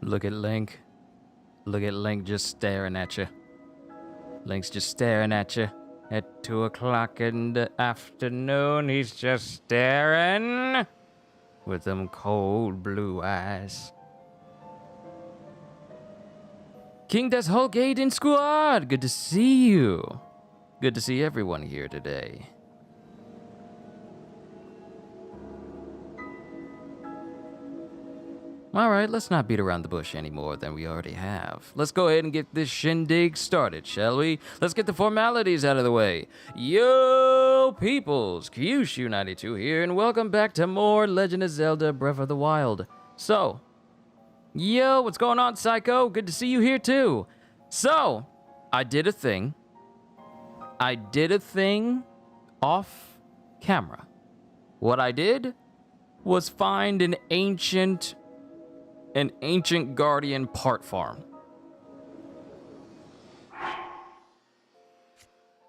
Look at Link. Look at Link just staring at you. Link's just staring at you. At 2 o'clock in the afternoon, he's just staring with them cold blue eyes. King Des Hulk Aiden Squad, good to see you. Good to see everyone here today. Alright, let's not beat around the bush any more than we already have. Let's go ahead and get this shindig started, shall we? Let's get the formalities out of the way. Yo, peoples! Kyushu92 here, and welcome back to more Legend of Zelda Breath of the Wild. So, yo, what's going on, Psycho? Good to see you here, too. So, I did a thing. Off camera. What I did was find an ancient Guardian part farm.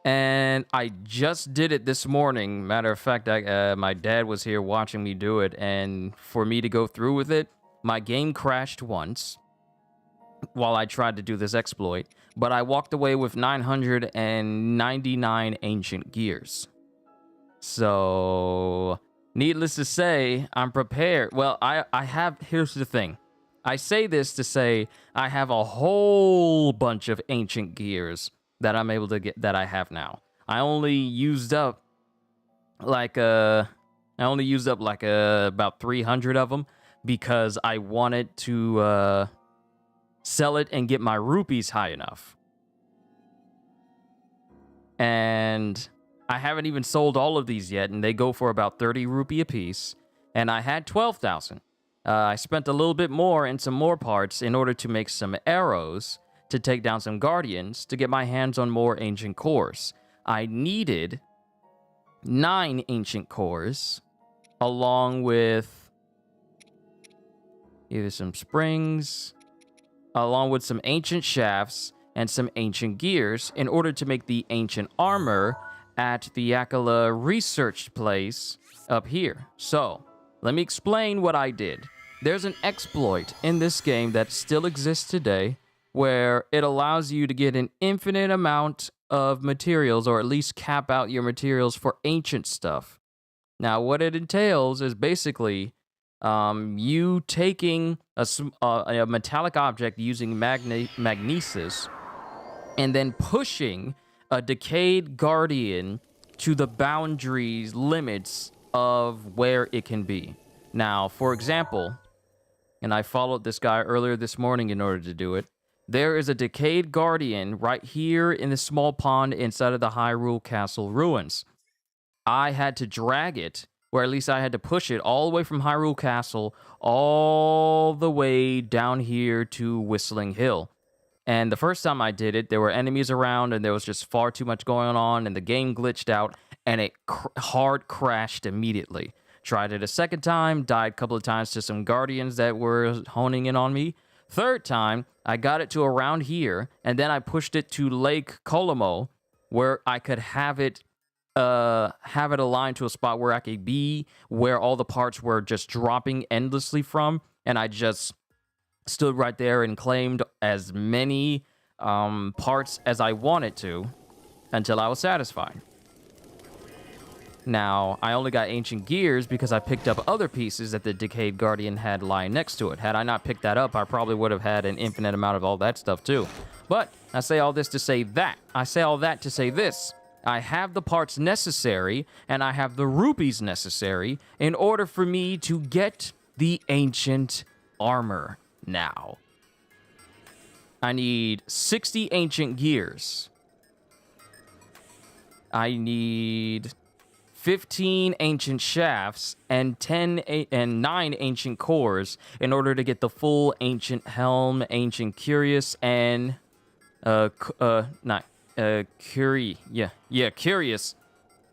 And I just did it this morning. Matter of fact, my dad was here watching me do it, and for me to go through with it, my game crashed once while I tried to do this exploit, but I walked away with 999 ancient gears. So, needless to say, I'm prepared. Well, here's the thing. I say this to say I have a whole bunch of ancient gears that I'm able to get, that I have now. I only used up like about 300 of them because I wanted to sell it and get my rupees high enough. And I haven't even sold all of these yet, and they go for about 30 rupee a piece. And I had 12,000. I spent a little bit more in some more parts in order to make some arrows to take down some guardians to get my hands on more ancient cores. I needed 9 ancient cores along with either some springs, along with some ancient shafts and some ancient gears in order to make the ancient armor at the Yakala research place up here. So, let me explain what I did. There's an exploit in this game that still exists today where it allows you to get an infinite amount of materials, or at least cap out your materials for ancient stuff. Now, what it entails is basically you taking a metallic object using magnesis and then pushing a Decayed Guardian to the boundaries, limits of where it can be. Now, for example, and I followed this guy earlier this morning in order to do it, there is a Decayed Guardian right here in the small pond inside of the Hyrule Castle ruins. I had to drag it, or at least I had to push it all the way from Hyrule Castle all the way down here to Whistling Hill. And the first time I did it, there were enemies around and there was just far too much going on and the game glitched out and it hard crashed immediately. Tried it a second time, died a couple of times to some guardians that were honing in on me. Third time, I got it to around here, and then I pushed it to Lake Colomo, where I could have it aligned to a spot where I could be, where all the parts were just dropping endlessly from, and I just stood right there and claimed as many parts as I wanted to until I was satisfied. Now, I only got ancient gears because I picked up other pieces that the Decayed Guardian had lying next to it. Had I not picked that up, I probably would have had an infinite amount of all that stuff too. But I say all this to say that. I say all that to say this. I have the parts necessary, and I have the rupees necessary in order for me to get the ancient armor now. I need 60 ancient gears. I need 15 ancient shafts and 9 ancient cores in order to get the full ancient Helm, ancient Curious, and Curious,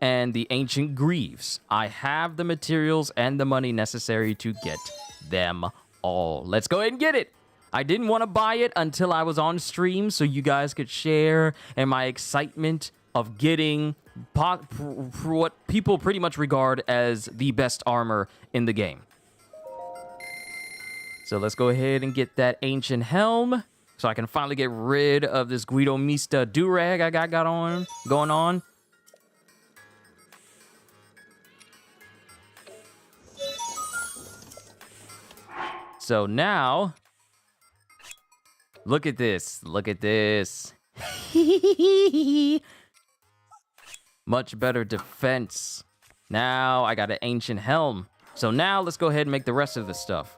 and the ancient Greaves. I have the materials and the money necessary to get them all. Let's go ahead and get it. I didn't want to buy it until I was on stream so you guys could share in my excitement of getting what people pretty much regard as the best armor in the game. So let's go ahead and get that ancient helm so I can finally get rid of this Guido Mista do-rag I got going on. So now, look at this. Look at this. Much better defense. Now I got an ancient helm. So now let's go ahead and make the rest of this stuff.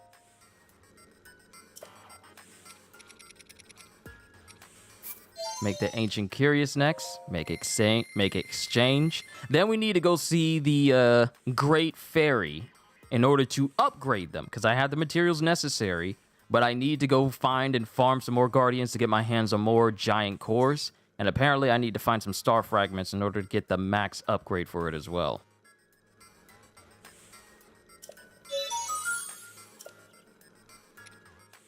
Make the ancient curious next. Make exchange. Then we need to go see the great fairy in order to upgrade them, because I have the materials necessary, but I need to go find and farm some more guardians to get my hands on more giant cores. And apparently I need to find some star fragments in order to get the max upgrade for it as well.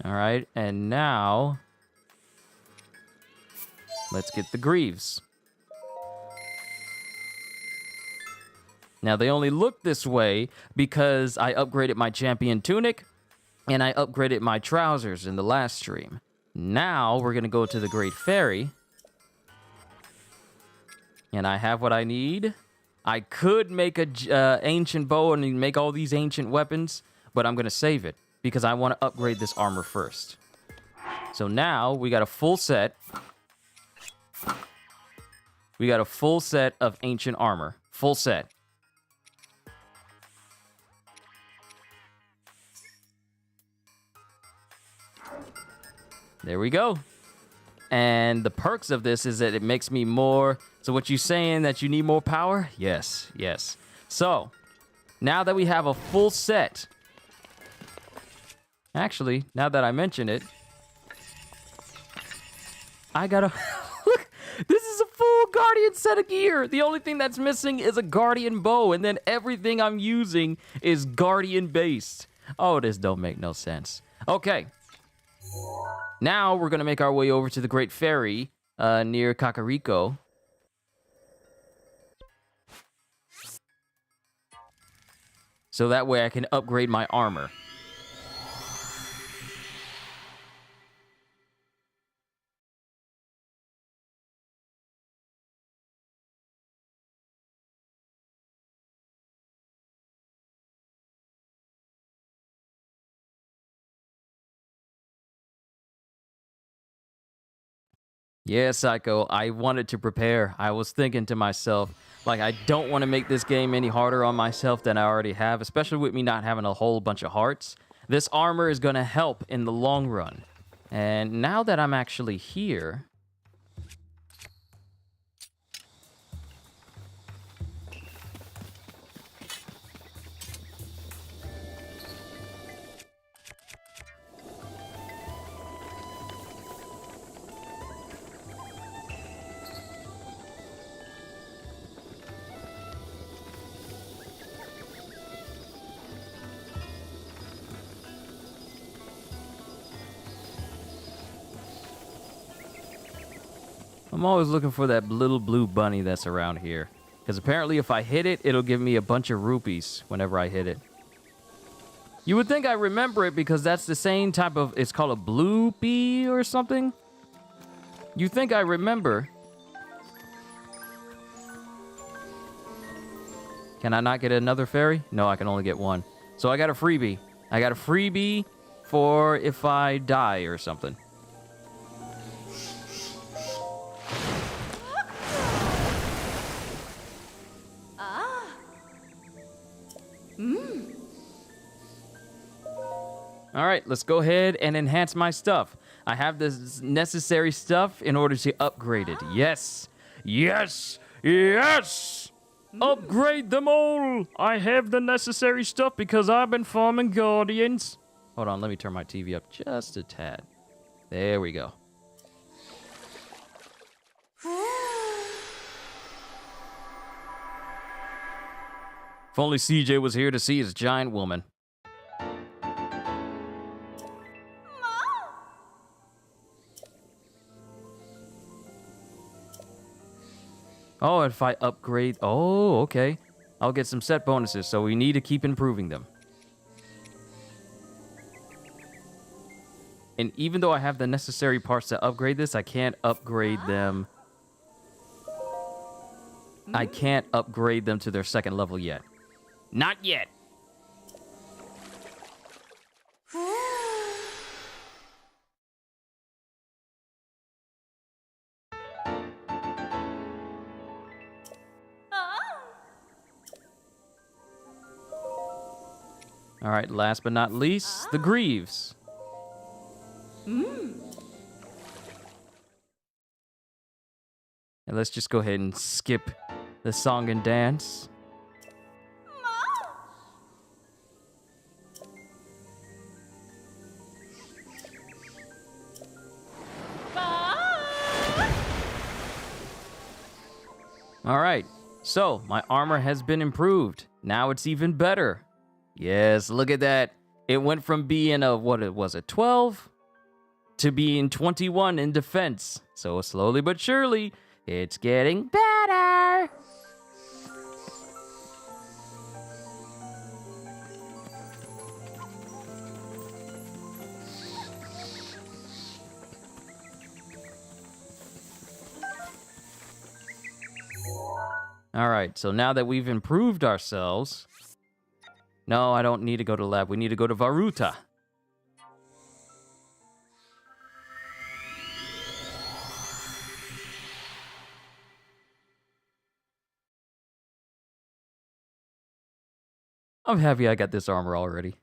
All right, and now let's get the greaves. Now, they only look this way because I upgraded my champion tunic and I upgraded my trousers in the last stream. Now, we're going to go to the Great Fairy. And I have what I need. I could make a ancient bow and make all these ancient weapons, but I'm going to save it because I want to upgrade this armor first. So now, we got a full set. We got a full set of ancient armor. Full set. There we go. And the perks of this is that it makes me more... So what you saying that you need more power? Yes, yes. So, now that we have a full set... Actually, now that I mention it... I got a... Look! This is a full Guardian set of gear! The only thing that's missing is a Guardian bow, and then everything I'm using is Guardian-based. Oh, this don't make no sense. Okay. Now we're going to make our way over to the Great Fairy near Kakariko. So that way I can upgrade my armor. Yeah, Psycho, I wanted to prepare. I was thinking to myself, like, I don't want to make this game any harder on myself than I already have, especially with me not having a whole bunch of hearts. This armor is going to help in the long run. And now that I'm actually here... I'm always looking for that little blue bunny that's around here. Because apparently if I hit it, it'll give me a bunch of rupees whenever I hit it. You would think I remember it because that's the same type of... It's called a blue bee or something? You think I remember. Can I not get another fairy? No, I can only get one. So I got a freebie. I got a freebie for if I die or something. All right, let's go ahead and enhance my stuff. I have this necessary stuff in order to upgrade it. Yes, yes, yes! Upgrade them all! I have the necessary stuff because I've been farming guardians. Hold on, let me turn my TV up just a tad. There we go. If only CJ was here to see his giant woman. Oh, if I upgrade... Oh, okay. I'll get some set bonuses, so we need to keep improving them. And even though I have the necessary parts to upgrade this, I can't upgrade them. I can't upgrade them to their second level yet. Not yet. All right, last but not least, the Greaves. And let's just go ahead and skip the song and dance. All right, so my armor has been improved. Now it's even better. Yes, look at that. It went from being a, what it was, a 12 to being 21 in defense. So slowly but surely, it's getting better. All right, so now that we've improved ourselves... No, I don't need to go to lab. We need to go to Ruta. I'm happy I got this armor already.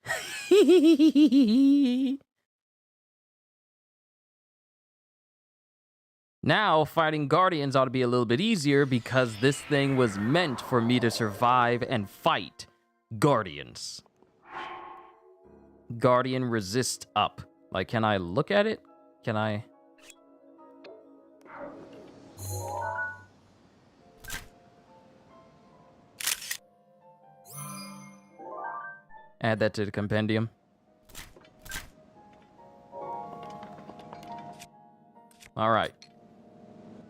Now, fighting Guardians ought to be a little bit easier because this thing was meant for me to survive and fight Guardians. Guardian resist up. Like, can I look at it? Can I? Add that to the compendium. All right.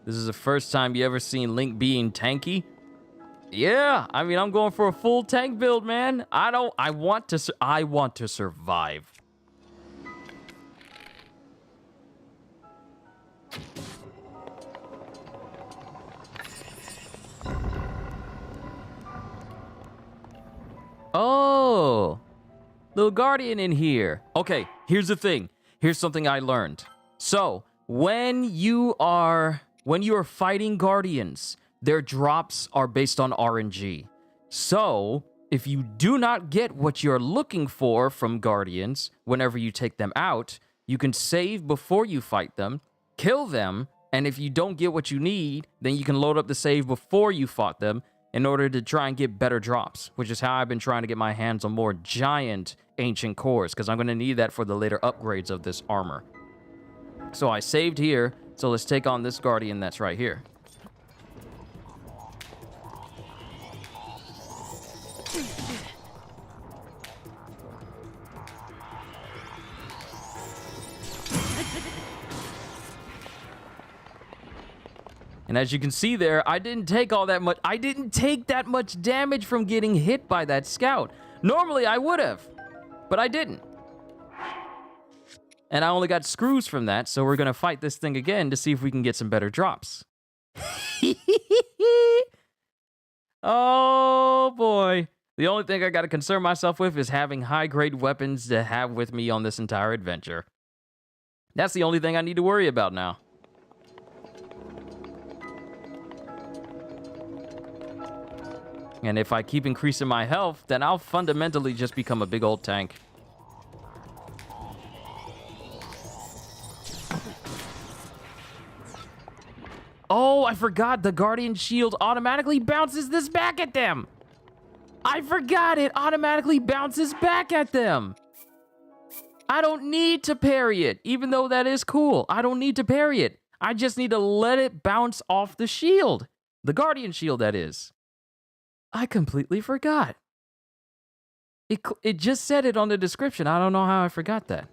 This is the first time you ever seen Link being tanky. Yeah, I mean, I'm going for a full tank build, man. I want to survive. Oh, little Guardian in here. Okay, here's the thing. Here's something I learned. So, when you are fighting Guardians, their drops are based on RNG. So, if you do not get what you're looking for from Guardians whenever you take them out, you can save before you fight them, kill them, and if you don't get what you need, then you can load up the save before you fought them in order to try and get better drops, which is how I've been trying to get my hands on more giant ancient cores, because I'm going to need that for the later upgrades of this armor. So I saved here, so let's take on this Guardian that's right here. And as you can see there, I didn't take that much damage from getting hit by that scout. Normally I would have, but I didn't. And I only got screws from that, so we're gonna fight this thing again to see if we can get some better drops. Oh boy. The only thing I gotta concern myself with is having high-grade weapons to have with me on this entire adventure. That's the only thing I need to worry about now. And if I keep increasing my health, then I'll fundamentally just become a big old tank. Oh, I forgot the Guardian shield automatically bounces this back at them. I forgot it automatically bounces back at them. I don't need to parry it, even though that is cool. I don't need to parry it. I just need to let it bounce off the shield. The Guardian shield, that is. I completely forgot. It just said it on the description. I don't know how I forgot that.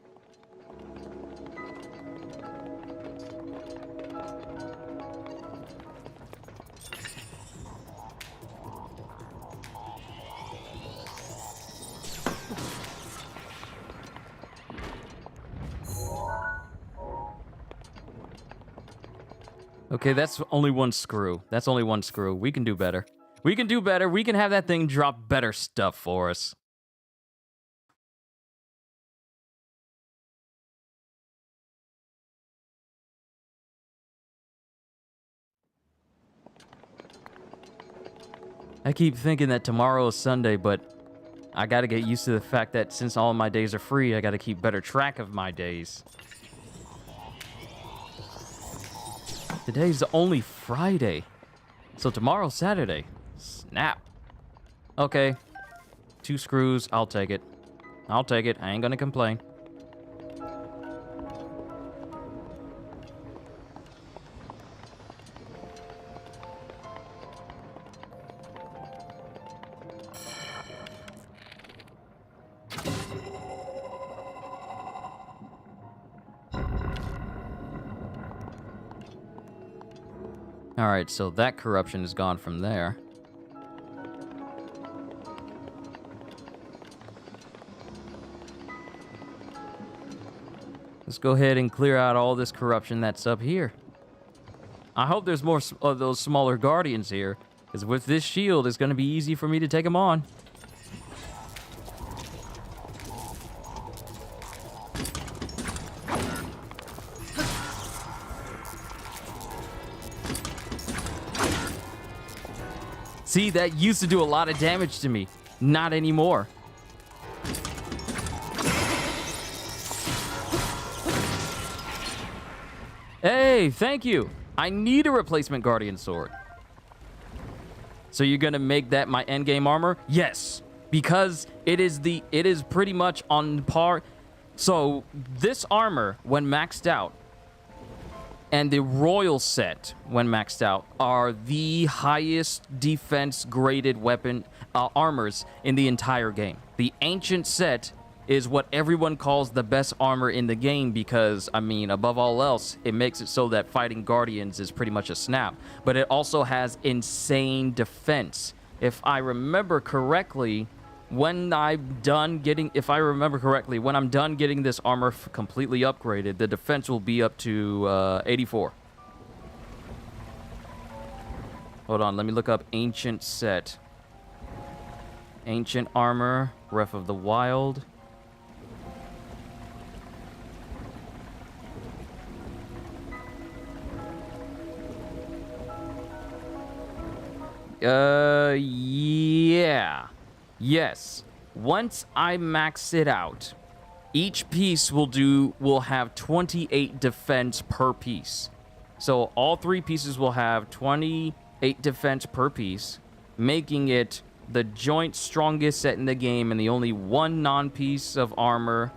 Okay, that's only one screw. That's only one screw. We can do better. We can do better. We can have that thing drop better stuff for us. I keep thinking that tomorrow is Sunday, but I gotta get used to the fact that since all my days are free, I gotta keep better track of my days. Today's only Friday. So tomorrow's Saturday. Snap. Okay. 2 screws. I'll take it. I'll take it. I ain't gonna complain. Alright, so that corruption is gone from there. Let's go ahead and clear out all this corruption that's up here. I hope there's more of those smaller guardians here, because with this shield, it's going to be easy for me to take them on. See, that used to do a lot of damage to me. Not anymore. Hey, thank you. I need a replacement Guardian Sword. So you're gonna make that my endgame armor? Yes, because it is pretty much on par. So this armor, when maxed out, and the Royal set, when maxed out, are the highest defense graded weapon armors in the entire game. The Ancient set is what everyone calls the best armor in the game because, I mean, above all else, it makes it so that fighting Guardians is pretty much a snap. But it also has insane defense. If I remember correctly, when I'm done getting this armor completely upgraded, the defense will be up to 84. Hold on, let me look up Ancient set. Ancient armor, Breath of the Wild. Yeah. Yes. Once I max it out, each piece will have 28 defense per piece. So all 3 pieces will have 28 defense per piece, making it the joint strongest set in the game, and the only one non-piece of armor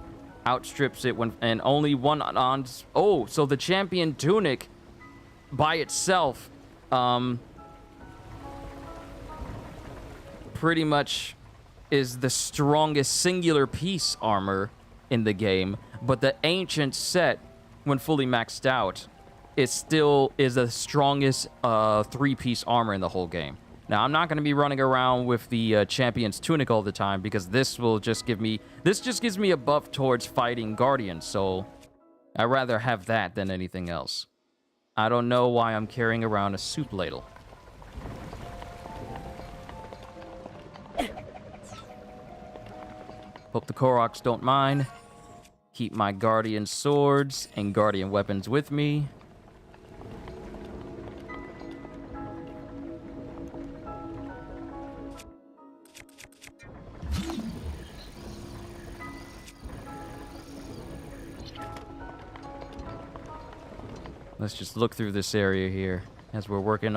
outstrips it and only one on. Oh, so the champion tunic by itself pretty much is the strongest singular piece armor in the game, but the Ancient set, when fully maxed out, it still is the strongest 3-piece armor in the whole game. Now, I'm not going to be running around with the Champion's Tunic all the time, because this just gives me a buff towards fighting Guardians, so I'd rather have that than anything else. I don't know why I'm carrying around a soup ladle. Hope the Koroks don't mind. Keep my Guardian swords and Guardian weapons with me. Let's just look through this area here as we're working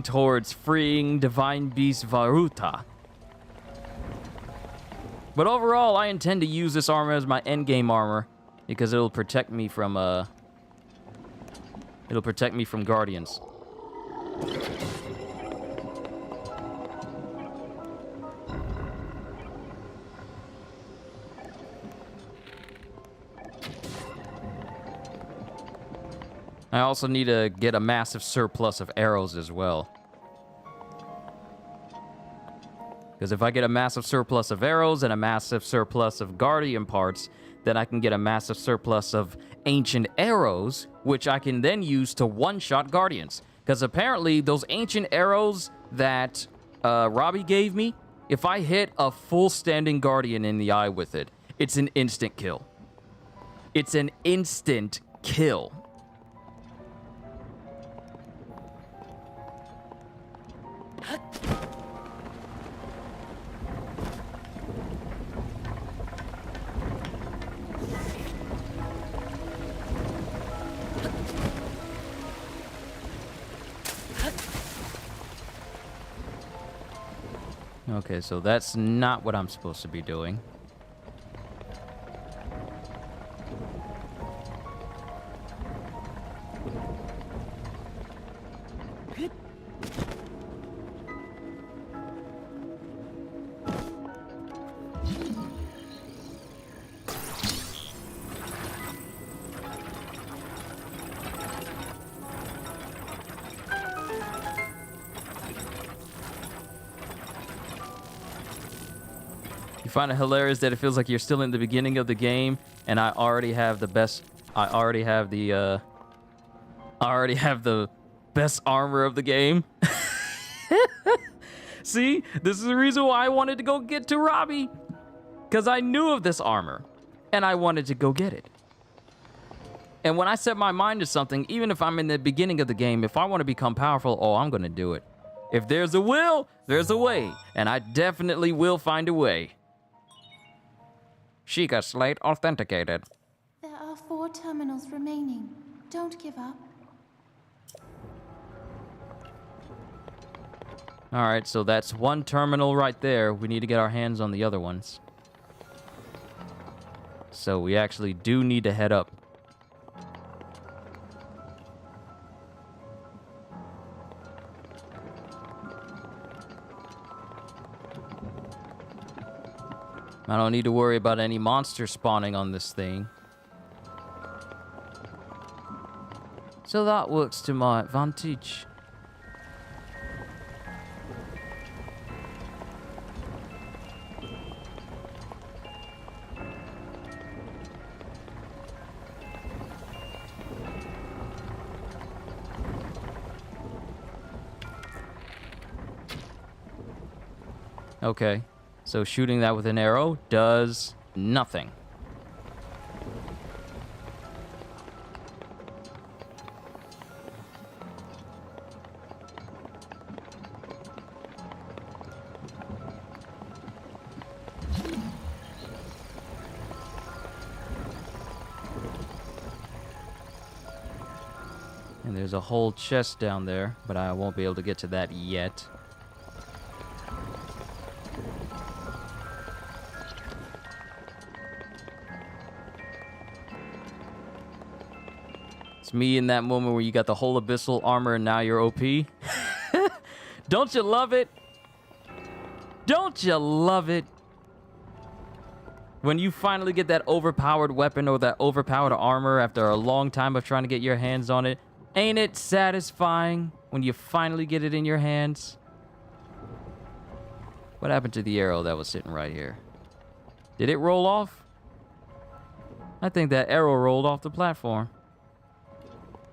towards freeing Divine Beast Ruta. But overall, I intend to use this armor as my endgame armor because it'll protect me from Guardians. I also need to get a massive surplus of arrows as well. Because if I get a massive surplus of arrows and a massive surplus of Guardian parts, then I can get a massive surplus of ancient arrows, which I can then use to one-shot guardians. Because apparently those ancient arrows that Robbie gave me, if I hit a full standing guardian in the eye with it, it's an instant kill. It's an instant kill. Okay, so that's not what I'm supposed to be doing. Find it hilarious that it feels like you're still in the beginning of the game, and I already have the best. I already have the best armor of the game. See, this is the reason why I wanted to go get to Robbie, because I knew of this armor, and I wanted to go get it. And when I set my mind to something, even if I'm in the beginning of the game, if I want to become powerful, oh, I'm gonna do it. If there's a will, there's a way, and I definitely will find a way. Sheikah Slate authenticated. There are 4 terminals remaining. Don't give up. Alright, so that's 1 terminal right there. We need to get our hands on the other ones. So we actually do need to head up. I don't need to worry about any monsters spawning on this thing. So that works to my advantage. Okay. So shooting that with an arrow does nothing. And there's a whole chest down there, but I won't be able to get to that yet. Me in that moment where you got the whole abyssal armor and now you're OP. Don't you love it? Don't you love it? When you finally get that overpowered weapon or that overpowered armor after a long time of trying to get your hands on it, ain't it satisfying when you finally get it in your hands? What happened to the arrow that was sitting right here? Did it roll off? I think that arrow rolled off the platform.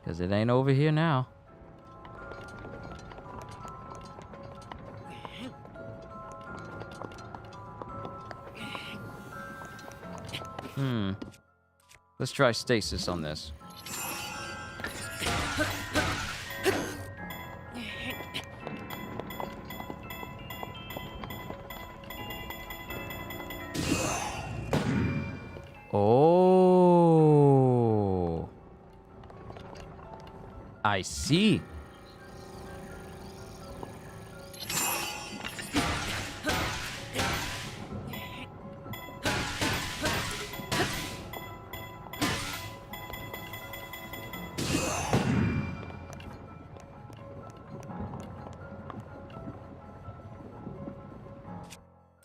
Because it ain't over here now. Let's try stasis on this. Oh. I see.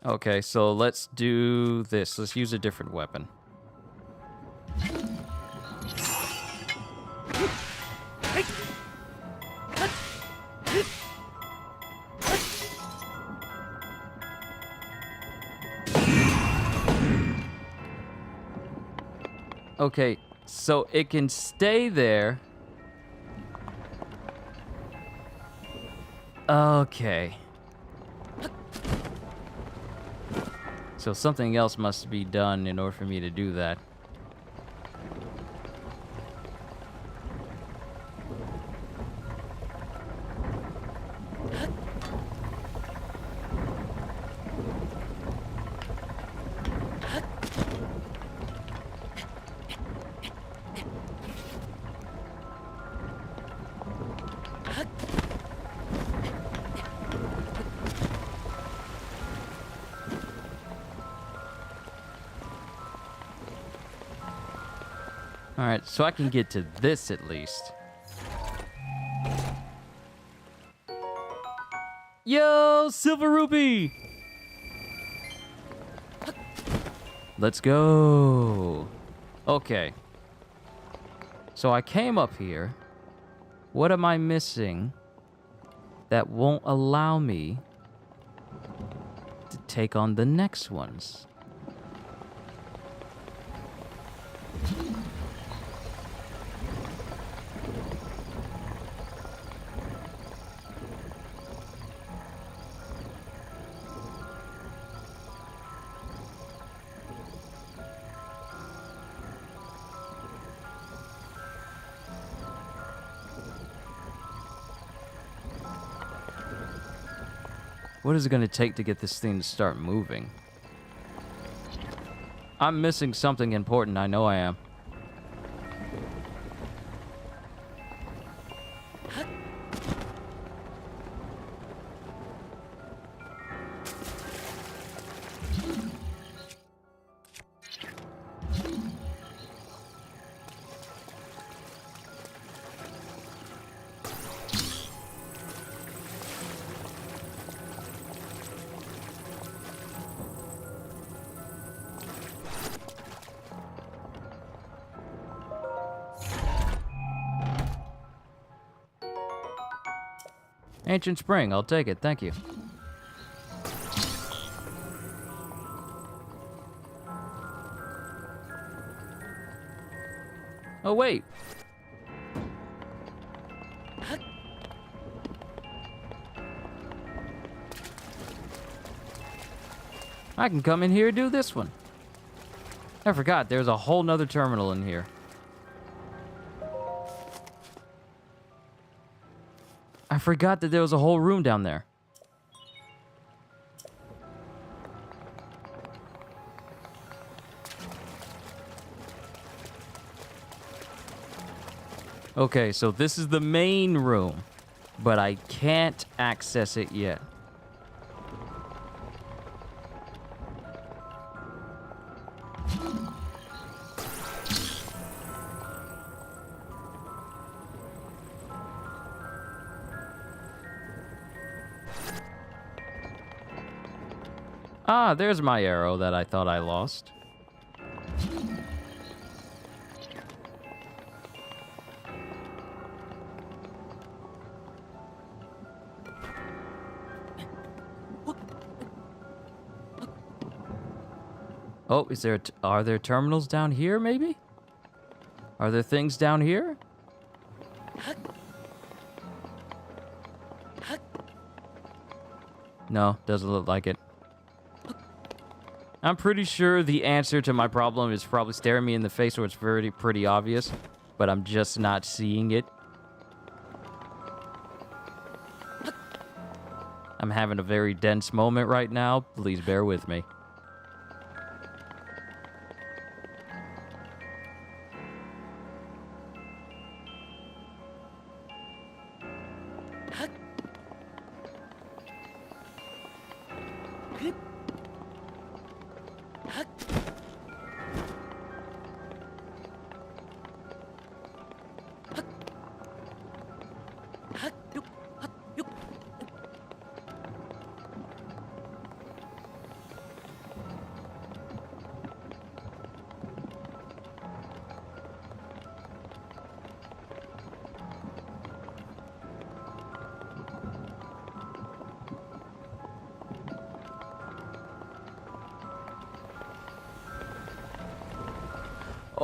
Okay, so let's do this. Let's use a different weapon. Okay, so it can stay there. Okay. So something else must be done in order for me to do that. Alright, so I can get to this at least. Yo, Silver Rupee! Let's go. Okay. So I came up here. What am I missing that won't allow me to take on the next ones? What is it going to take to get this thing to start moving? I'm missing something important. I know I am. Ancient Spring, I'll take it, thank you. Oh, wait. I can come in here and do this one. I forgot, there's a whole nother terminal in here. I forgot that there was a whole room down there. Okay, so this is the main room, but I can't access it yet. Ah, there's my arrow that I thought I lost. Oh, are there terminals down here, maybe? Are there things down here? No, doesn't look like it. I'm pretty sure the answer to my problem is probably staring me in the face, or it's pretty obvious, but I'm just not seeing it. I'm having a very dense moment right now. Please bear with me.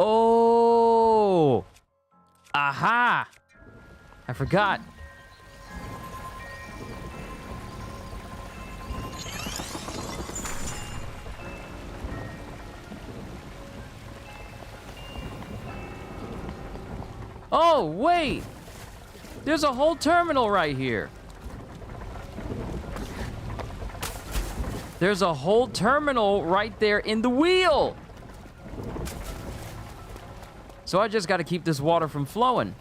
Oh, Aha! I forgot. Oh, wait! There's a whole terminal right here. There's a whole terminal right there in the wheel. So I just got to keep this water from flowing.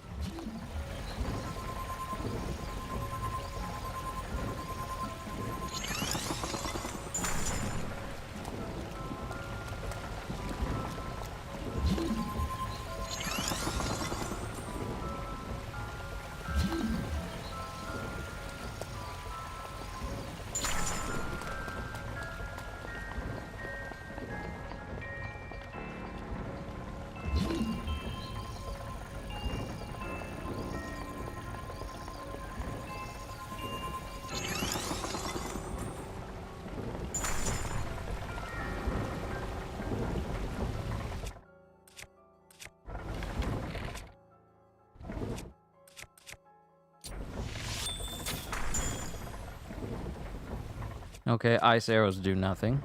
Okay, ice arrows do nothing.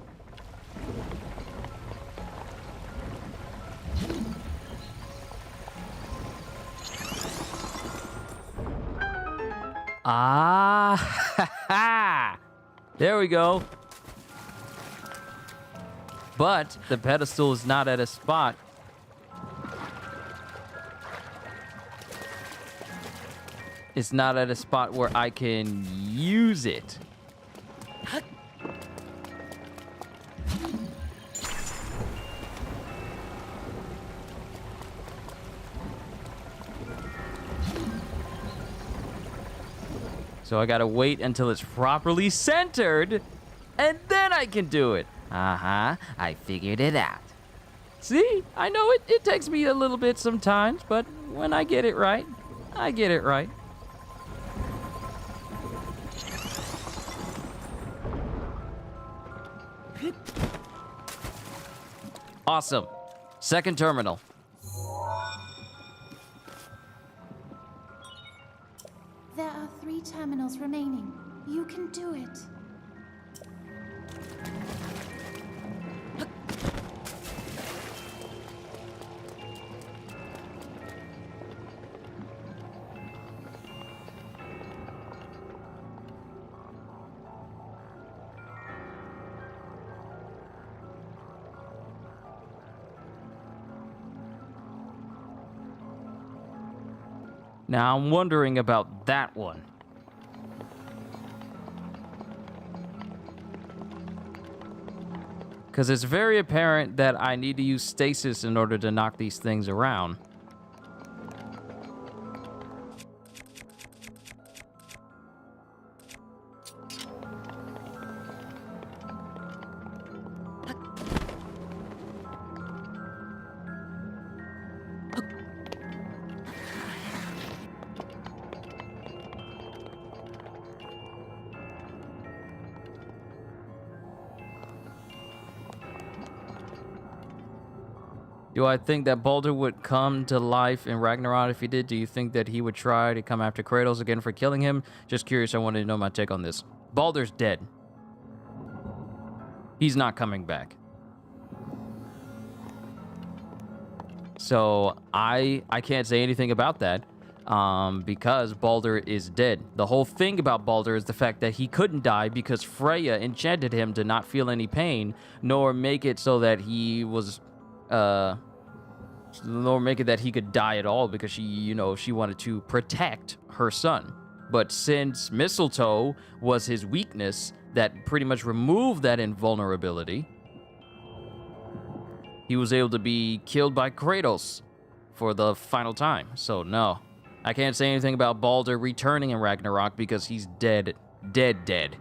Ah, there we go. But the pedestal is not at a spot. It's not at a spot where I can use it. So I gotta wait until it's properly centered, and then I can do it. Uh-huh, I figured it out. See, I know it takes me a little bit sometimes, but when I get it right, I get it right. Awesome. Second terminal. There are 3 terminals remaining. You can do it. Now I'm wondering about that one. Because it's very apparent that I need to use stasis in order to knock these things around. Do I think that Baldur would come to life in Ragnarok? If he did, do you think that he would try to come after Kratos again for killing him? Just curious, I wanted to know my take on this. Baldur's dead. He's not coming back. So I can't say anything about that because Baldur is dead. The whole thing about Baldur is the fact that he couldn't die because Freya enchanted him to not feel any pain, nor make it so that he was... nor make it that he could die at all because she wanted to protect her son. But since mistletoe was his weakness that pretty much removed that invulnerability, he was able to be killed by Kratos for the final time. So no, I can't say anything about Baldur returning in Ragnarok because he's dead. Dead.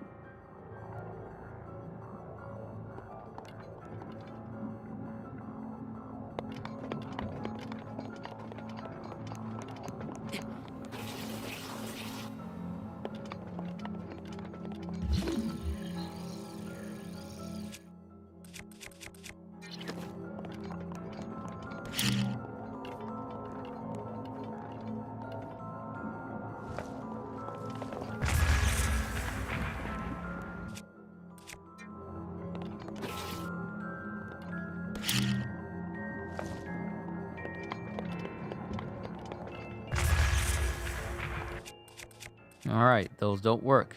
All right, those don't work.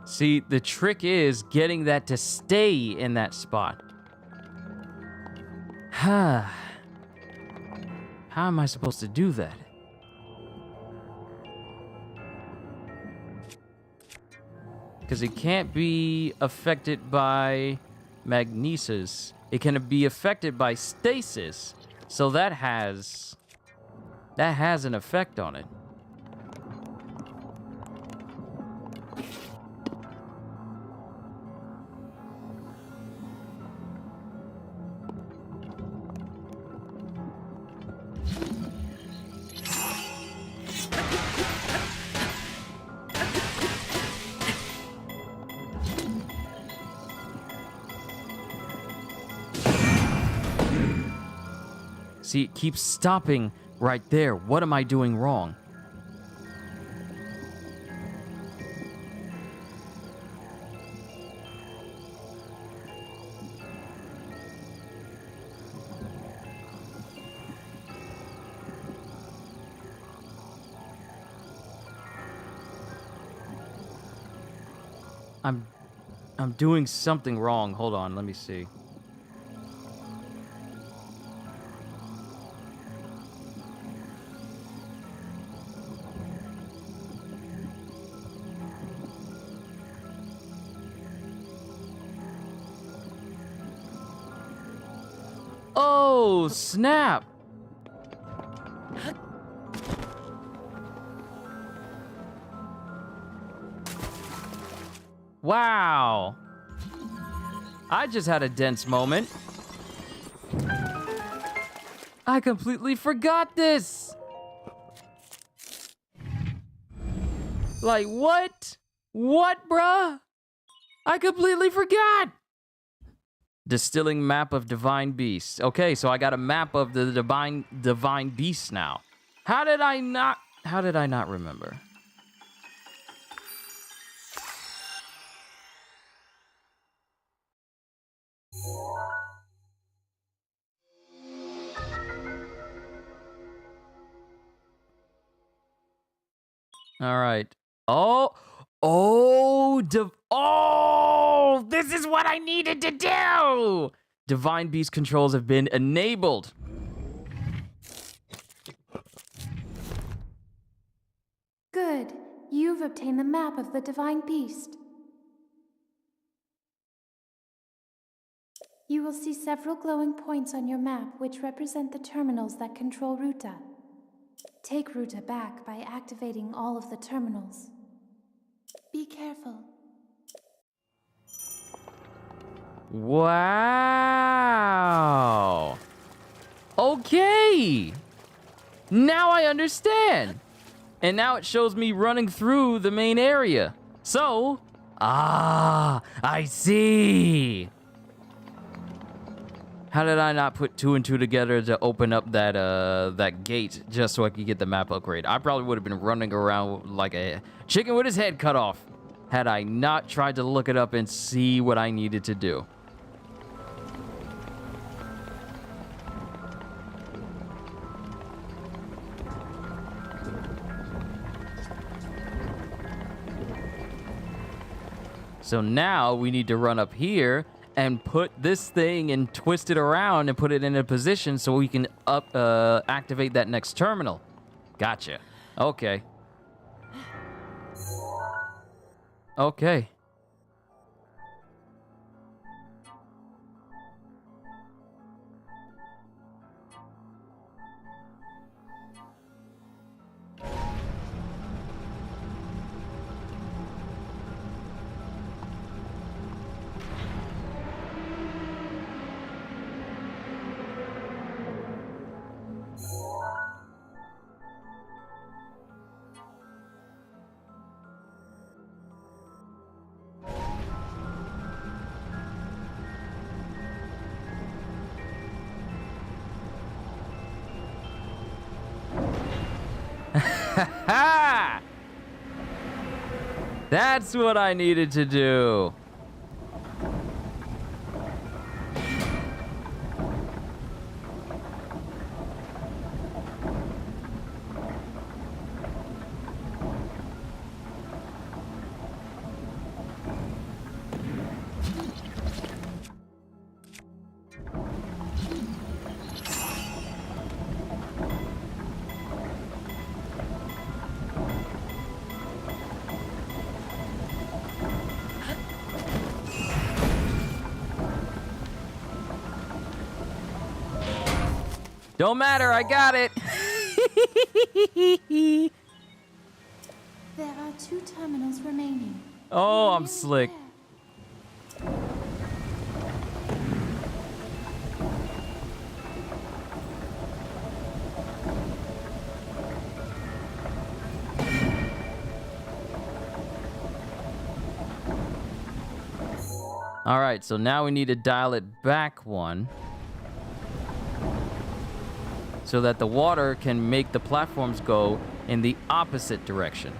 See, the trick is getting that to stay in that spot. How am I supposed to do that? Because it can't be affected by magnesis. It can be affected by stasis. So that has an effect on it. See, it keeps stopping right there. What am I doing wrong? I'm doing something wrong. Hold on, let me see. Oh, snap! Wow! I just had a dense moment. I completely forgot this! Like, what? What, bruh? I completely forgot! Distilling map of divine beasts. Okay, so I got a map of the divine beasts now. How did I not remember? All right. Oh, this is what I needed to do. Divine beast controls have been enabled. Good. You've obtained the map of the divine beast. You will see several glowing points on your map which represent the terminals that control Ruta. Take Ruta back by activating all of the terminals. Be careful. Wow. Okay. Now I understand. And now it shows me running through the main area. So, I see. How did I not put 2 and 2 together to open up that gate just so I could get the map upgrade? I probably would have been running around like a chicken with his head cut off had I not tried to look it up and see what I needed to do. So now we need to run up here and put this thing and twist it around and put it in a position so we can activate that next terminal. Gotcha. Okay. Okay. Ha! That's what I needed to do. Don't matter, I got it. There are 2 terminals remaining. Oh, I'm slick. All right, so now we need to dial it back 1 so that the water can make the platforms go in the opposite direction.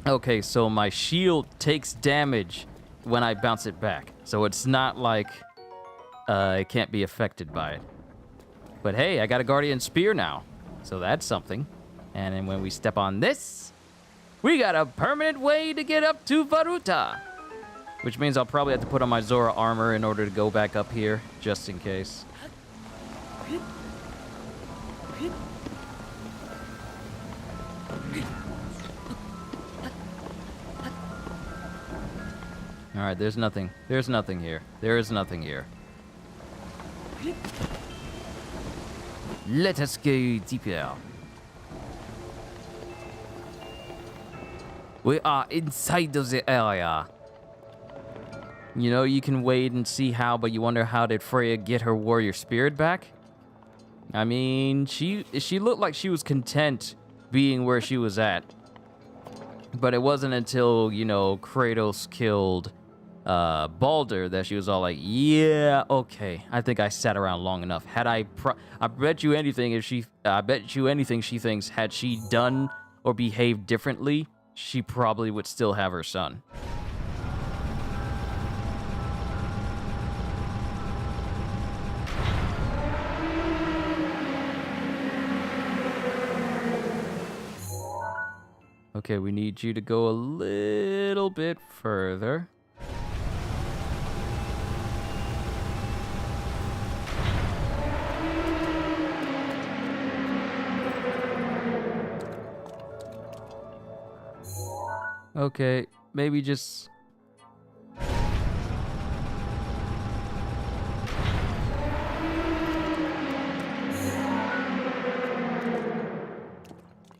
Okay, so my shield takes damage when I bounce it back. So it's not like it can't be affected by it. But hey, I got a Guardian Spear now. So that's something. And then when we step on this, we got a permanent way to get up to Ruta. Which means I'll probably have to put on my Zora armor in order to go back up here, just in case. All right, there's nothing. There's nothing here. There is nothing here. Let us go deeper. We are inside of the area. You know, you can wait and see how, but you wonder how did Freya get her warrior spirit back? I mean, she looked like she was content being where she was at. But it wasn't until, you know, Kratos killed Baldur that she was all like, yeah, okay, I think I sat around long enough. Had I bet you anything she thinks had she done or behaved differently, she probably would still have her son. Okay, we need you to go a little bit further. Okay, maybe just...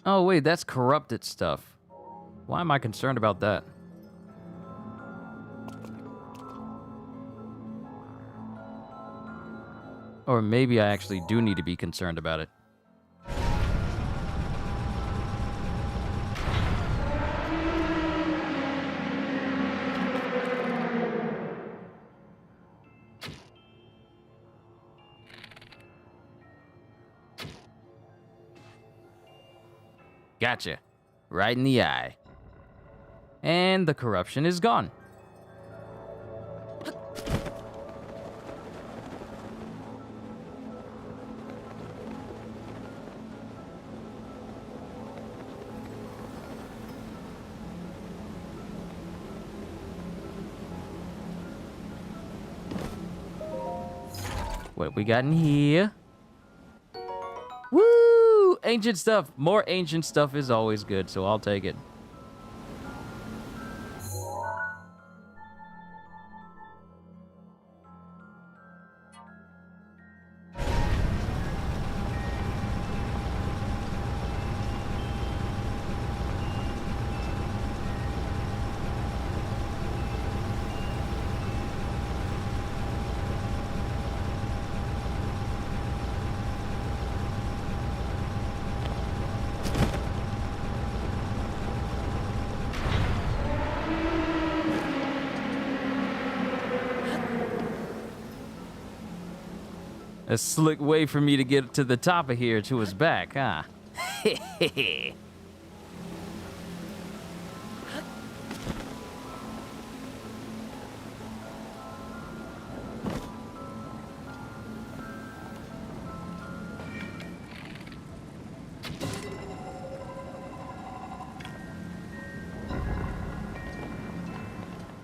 Oh, wait, that's corrupted stuff. Why am I concerned about that? Or maybe I actually do need to be concerned about it. Gotcha. Right in the eye. And the corruption is gone. What we got in here? Woo! Ancient stuff. More ancient stuff is always good, so I'll take it. A slick way for me to get to the top of here to his back, huh?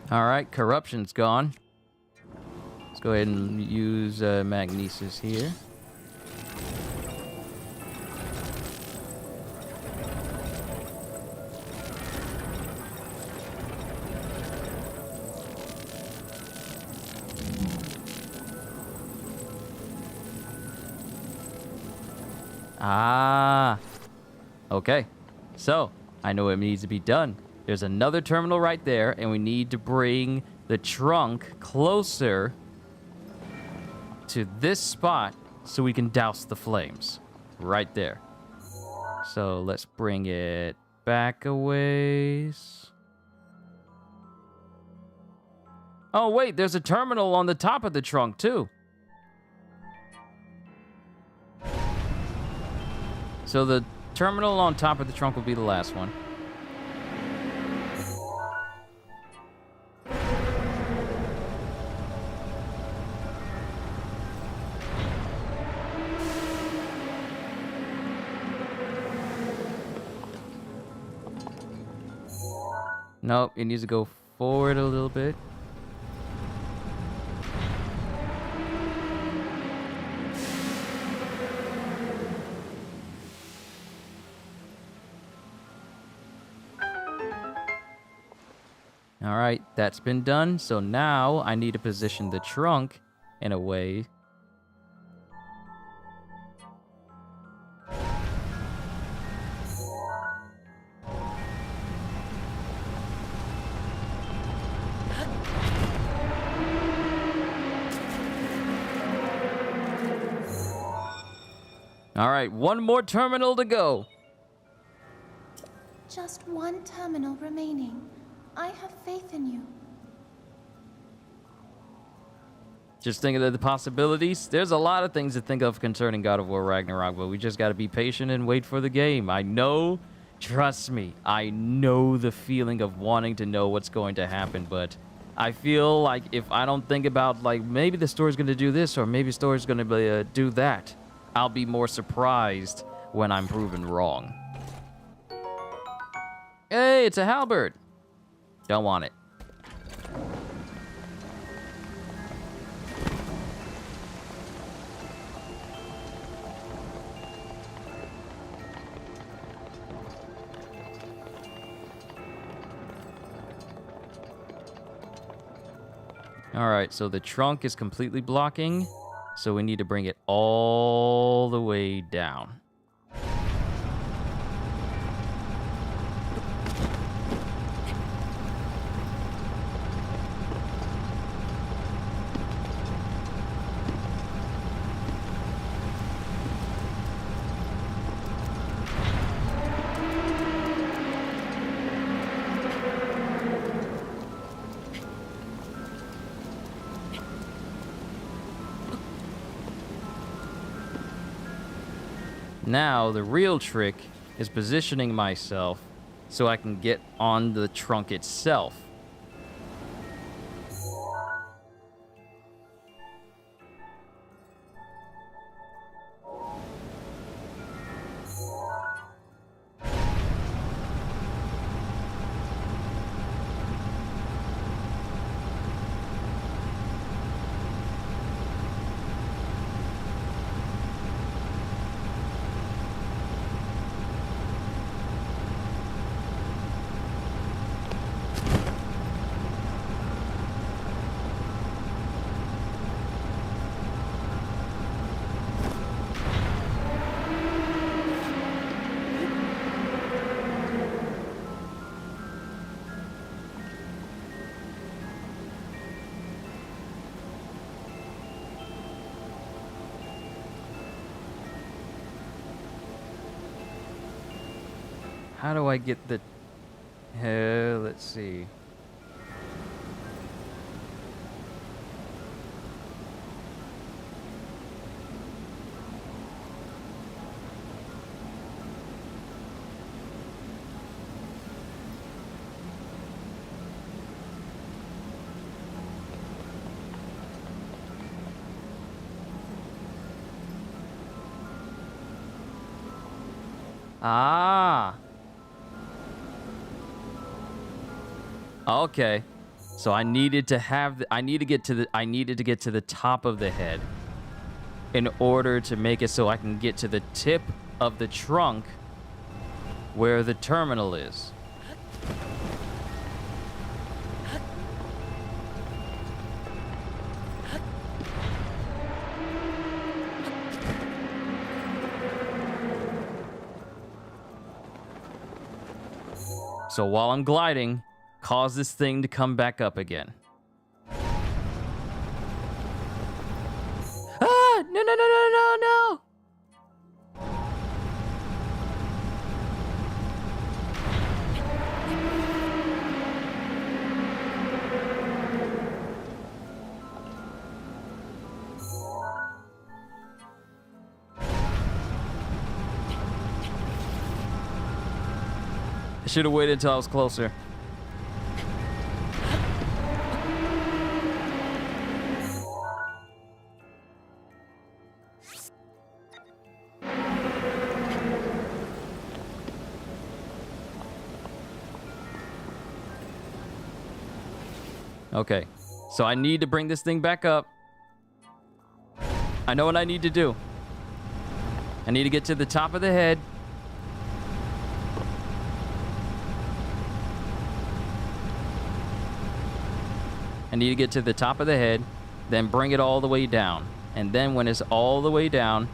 All right, corruption's gone. Let's go ahead and use magnesis here. Ah, okay. So, I know what needs to be done. There's another terminal right there, and we need to bring the trunk closer to this spot so we can douse the flames. Right there. So let's bring it back a ways. Oh, wait, there's a terminal on the top of the trunk, too. So the terminal on top of the trunk will be the last one. Nope, it needs to go forward a little bit. All right, that's been done. So now I need to position the trunk in a way. All right, one more terminal to go. Just one terminal remaining. I have faith in you. Just thinking of the possibilities. There's a lot of things to think of concerning God of War Ragnarok, but we just got to be patient and wait for the game. I know, trust me, I know the feeling of wanting to know what's going to happen, but I feel like if I don't think about, like, maybe the story's going to do this or maybe the story's going to do that, I'll be more surprised when I'm proven wrong. Hey, it's a halberd. Don't want it. All right, so the trunk is completely blocking, so we need to bring it all the way down. Now, the real trick is positioning myself so I can get on the trunk itself. How do I get the... let's see. Ah. Okay. So I needed to have I needed to get to the top of the head in order to make it so I can get to the tip of the trunk where the terminal is. So while I'm gliding, cause this thing to come back up again. Ah! No, no, no, no, no, no! I should have waited until I was closer. Okay, so I need to bring this thing back up. I know what I need to do. I need to get to the top of the head. I need to get to the top of the head, then bring it all the way down. And then when it's all the way down,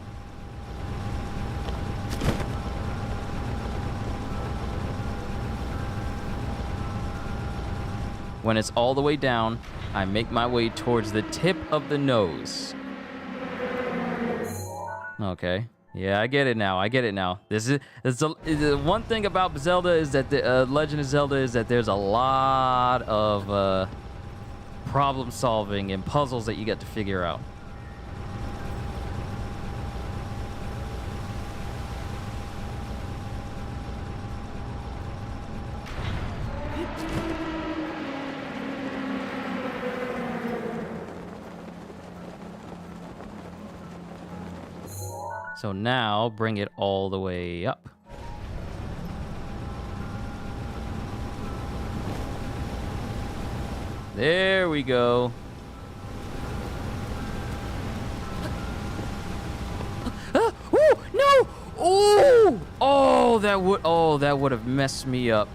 I make my way towards the tip of the nose. Okay. Yeah, I get it now. This is the one thing about Zelda is that the Legend of Zelda is that there's a lot of problem solving and puzzles that you get to figure out. So now bring it all the way up. There we go. Oh, no! Oh, that would have messed me up.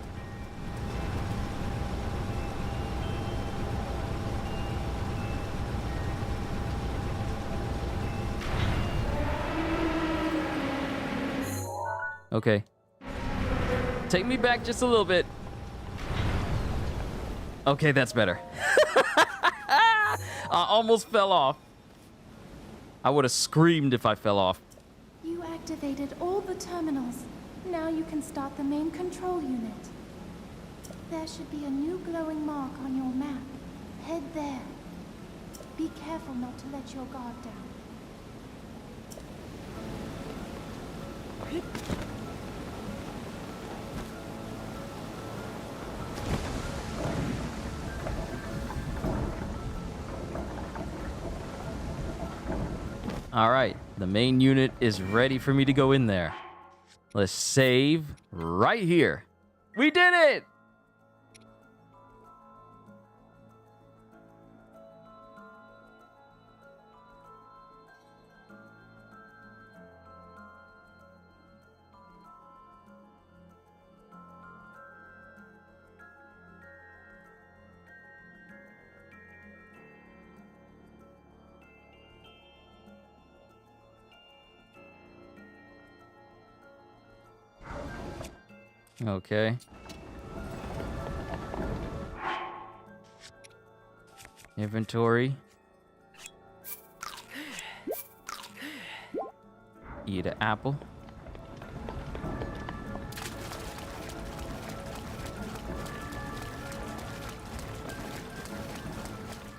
Okay. Take me back just a little bit. Okay, that's better. I almost fell off. I would have screamed if I fell off. You activated all the terminals. Now you can start the main control unit. There should be a new glowing mark on your map. Head there. Be careful not to let your guard down. All right, the main unit is ready for me to go in there. Let's save right here. We did it! Okay. Inventory. Eat an apple.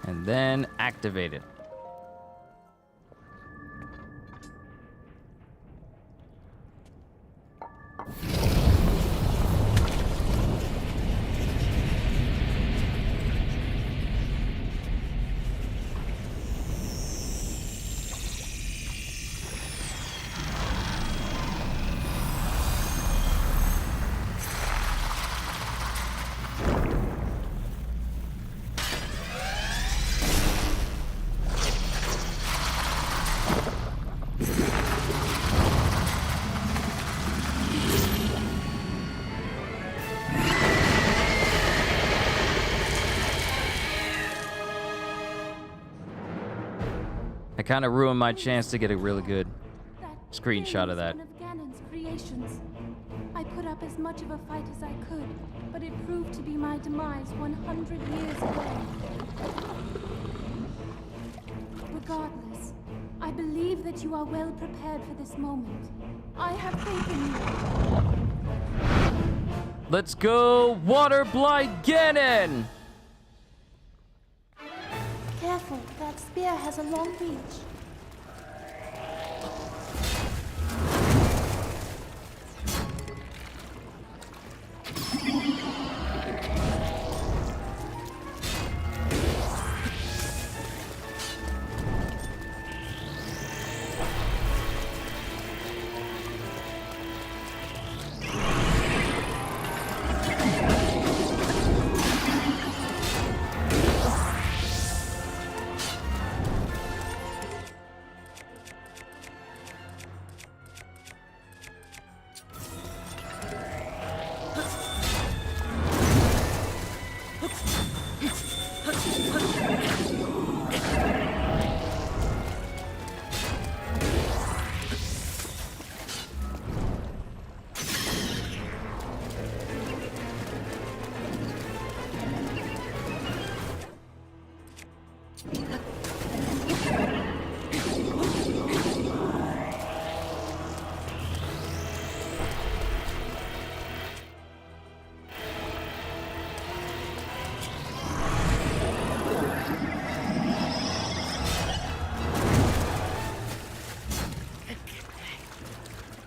And then activate it. I kind of ruined my chance to get a really good screenshot of that. One of Ganon's creations. I put up as much of a fight as I could, but it proved to be my demise 100 years ago. Regardless, I believe that you are well prepared for this moment. I have faith in you. Let's go, Water Blight Ganon! Careful, that spear has a long reach.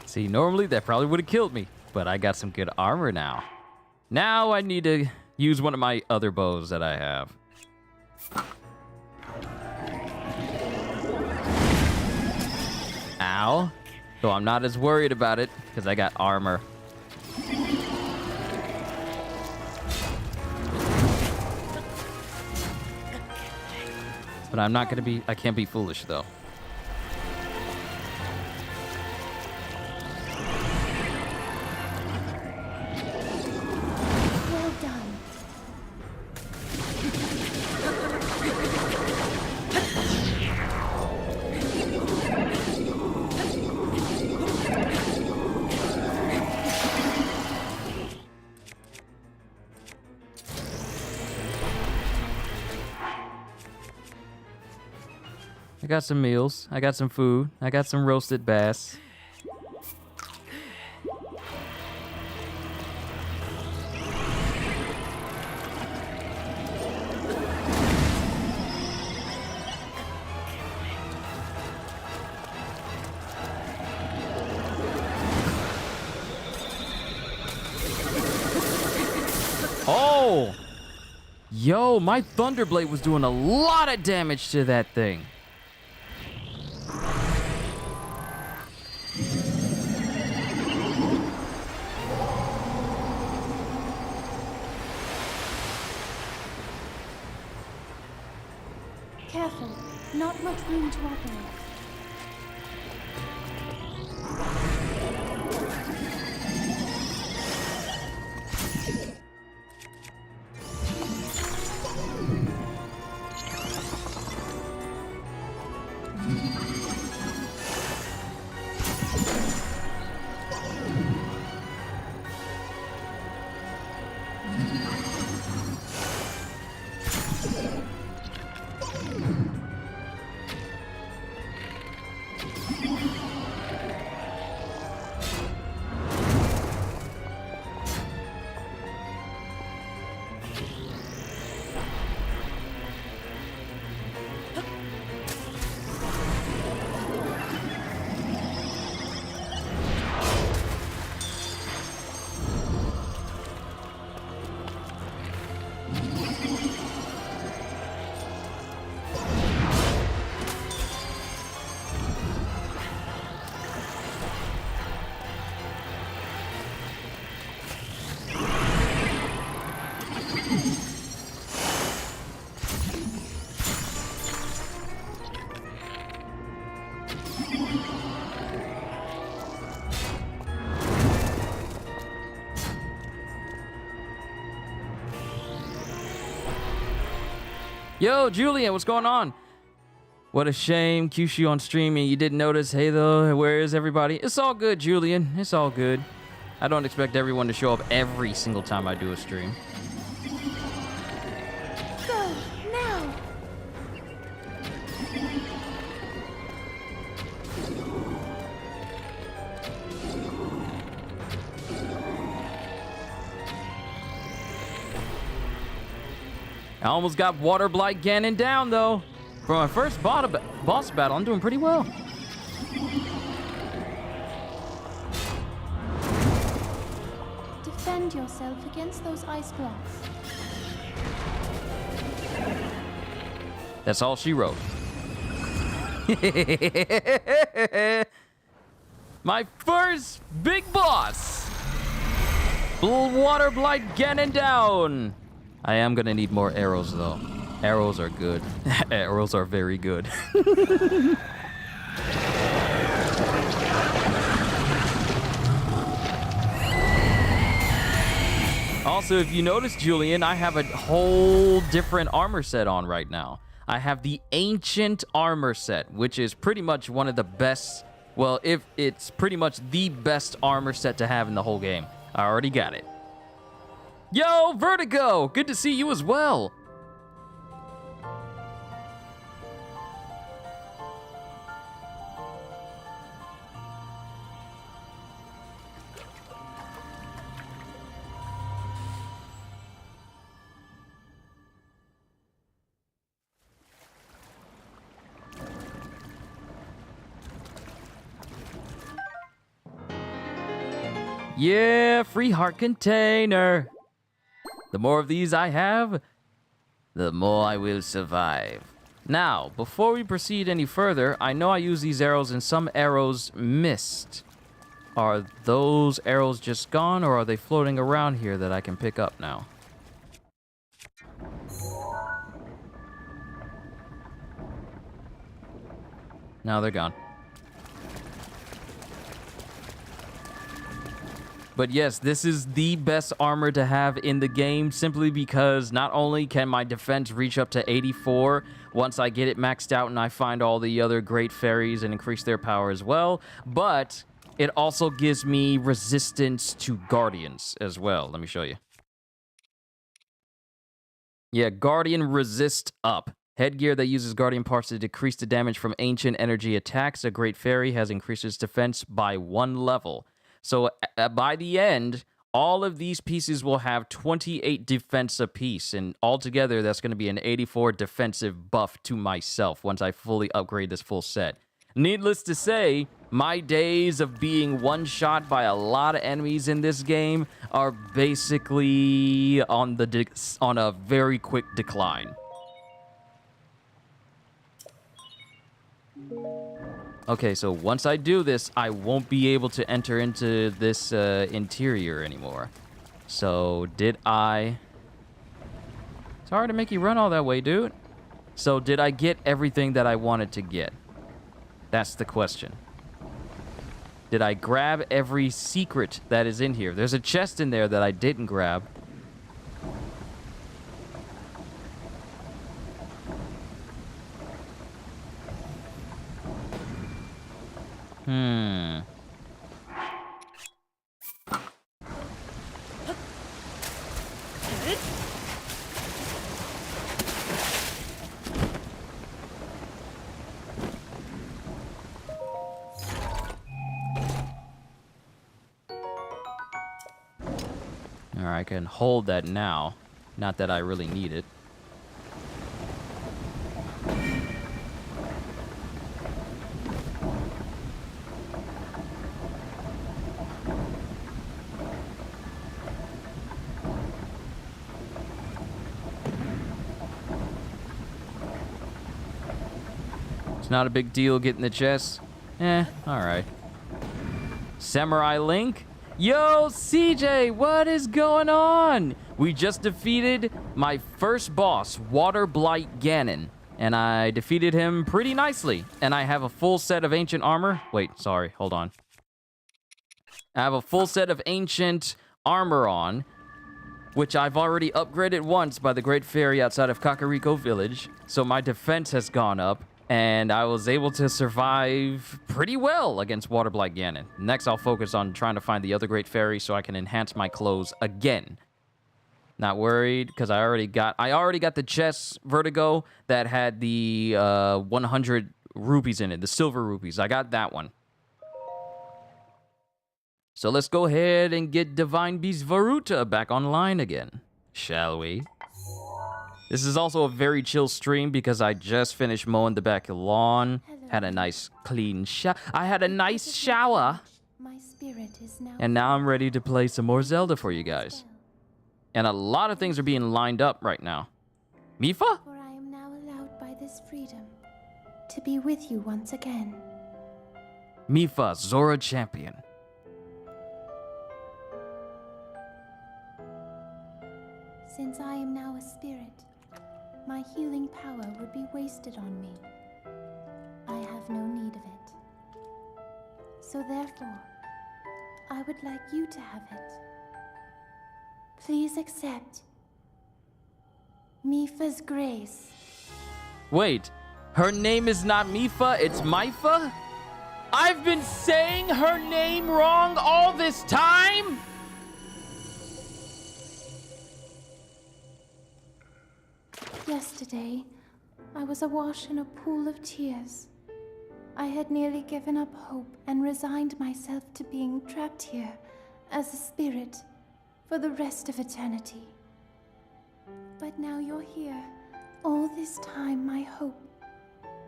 See, normally that probably would have killed me, but I got some good armor now. Now I need to use one of my other bows that I have. Ow. Though I'm not as worried about it, because I got armor. But I'm not going to be... I can't be foolish, though. Well done. I got some meals. I got some food. I got some roasted bass. Oh! Yo, my Thunderblade was doing a lot of damage to that thing. Careful, not much room to operate. Yo, Julian, what's going on? What a shame, Kyushu on stream and you didn't notice. Hey, though, where is everybody? It's all good, Julian. It's all good. I don't expect everyone to show up every single time I do a stream. Go, now! I almost got Water Blight Ganon down, though. For my first boss battle, I'm doing pretty well. Defend yourself against those ice blocks. That's all she wrote. My first big boss. Water Blight Ganon down. I am gonna need more arrows, though. Arrows are good. Arrows are very good. Also, if you notice, Julian, I have a whole different armor set on right now. I have the Ancient Armor set, which is pretty much one of the best, well, if it's pretty much the best armor set to have in the whole game. I already got it. Yo, Vertigo! Good to see you as well. Yeah, free heart container. The more of these I have, the more I will survive. Now, before we proceed any further, I know I use these arrows and some arrows missed. Are those arrows just gone or are they floating around here that I can pick up now? No, they're gone. But yes, this is the best armor to have in the game simply because not only can my defense reach up to 84 once I get it maxed out and I find all the other great fairies and increase their power as well, but it also gives me resistance to guardians as well. Let me show you. Yeah, Guardian resist up. Headgear that uses Guardian parts to decrease the damage from ancient energy attacks. A great fairy has increased its defense by 1 level. So by the end, all of these pieces will have 28 defense apiece, and altogether that's going to be an 84 defensive buff to myself once I fully upgrade this full set. Needless to say, my days of being one-shot by a lot of enemies in this game are basically on a very quick decline. Okay, so once I do this, I won't be able to enter into this interior anymore. So, did I... It's hard to make you run all that way, dude. So, did I get everything that I wanted to get? That's the question. Did I grab every secret that is in here? There's a chest in there that I didn't grab. Alright, I can hold that now. Not that I really need it. It's not a big deal getting the chest. Alright. Samurai Link? Yo, CJ, what is going on? We just defeated my first boss, Water Blight Ganon. And I defeated him pretty nicely. And I have a full set of ancient armor. Wait, sorry, hold on. I have a full set of ancient armor on. which I've already upgraded once by the Great Fairy outside of Kakariko Village. So my defense has gone up, and I was able to survive pretty well against Waterblight Ganon. Next, I'll focus on trying to find the other Great Fairy so I can enhance my clothes again. Not worried, because I already got the chest Vertigo that had the 100 rupees in it, the silver rupees. I got that one. So let's go ahead and get Divine Beast Varuta back online again, shall we? This is also a very chill stream because I just finished mowing the back lawn. Had a nice clean shower. I had a nice shower. My spirit is now And now I'm ready to play some more Zelda for you guys. And a lot of things are being lined up right now. Mifa? For I am now allowed by this freedom to be with you once again. Mifa, Zora Champion. Since I am now a spirit, my healing power would be wasted on me. I have no need of it. So therefore, I would like you to have it. Please accept Mifa's grace. Wait, her name is not Mifa, it's Mifa? I've been saying her name wrong all this time? Yesterday, I was awash in a pool of tears. I had nearly given up hope and resigned myself to being trapped here as a spirit for the rest of eternity. But now you're here. All this time, my hope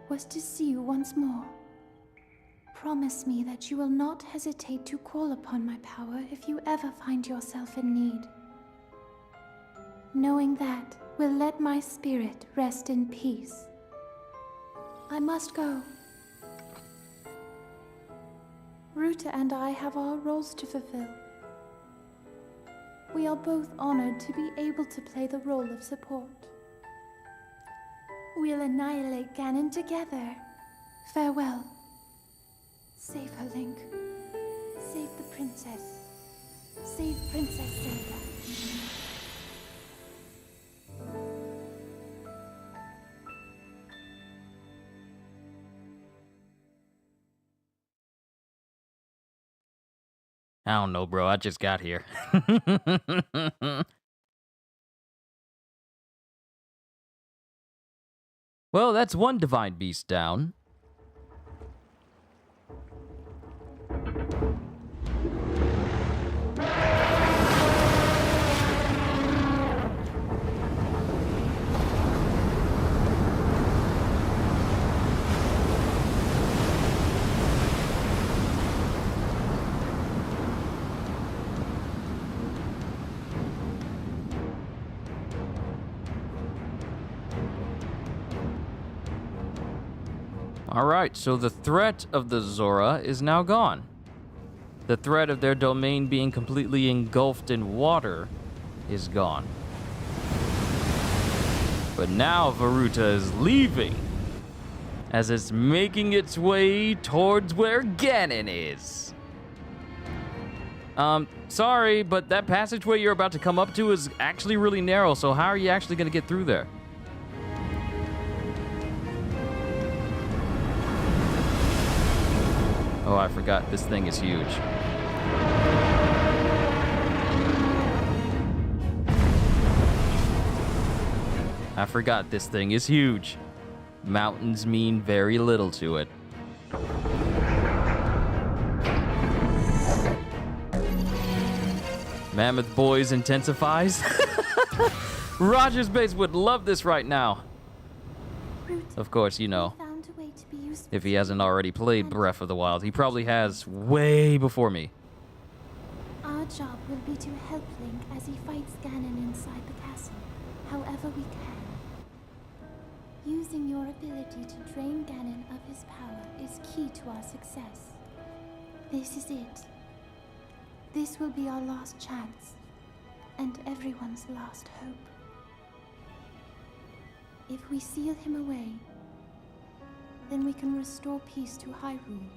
was to see you once more. Promise me that you will not hesitate to call upon my power if you ever find yourself in need. Knowing that will let my spirit rest in peace. I must go. Ruta and I have our roles to fulfill. We are both honored to be able to play the role of support. We'll annihilate Ganon together. Farewell. Save her, Link. Save the princess. Save Princess Zelda. I don't know, bro. I just got here. Well, that's one divine beast down. Alright, so the threat of the Zora is now gone. The threat of their domain being completely engulfed in water is gone. But now Varuta is leaving, as it's making its way towards where Ganon is. Sorry, but that passageway you're about to come up to is actually really narrow, so how are you actually going to get through there? Oh, I forgot. This thing is huge. I forgot this thing is huge. Mountains mean very little to it. Mammoth Boys intensifies. Roger's base would love this right now. Of course, you know. If he hasn't already played Breath of the Wild, he probably has way before me. Our job will be to help Link as he fights Ganon inside the castle, however we can. Using your ability to drain Ganon of his power is key to our success. This is it. This will be our last chance, and everyone's last hope. If we seal him away, then we can restore peace to Hyrule.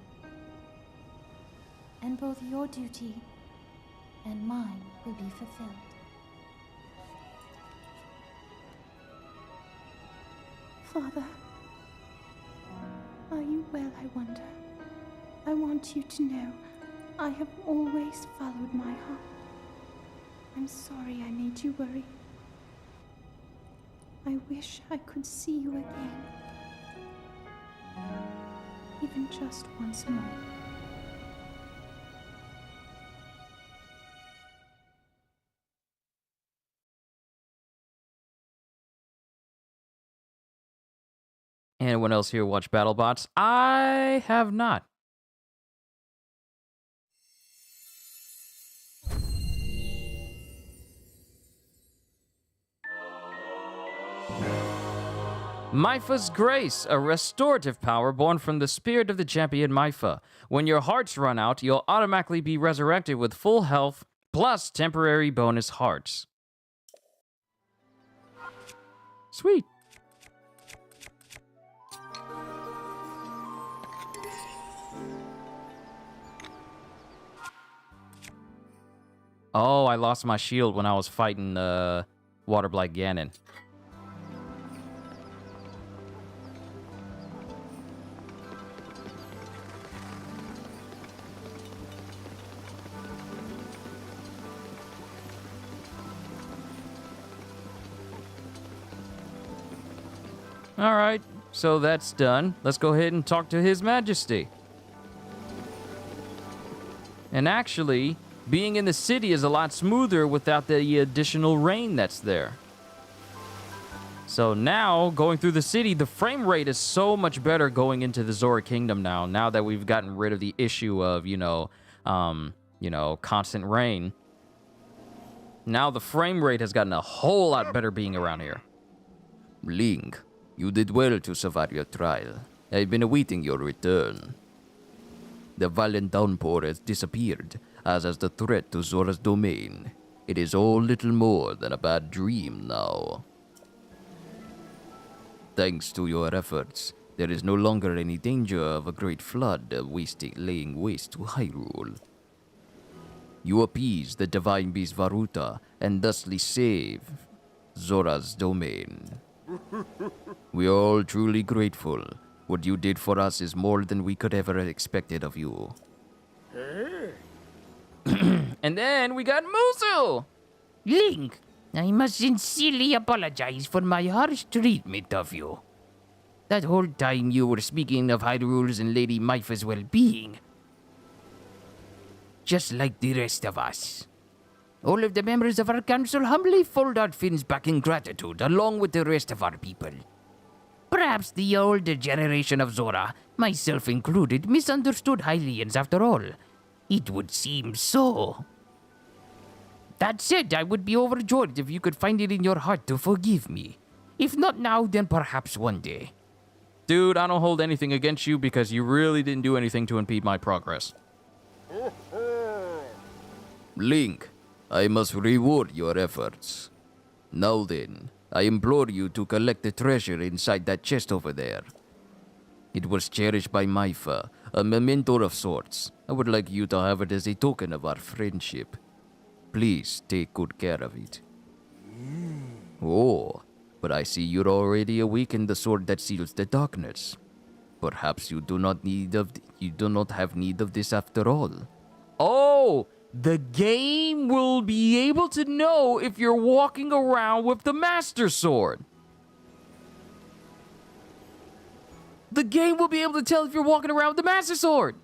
And both your duty and mine will be fulfilled. Father, are you well, I wonder? I want you to know I have always followed my heart. I'm sorry I made you worry. I wish I could see you again. Even just once more. Anyone else here watch BattleBots? I have not. Mipha's Grace, a restorative power born from the spirit of the champion Mipha. When your hearts run out, you'll automatically be resurrected with full health, plus temporary bonus hearts. Sweet. Oh, I lost my shield when I was fighting Waterblight Ganon. Alright, so that's done. Let's go ahead and talk to His Majesty. And actually, being in the city is a lot smoother without the additional rain that's there. So now, going through the city, the frame rate is so much better going into the Zora Kingdom now that we've gotten rid of the issue of, constant rain. Now the frame rate has gotten a whole lot better being around here. Link, you did well to survive your trial. I've been awaiting your return. The violent downpour has disappeared, as has the threat to Zora's domain. It is all little more than a bad dream now. Thanks to your efforts, there is no longer any danger of a great flood laying waste to Hyrule. You appease the divine beast Varuta and thusly save Zora's domain. We are all truly grateful. What you did for us is more than we could ever have expected of you. And then we got Musu! Link, I must sincerely apologize for my harsh treatment of you. That whole time you were speaking of Hyrule's and Lady Mipha's well-being. Just like the rest of us. All of the members of our council humbly fold our fins back in gratitude along with the rest of our people. Perhaps the older generation of Zora, myself included, misunderstood Hylians after all. It would seem so. That said, I would be overjoyed if you could find it in your heart to forgive me. If not now, then perhaps one day. Dude, I don't hold anything against you because you really didn't do anything to impede my progress. Link, I must reward your efforts. Now then, I implore you to collect the treasure inside that chest over there. It was cherished by Mipha, a memento of sorts. I would like you to have it as a token of our friendship. Please take good care of it. Oh, but I see you're already awakened the sword that seals the darkness. Perhaps you do not have need of this after all. Oh, the game will be able to know if you're walking around with the Master Sword. The game will be able to tell if you're walking around with the Master Sword.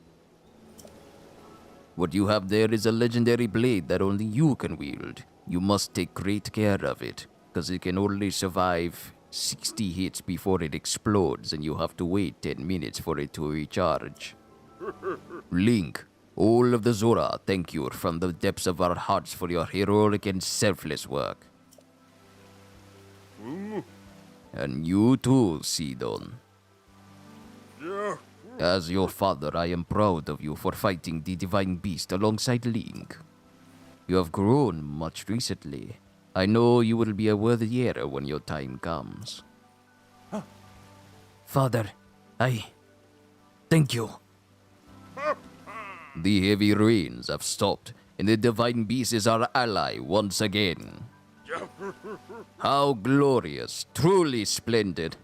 What you have there is a legendary blade that only you can wield. You must take great care of it, because it can only survive 60 hits before it explodes, and you have to wait 10 minutes for it to recharge. Link, all of the Zora thank you from the depths of our hearts for your heroic and selfless work. And you too, Sidon. As your father, I am proud of you for fighting the Divine Beast alongside Link. You have grown much recently. I know you will be a worthy heir when your time comes. Father, I thank you. The heavy rains have stopped, and the Divine Beast is our ally once again. How glorious, truly splendid.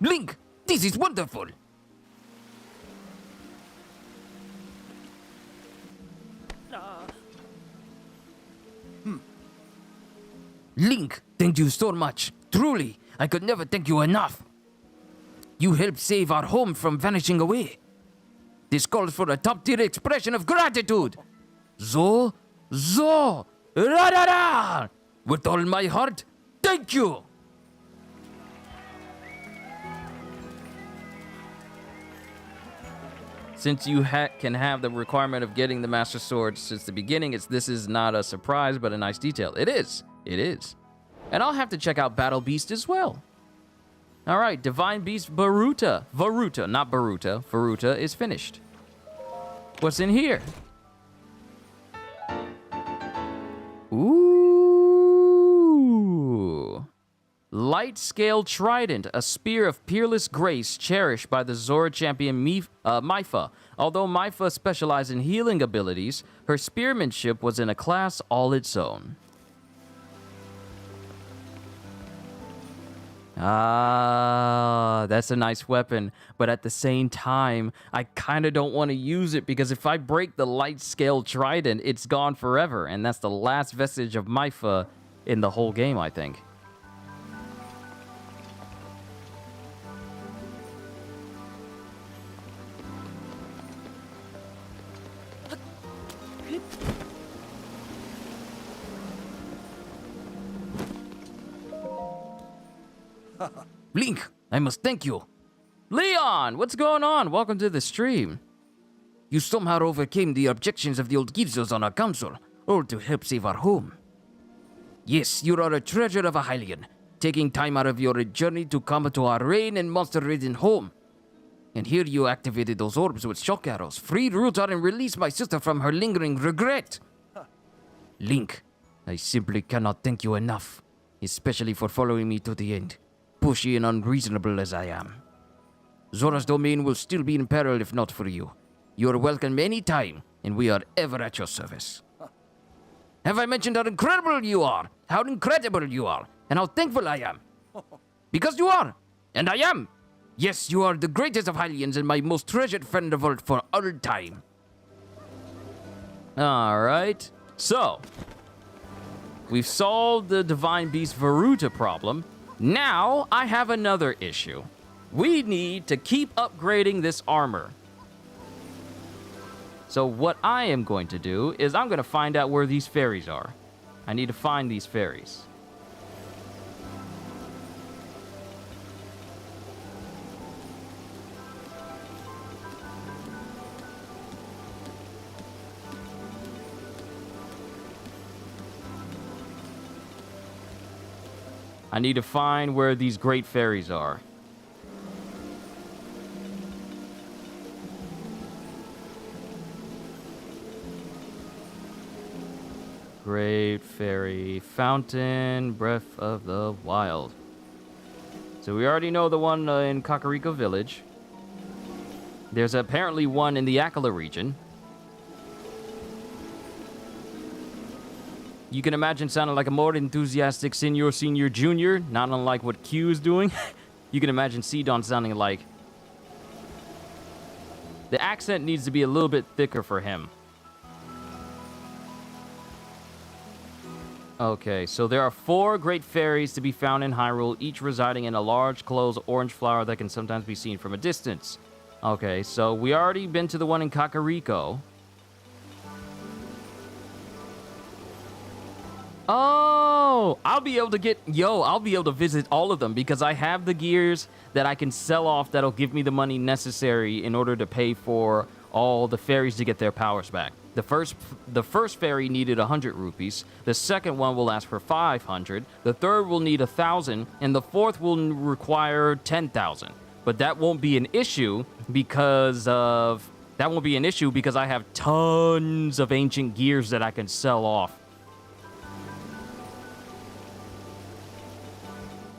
Link, this is wonderful. Link, thank you so much. Truly, I could never thank you enough. You helped save our home from vanishing away. This calls for a top-tier expression of gratitude. Zo, ra-da-da! With all my heart, thank you! Since you can have the requirement of getting the Master Sword since the beginning, this is not a surprise, but a nice detail. It is. It is. And I'll have to check out Battle Beast as well. All right, Divine Beast Varuta. Varuta, not Baruta. Varuta is finished. What's in here? Ooh. Light Scale Trident, a spear of peerless grace cherished by the Zora champion Maifa. Although Maifa specialized in healing abilities, her spearmanship was in a class all its own. Ah, that's a nice weapon, but at the same time, I kind of don't want to use it because if I break the Light Scale Trident, it's gone forever, and that's the last vestige of Maifa in the whole game, I think. Link, I must thank you. Leon, what's going on? Welcome to the stream. You somehow overcame the objections of the old Gizos on our council, all to help save our home. Yes, you are a treasure of a Hylian, taking time out of your journey to come to our rain and monster-ridden home. And here you activated those orbs with shock arrows, freed Ruta and released my sister from her lingering regret. Link, I simply cannot thank you enough, especially for following me to the end, pushy and unreasonable as I am. Zora's domain will still be in peril if not for you. You are welcome any time, and we are ever at your service. Have I mentioned how incredible you are, how incredible you are, and how thankful I am? Because you are, and I am. Yes, you are the greatest of Hylians and my most treasured friend of all for all time. All right. So, we've solved the Divine Beast Varuta problem. Now, I have another issue. We need to keep upgrading this armor. So what I am going to do is I'm going to find out where these fairies are. I need to find these fairies. I need to find where these great fairies are. Great Fairy Fountain, Breath of the Wild. So we already know the one in Kakariko Village. There's apparently one in the Akala region. You can imagine sounding like a more enthusiastic Senior Junior, not unlike what Q is doing. You can imagine Sidon sounding like. The accent needs to be a little bit thicker for him. Okay, so there are 4 great fairies to be found in Hyrule, each residing in a large closed orange flower that can sometimes be seen from a distance. Okay, so we already been to the one in Kakariko. Oh, I'll be able to visit all of them because I have the gears that I can sell off that'll give me the money necessary in order to pay for all the fairies to get their powers back. The first fairy needed 100 rupees. The second one will ask for 500. The third will need 1,000, and the fourth will require 10,000. But that won't be an issue because I have tons of ancient gears that I can sell off.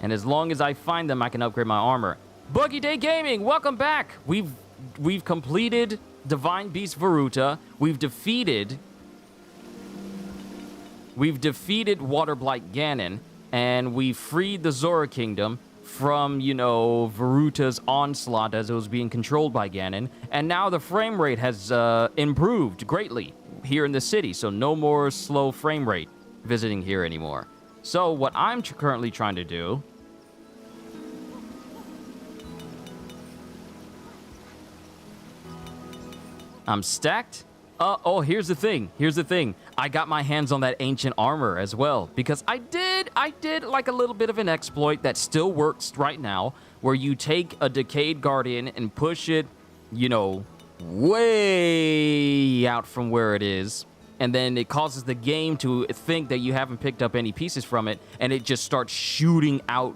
And as long as I find them, I can upgrade my armor. Buggy Day Gaming, welcome back. We've completed Divine Beast Varuta. We've defeated Water Blight Ganon. and we freed the Zora Kingdom from, you know, Varuta's onslaught as it was being controlled by Ganon. And now the frame rate has improved greatly here in the city, so no more slow frame rate visiting here anymore. So what I'm currently trying to do... I'm stacked. Oh, here's the thing. Here's the thing. I got my hands on that ancient armor as well, because I did like a little bit of an exploit that still works right now, where you take a Decayed Guardian and push it, you know, way out from where it is, and then it causes the game to think that you haven't picked up any pieces from it, and it just starts shooting out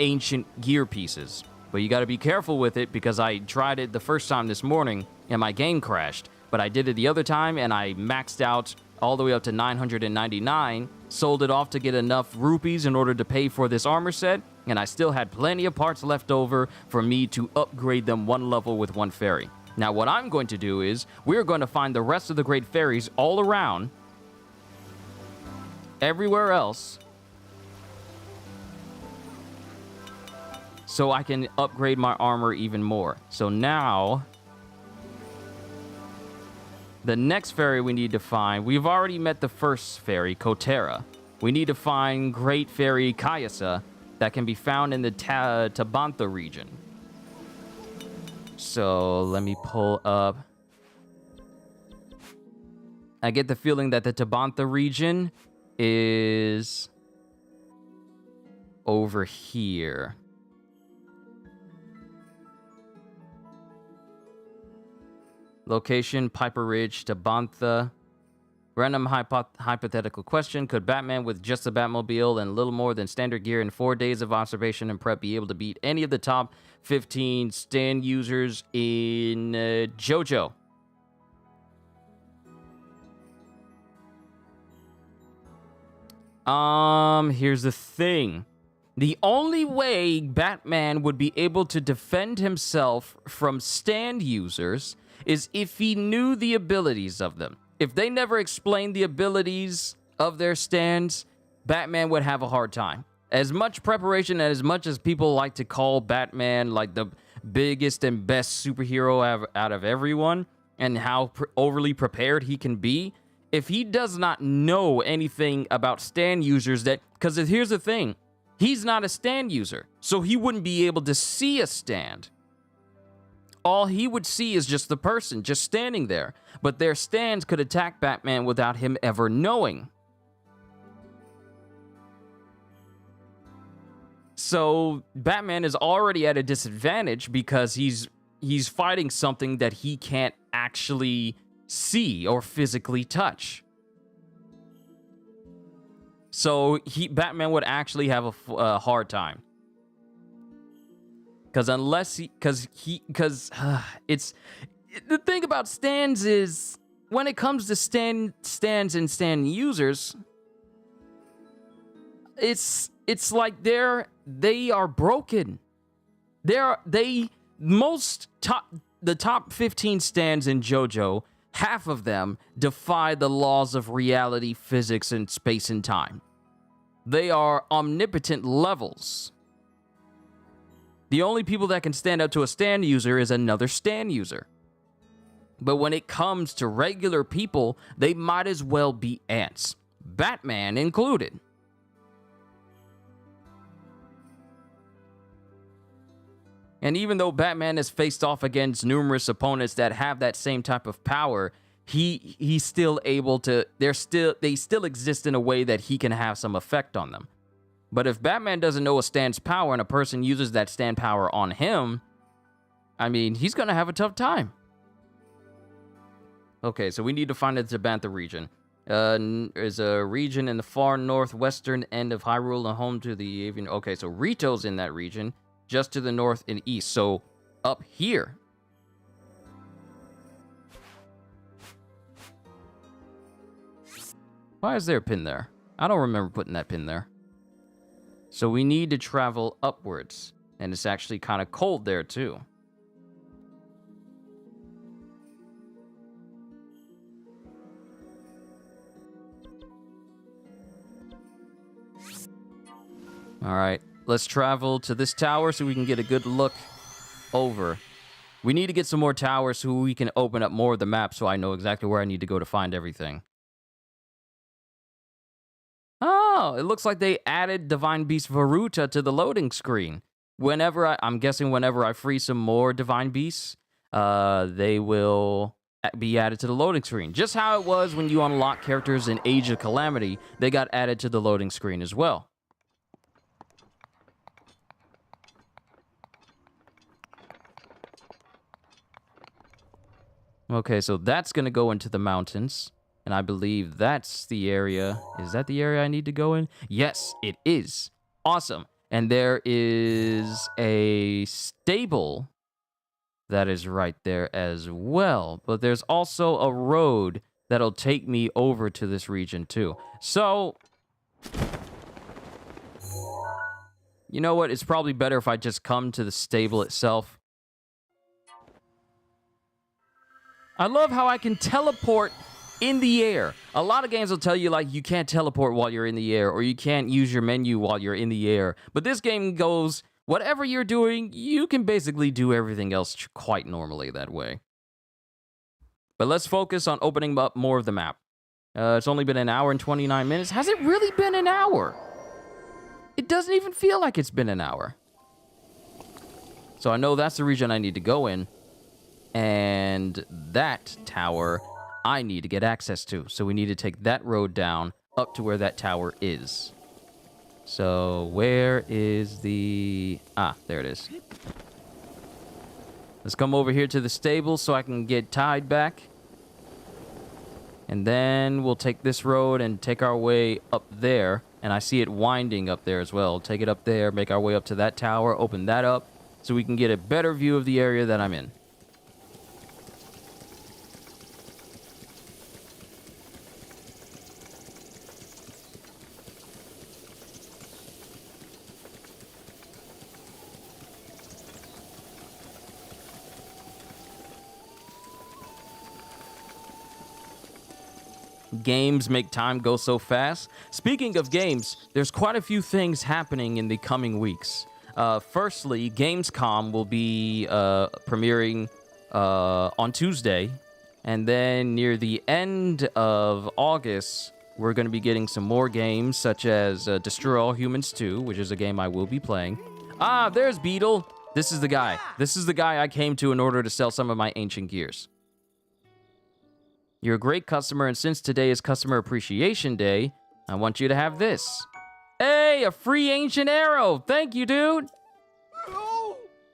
ancient gear pieces. But you got to be careful with it, because I tried it the first time this morning and my game crashed. But I did it the other time and I maxed out all the way up to 999, sold it off to get enough rupees in order to pay for this armor set, and I still had plenty of parts left over for me to upgrade them one level with one fairy. Now what I'm going to do is, we're going to find the rest of the great fairies all around, everywhere else, so I can upgrade my armor even more. So now, the next fairy we need to find, we've already met the first fairy, Kotera. We need to find Great Fairy Kayasa that can be found in the Tabantha region. So let me pull up. I get the feeling that the Tabantha region is over here. Location, Piper Ridge, Tabantha. Random hypothetical question. Could Batman with just a Batmobile and little more than standard gear and 4 days of observation and prep be able to beat any of the top 15 stand users in JoJo? Here's the thing. The only way Batman would be able to defend himself from stand users is if he knew the abilities of them. If they never explained the abilities of their stands, Batman would have a hard time. As much preparation and as much as people like to call Batman like the biggest and best superhero out of everyone, and how overly prepared he can be, if he does not know anything about stand users, because here's the thing, he's not a stand user, so he wouldn't be able to see a stand. All he would see is just the person just standing there, but their stands could attack Batman without him ever knowing. So Batman is already at a disadvantage because he's fighting something that he can't actually see or physically touch. So Batman would actually have a hard time. Because it's the thing about stands is, when it comes to stands and stand users, it's like they are broken. The top 15 stands in JoJo, half of them defy the laws of reality, physics, and space and time. They are omnipotent levels. The only people that can stand up to a stand user is another stand user. But when it comes to regular people, they might as well be ants, Batman included. And even though Batman has faced off against numerous opponents that have that same type of power, he's still able to, they still exist in a way that he can have some effect on them. But if Batman doesn't know a stand's power and a person uses that stand power on him, I mean, he's going to have a tough time. Okay, so we need to find the Tabantha region. There's a region in the far northwestern end of Hyrule and home to the avian. Okay, so Rito's in that region, just to the north and east. So up here. Why is there a pin there? I don't remember putting that pin there. So we need to travel upwards. And it's actually kind of cold there too. All right, let's travel to this tower so we can get a good look over. We need to get some more towers so we can open up more of the map so I know exactly where I need to go to find everything. Oh, it looks like they added Divine Beast Varuta to the loading screen. I'm guessing whenever I free some more Divine Beasts, they will be added to the loading screen. Just how it was when you unlock characters in Age of Calamity, they got added to the loading screen as well. Okay, so that's going to go into the mountains. And I believe that's the area. Is that the area I need to go in? Yes, it is. Awesome. And there is a stable that is right there as well. But there's also a road that'll take me over to this region too. So, you know what? It's probably better if I just come to the stable itself. I love how I can teleport in the air. A lot of games will tell you, like, you can't teleport while you're in the air, or you can't use your menu while you're in the air. But this game goes, whatever you're doing, you can basically do everything else quite normally that way. But let's focus on opening up more of the map. It's only been an hour and 29 minutes. Has it really been an hour? It doesn't even feel like it's been an hour. So I know that's the region I need to go in. And that tower I need to get access to. So we need to take that road down up to where that tower is. So where is the... Ah, there it is. Let's come over here to the stable so I can get tied back. And then we'll take this road and take our way up there. And I see it winding up there as well. Take it up there, make our way up to that tower, open that up so we can get a better view of the area that I'm in. Games make time go so fast. Speaking of games, there's quite a few things happening in the coming weeks. Firstly, Gamescom will be premiering on Tuesday. And then near the end of August, we're going to be getting some more games, such as Destroy All Humans 2, which is a game I will be playing. Ah, there's Beetle. This is the guy. This is the guy I came to in order to sell some of my ancient gears. You're a great customer, and since today is Customer Appreciation Day, I want you to have this. Hey, a free ancient arrow! Thank you, dude!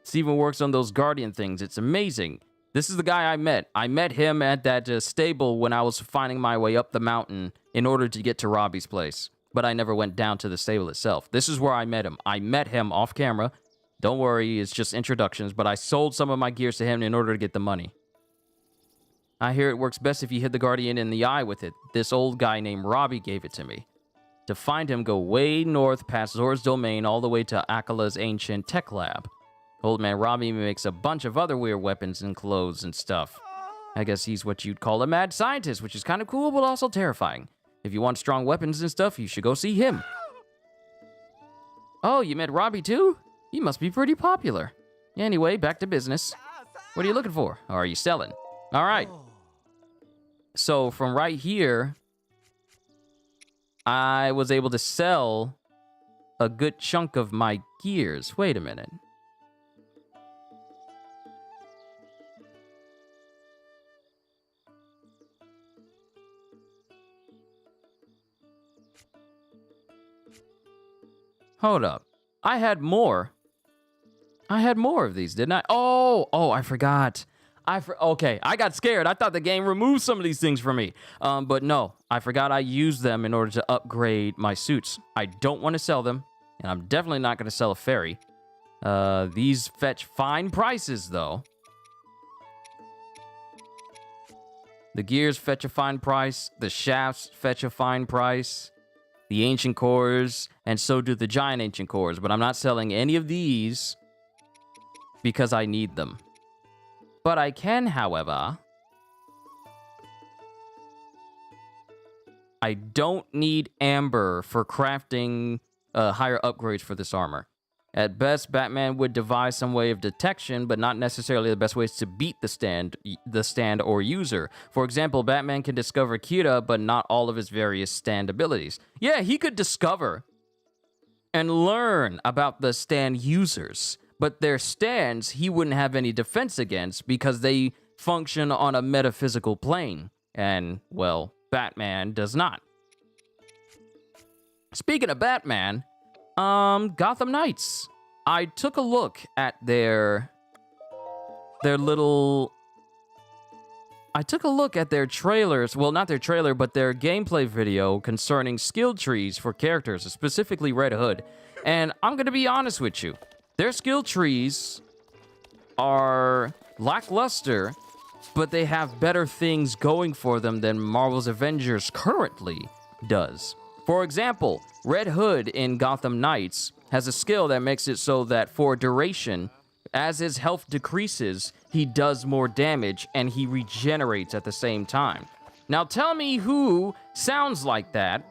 Steven works on those Guardian things. It's amazing. This is the guy I met. I met him at that stable when I was finding my way up the mountain in order to get to Robbie's place. But I never went down to the stable itself. This is where I met him. I met him off camera. Don't worry, it's just introductions, but I sold some of my gears to him in order to get the money. I hear it works best if you hit the Guardian in the eye with it. This old guy named Robbie gave it to me. To find him, go way north past Zora's domain all the way to Akala's ancient tech lab. Old man Robbie makes a bunch of other weird weapons and clothes and stuff. I guess he's what you'd call a mad scientist, which is kind of cool but also terrifying. If you want strong weapons and stuff, you should go see him. Oh, you met Robbie too? He must be pretty popular. Anyway, back to business. What are you looking for? Or are you selling? All right. So from right here, I was able to sell a good chunk of my gears. Wait a minute. Hold up. I had more. I had more of these, didn't I? Oh, I forgot. Okay, I got scared. I thought the game removed some of these things from me. But no, I forgot I used them in order to upgrade my suits. I don't want to sell them, and I'm definitely not going to sell a fairy. These fetch fine prices, though. The gears fetch a fine price. The shafts fetch a fine price. The ancient cores, and so do the giant ancient cores. But I'm not selling any of these because I need them. But I can, however... I don't need amber for crafting higher upgrades for this armor. At best, Batman would devise some way of detection, but not necessarily the best ways to beat the stand or user. For example, Batman can discover Kira, but not all of his various stand abilities. Yeah, he could discover and learn about the stand users, but their stands he wouldn't have any defense against because they function on a metaphysical plane. And, well, Batman does not. Speaking of Batman, Gotham Knights. I took a look at their trailers. Well, not their trailer, but their gameplay video concerning skill trees for characters, specifically Red Hood. And I'm going to be honest with you. Their skill trees are lackluster, but they have better things going for them than Marvel's Avengers currently does. For example, Red Hood in Gotham Knights has a skill that makes it so that for duration, as his health decreases, he does more damage and he regenerates at the same time. Now tell me who sounds like that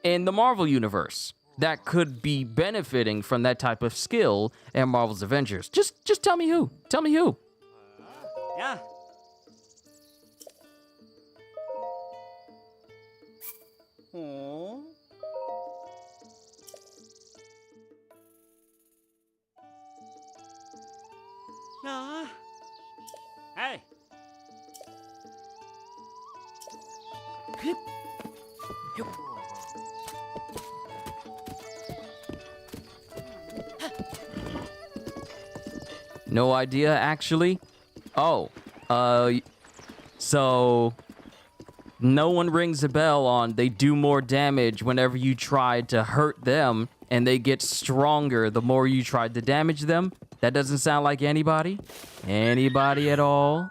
in the Marvel Universe that could be benefiting from that type of skill in Marvel's Avengers. Just tell me who. Tell me who. Yeah. Aww. Nah. Hey. No idea, actually. Oh, so no one rings a bell on they do more damage whenever you try to hurt them, and they get stronger the more you try to damage them. That doesn't sound like anybody? Anybody at all?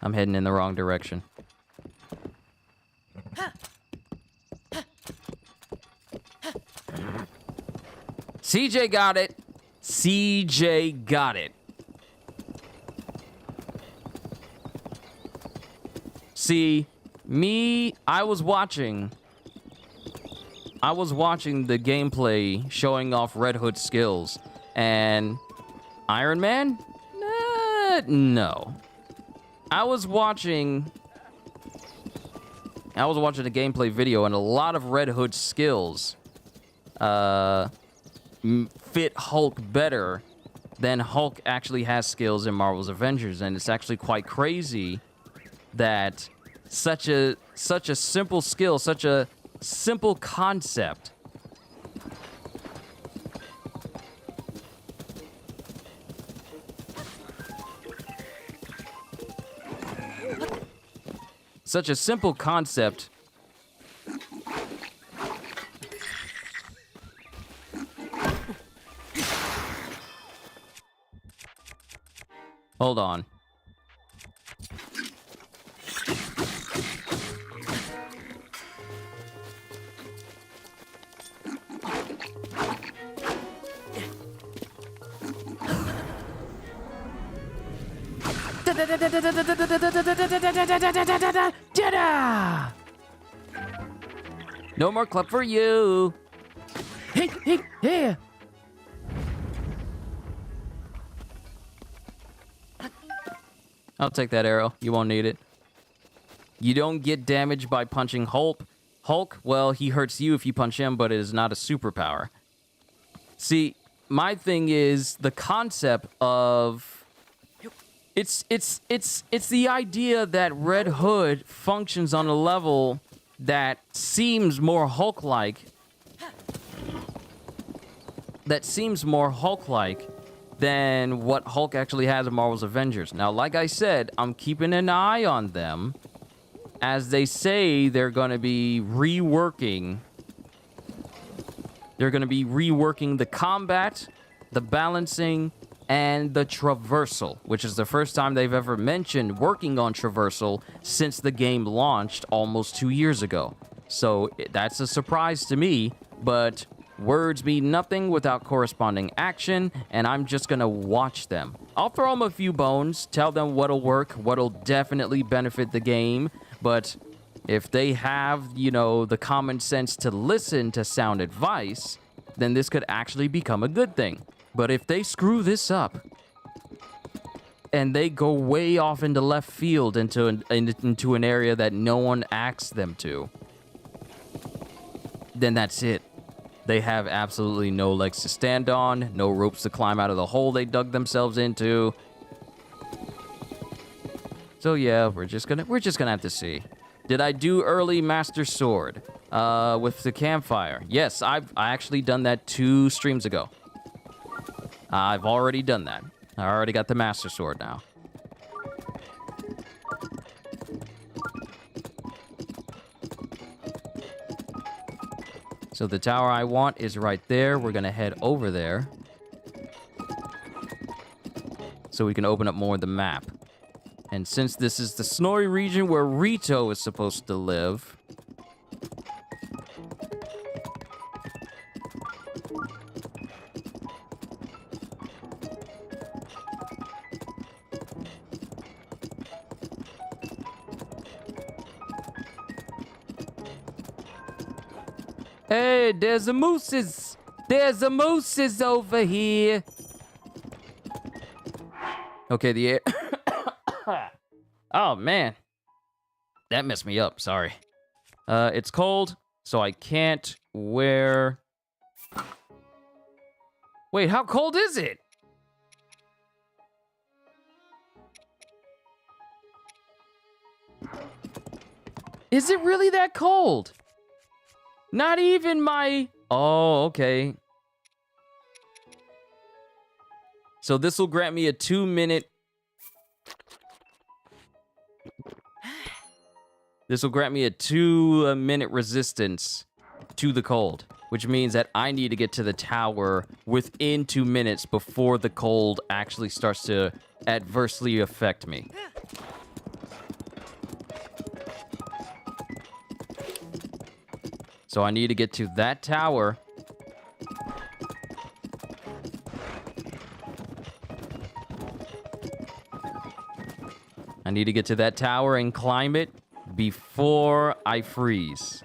I'm heading in the wrong direction. CJ got it. CJ got it. See, I was watching the gameplay showing off Red Hood's skills, and Iron Man? No. I was watching the gameplay video, and a lot of Red Hood's skills fit Hulk better than Hulk actually has skills in Marvel's Avengers, and it's actually quite crazy that such a simple skill, such a simple concept Hold on. No more club for you. Hey. I'll take that arrow. You won't need it. You don't get damaged by punching Hulk. Hulk, well, he hurts you if you punch him, but it is not a superpower. See, my thing is the concept of it's the idea that Red Hood functions on a level that seems more Hulk-like. Than what Hulk actually has in Marvel's Avengers. Now, like I said, I'm keeping an eye on them, as they say they're going to be reworking. They're going to be reworking the combat, the balancing, and the traversal, which is the first time they've ever mentioned working on traversal since the game launched almost 2 years ago. So that's a surprise to me, but words mean nothing without corresponding action, and I'm just gonna watch them. I'll throw them a few bones, tell them what'll work, what'll definitely benefit the game, but if they have, you know, the common sense to listen to sound advice, then this could actually become a good thing. But if they screw this up and they go way off into left field into an area that no one asked them to, then that's it. They have absolutely no legs to stand on, no ropes to climb out of the hole they dug themselves into. So yeah, we're just gonna have to see. Did I do early Master Sword with the campfire? Yes, I actually done that 2 streams ago. I've already done that. I already got the Master Sword now. So the tower I want is right there. We're gonna head over there so we can open up more of the map. And since this is the snowy region where Rito is supposed to live, hey, there's a mooses! There's a mooses over here! Okay, the air... Oh, man. That messed me up, sorry. It's cold, so I can't wear... Wait, how cold is it? Is it really that cold? Not even my... Oh, okay. So this will grant me a 2-minute... This will grant me a 2-minute resistance to the cold, which means that I need to get to the tower within 2 minutes before the cold actually starts to adversely affect me. So I need to get to that tower. I need to get to that tower and climb it before I freeze.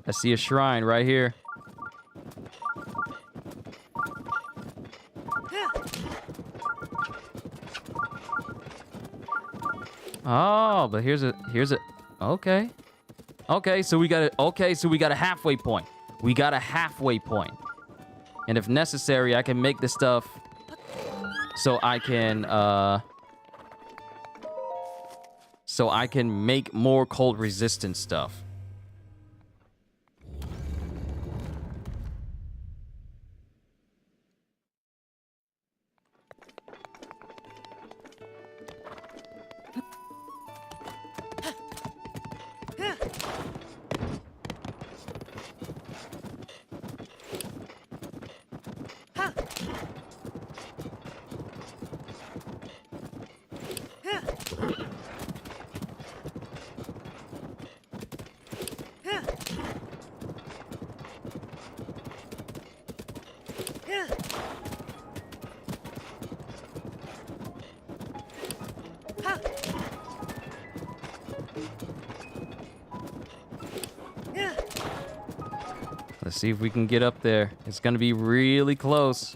I see a shrine right here. Oh, but here's a okay. Okay, so we got a halfway point. We got a halfway point. And if necessary, I can make this stuff so I can make more cold resistant stuff. Let's see if we can get up there. It's gonna be really close.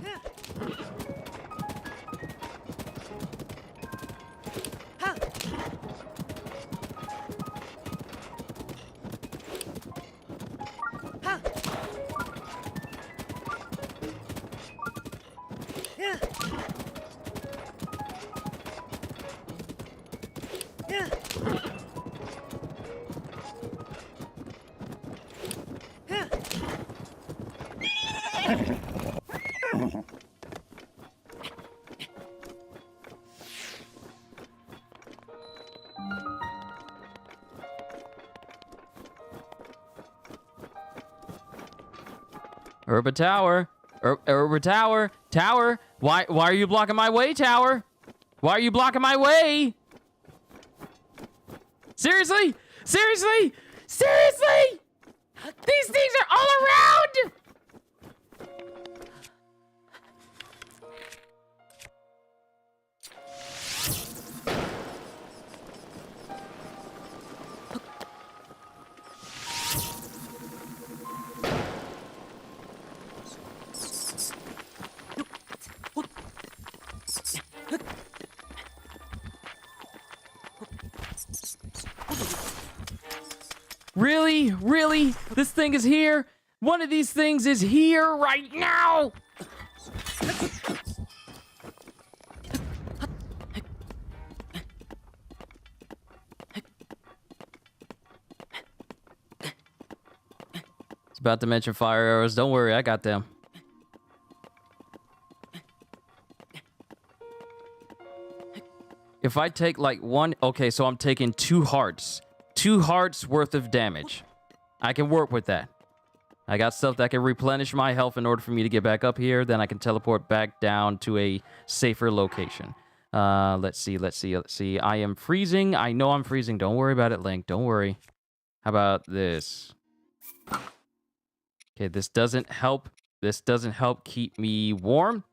Urba Tower. Urba Tower. Tower. Why are you blocking my way, Tower? Why are you blocking my way? Seriously? Seriously? Seriously? These things are all around! Really? Really? This thing is here? One of these things is here right now! It's about to mention fire arrows. Don't worry, I got them. If I take like one... Okay, so I'm taking 2 hearts. 2 hearts worth of damage. I can work with that. I got stuff that can replenish my health in order for me to get back up here. Then I can teleport back down to a safer location. Let's see. I am freezing. I know I'm freezing. Don't worry about it, Link. Don't worry. How about this? Okay, this doesn't help. This doesn't help keep me warm.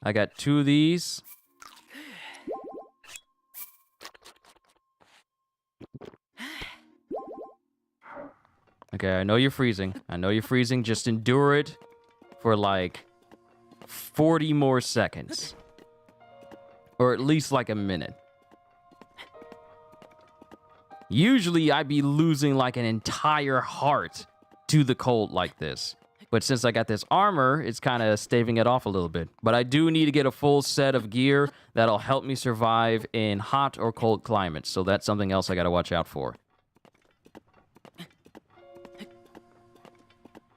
I got 2 of these. Okay, I know you're freezing. I know you're freezing. Just endure it for like 40 more seconds. Or at least like a minute. Usually I'd be losing like an entire heart to the cold like this. But since I got this armor, it's kind of staving it off a little bit. But I do need to get a full set of gear that'll help me survive in hot or cold climates. So that's something else I got to watch out for.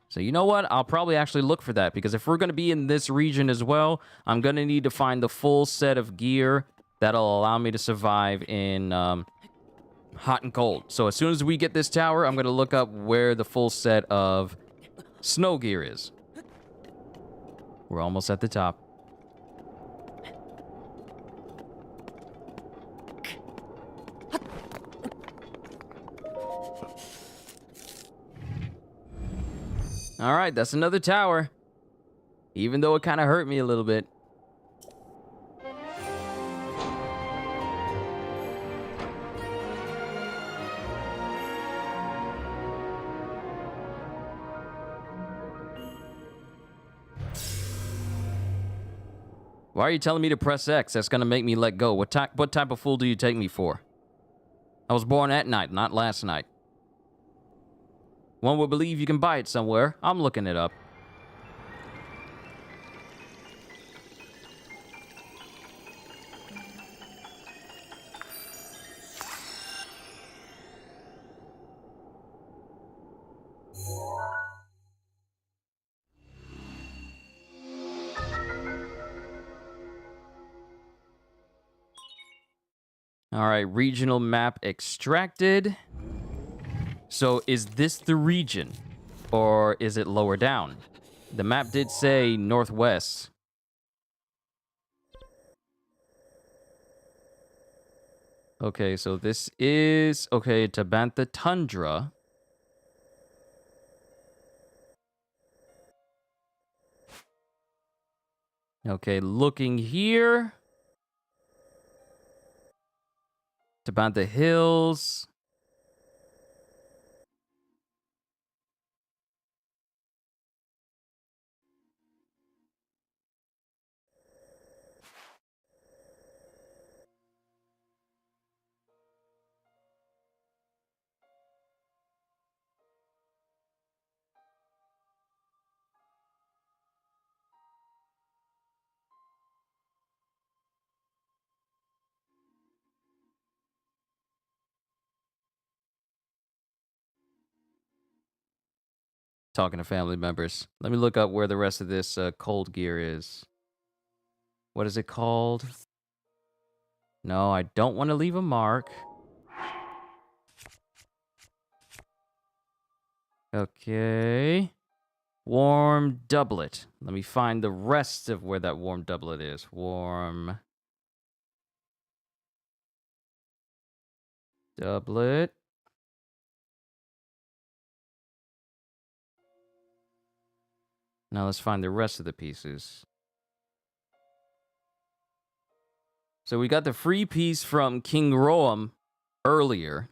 So you know what? I'll probably actually look for that. Because if we're going to be in this region as well, I'm going to need to find the full set of gear that'll allow me to survive in hot and cold. So as soon as we get this tower, I'm going to look up where the full set of snow gear is. We're almost at the top. All right, that's another tower. Even though it kind of hurt me a little bit. Why are you telling me to press X? That's going to make me let go. What type of fool do you take me for? I was born at night, not last night. One would believe you can buy it somewhere. I'm looking it up. All right, regional map extracted. So is this the region? Or is it lower down? The map did say northwest. Okay, so this is... Okay, Tabantha Tundra. Okay, looking here. Tabantha Hills. Talking to family members. Let me look up where the rest of this cold gear is. What is it called? No, I don't want to leave a mark. Okay. Warm doublet. Let me find the rest of where that warm doublet is. Warm doublet. Now let's find the rest of the pieces. So we got the free piece from King Roam earlier.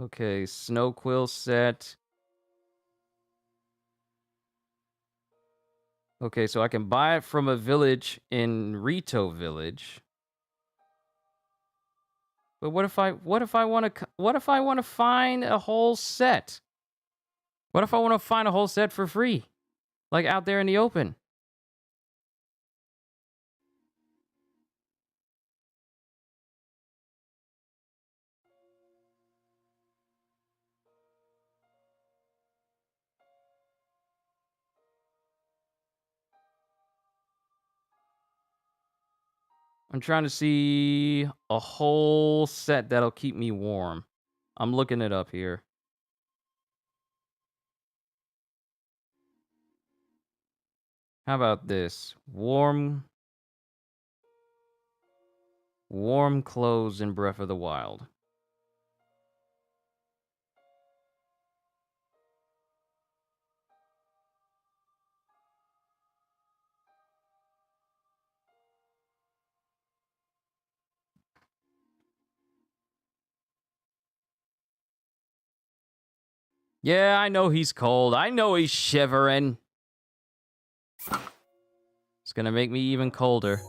Okay, snow quill set. Okay, so I can buy it from a village in Rito village. But what if I want to find a whole set? What if I want to find a whole set for free? Like out there in the open? I'm trying to see a whole set that'll keep me warm. I'm looking it up here. How about this? Warm clothes in Breath of the Wild. Yeah, I know he's cold. I know he's shivering. It's gonna make me even colder.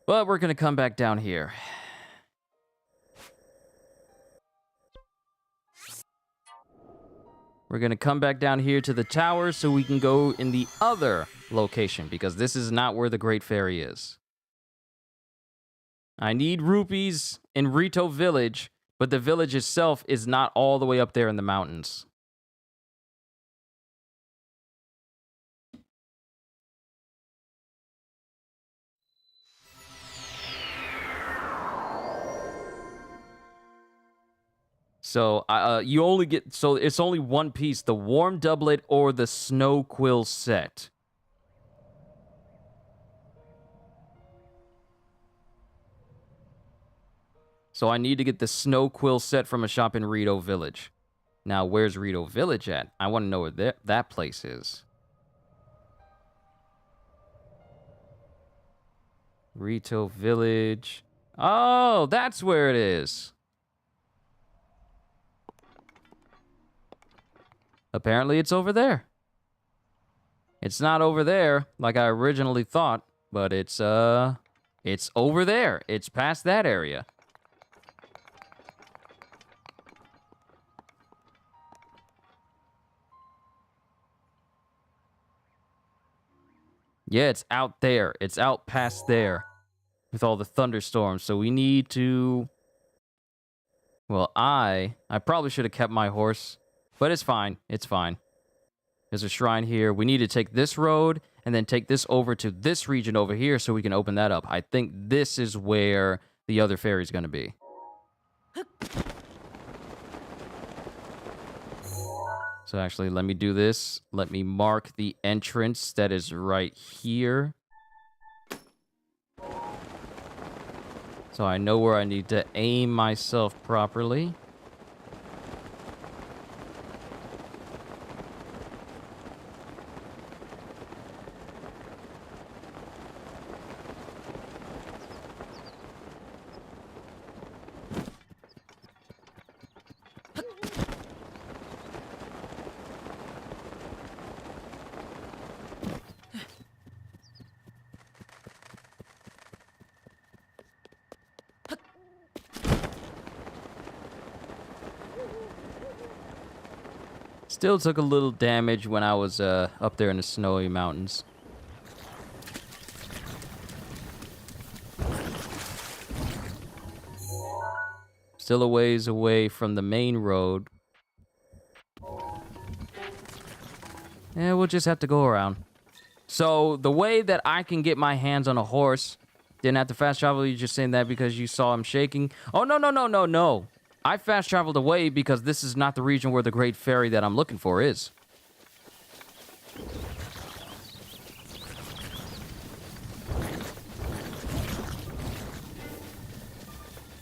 But we're gonna come back down here. We're gonna come back down here to the tower so we can go in the other location, because this is not where the Great Fairy is. I need rupees in Rito Village, but the village itself is not all the way up there in the mountains. So you only get, so it's only one piece, the warm doublet or the snow quill set. So I need to get the snow quill set from a shop in Rito Village. Now, where's Rito Village at? I want to know where that place is. Rito Village. Oh, that's where it is. Apparently it's over there. It's not over there like I originally thought, but it's over there. It's past that area. Yeah, it's out there. It's out past there with all the thunderstorms. So we need to... Well, I probably should have kept my horse, but it's fine. It's fine. There's a shrine here. We need to take this road and then take this over to this region over here so we can open that up. I think this is where the other fairy's going to be. So actually, let me do this. Let me mark the entrance that is right here. So I know where I need to aim myself properly. Still took a little damage when I was up there in the snowy mountains. Still a ways away from the main road. Yeah, we'll just have to go around. So the way that I can get my hands on a horse, didn't have to fast travel. You're just saying that because you saw him shaking. Oh, no. I fast traveled away because this is not the region where the great fairy that I'm looking for is.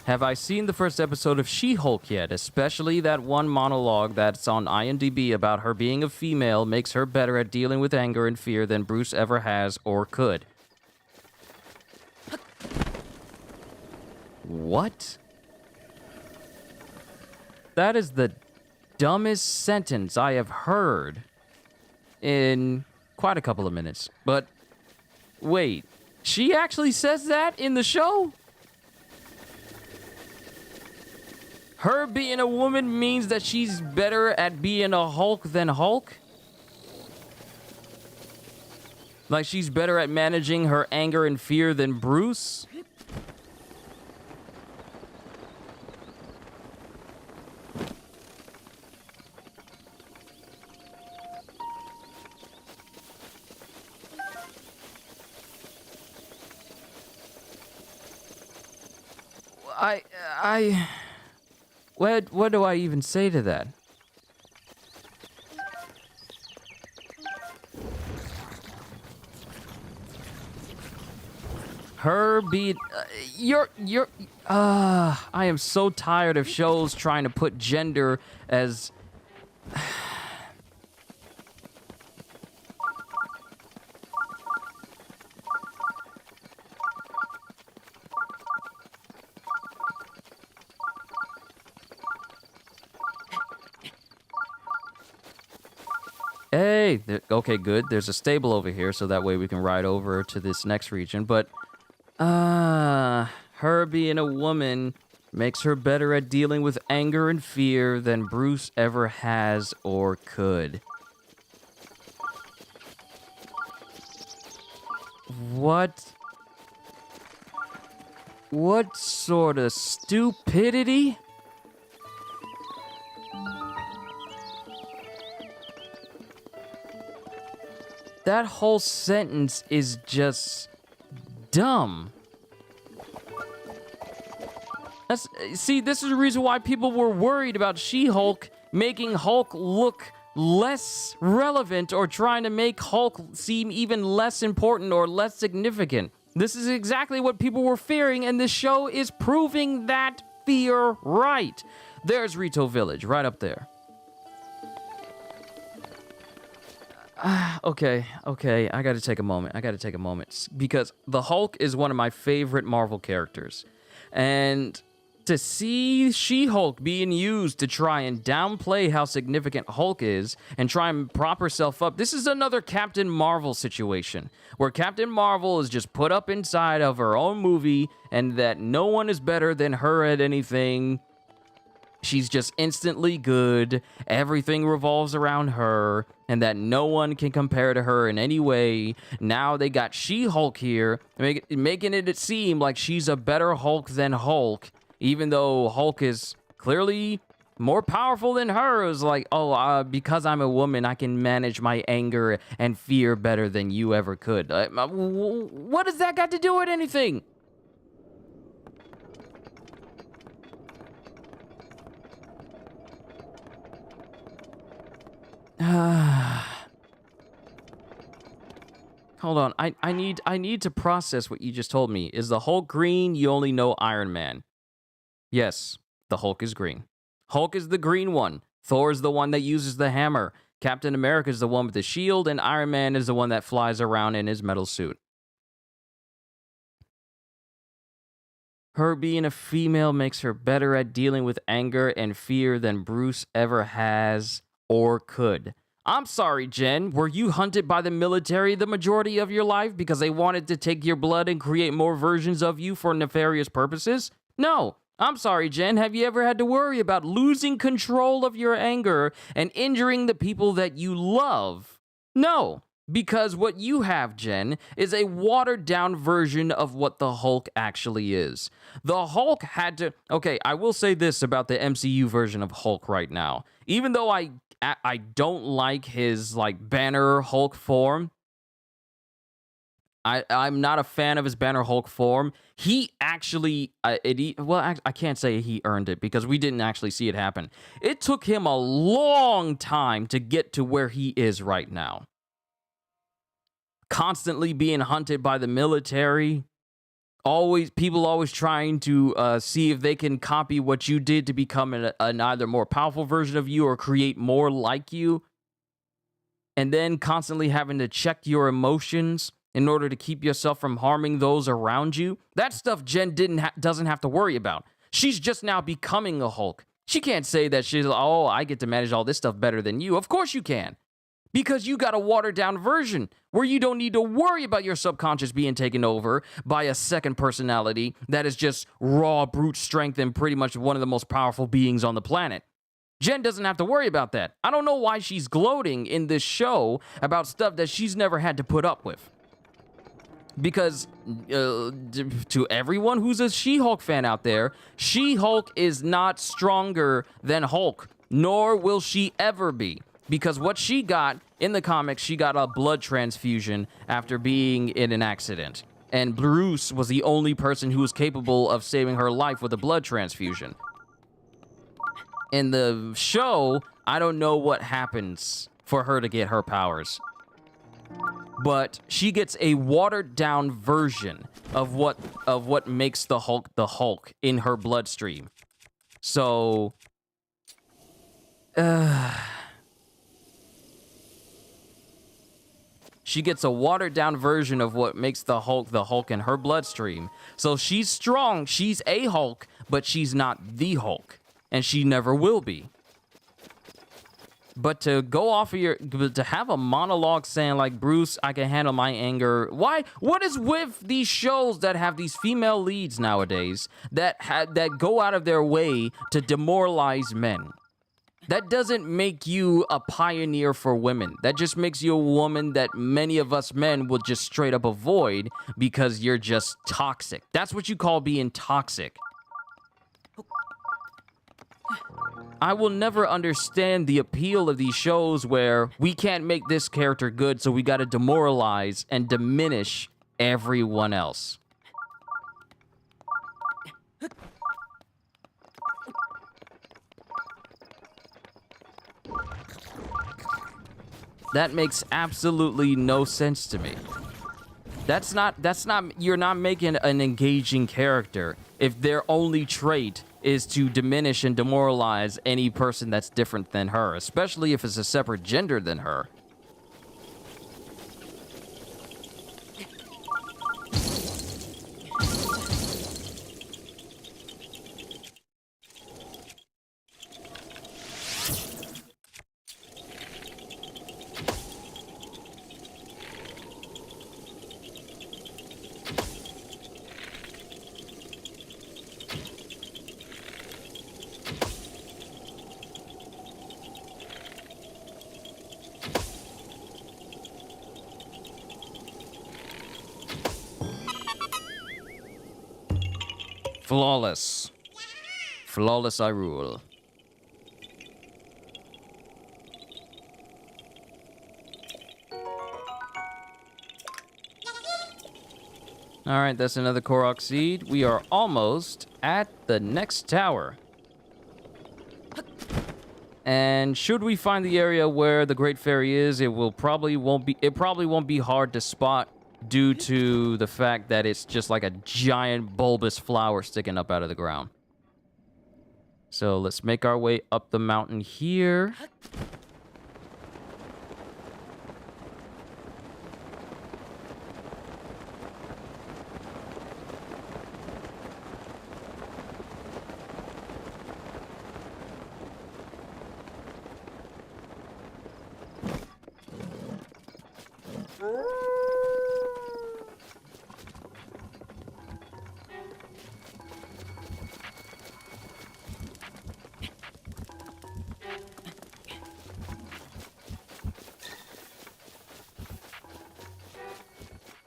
Have I seen the first episode of She-Hulk yet? Especially that one monologue that's on IMDb about her being a female makes her better at dealing with anger and fear than Bruce ever has or could. What? That is the dumbest sentence I have heard in quite a couple of minutes. But wait, she actually says that in the show? Her being a woman means that she's better at being a Hulk than Hulk? Like she's better at managing her anger and fear than Bruce? What do I even say to that? Her being, I am so tired of shows trying to put gender as Hey, okay, good. There's a stable over here, so that way we can ride over to this next region. But, her being a woman makes her better at dealing with anger and fear than Bruce ever has or could. What sort of stupidity? That whole sentence is just dumb. See, this is the reason why people were worried about She-Hulk making Hulk look less relevant or trying to make Hulk seem even less important or less significant. This is exactly what people were fearing, and this show is proving that fear right. There's Rito Village, right up there. Okay, I gotta take a moment. Because the Hulk is one of my favorite Marvel characters. And to see She-Hulk being used to try and downplay how significant Hulk is and try and prop herself up, this is another Captain Marvel situation, where Captain Marvel is just put up inside of her own movie and that no one is better than her at anything. She's just instantly good, everything revolves around her, and that no one can compare to her in any way. Now they got She-Hulk here, making it seem like she's a better Hulk than Hulk, even though Hulk is clearly more powerful than her. It was like, because I'm a woman, I can manage my anger and fear better than you ever could. What does that got to do with anything? Hold on. I need to process what you just told me. Is the Hulk green? You only know Iron Man. Yes, the Hulk is green. Hulk is the green one. Thor is the one that uses the hammer. Captain America is the one with the shield, and Iron Man is the one that flies around in his metal suit. Her being a female makes her better at dealing with anger and fear than Bruce ever has or could. I'm sorry, Jen. Were you hunted by the military the majority of your life because they wanted to take your blood and create more versions of you for nefarious purposes? No. I'm sorry, Jen. Have you ever had to worry about losing control of your anger and injuring the people that you love? No. Because what you have, Jen, is a watered-down version of what the Hulk actually is. The Hulk had to... Okay, I will say this about the MCU version of Hulk right now. Even though I I don't like his like Banner Hulk form. I'm not a fan of his Banner Hulk form. He actually, I can't say he earned it because we didn't actually see it happen. It took him a long time to get to where he is right now. Constantly being hunted by the military. People always trying to see if they can copy what you did to become an either more powerful version of you or create more like you. And then constantly having to check your emotions in order to keep yourself from harming those around you. That stuff Jen doesn't have to worry about. She's just now becoming a Hulk. She can't say that she's, oh, I get to manage all this stuff better than you. Of course you can. Because you got a watered-down version where you don't need to worry about your subconscious being taken over by a second personality that is just raw brute strength and pretty much one of the most powerful beings on the planet. Jen doesn't have to worry about that. I don't know why she's gloating in this show about stuff that she's never had to put up with. Because to everyone who's a She-Hulk fan out there, She-Hulk is not stronger than Hulk, nor will she ever be. Because what she got in the comics, she got a blood transfusion after being in an accident. And Bruce was the only person who was capable of saving her life with a blood transfusion. In the show, I don't know what happens for her to get her powers. But she gets a watered-down version of what makes the Hulk in her bloodstream. So, she gets a watered-down version of what makes the Hulk in her bloodstream. So she's strong. She's a Hulk, but she's not the Hulk, and she never will be. But to go off of to have a monologue saying like, Bruce, I can handle my anger. Why? What is with these shows that have these female leads nowadays that go out of their way to demoralize men? That doesn't make you a pioneer for women. That just makes you a woman that many of us men will just straight up avoid because you're just toxic. That's what you call being toxic. I will never understand the appeal of these shows where we can't make this character good, so we gotta demoralize and diminish everyone else. That makes absolutely no sense to me. You're not making an engaging character if their only trait is to diminish and demoralize any person that's different than her, especially if it's a separate gender than her. Flawless. Flawless I rule. Alright, that's another Korok seed. We are almost at the next tower. And should we find the area where the Great Fairy is, it probably won't be hard to spot due to the fact that it's just like a giant bulbous flower sticking up out of the ground. So let's make our way up the mountain here.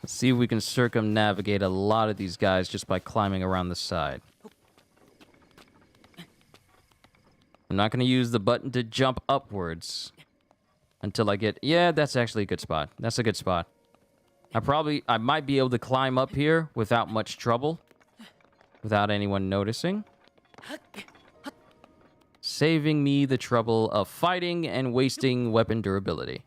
See if we can circumnavigate a lot of these guys just by climbing around the side. not going to use the button to jump upwards until I get... Yeah, that's actually a good spot. That's a good spot. I might be able to climb up here without much trouble. Without anyone noticing. Saving me the trouble of fighting and wasting weapon durability.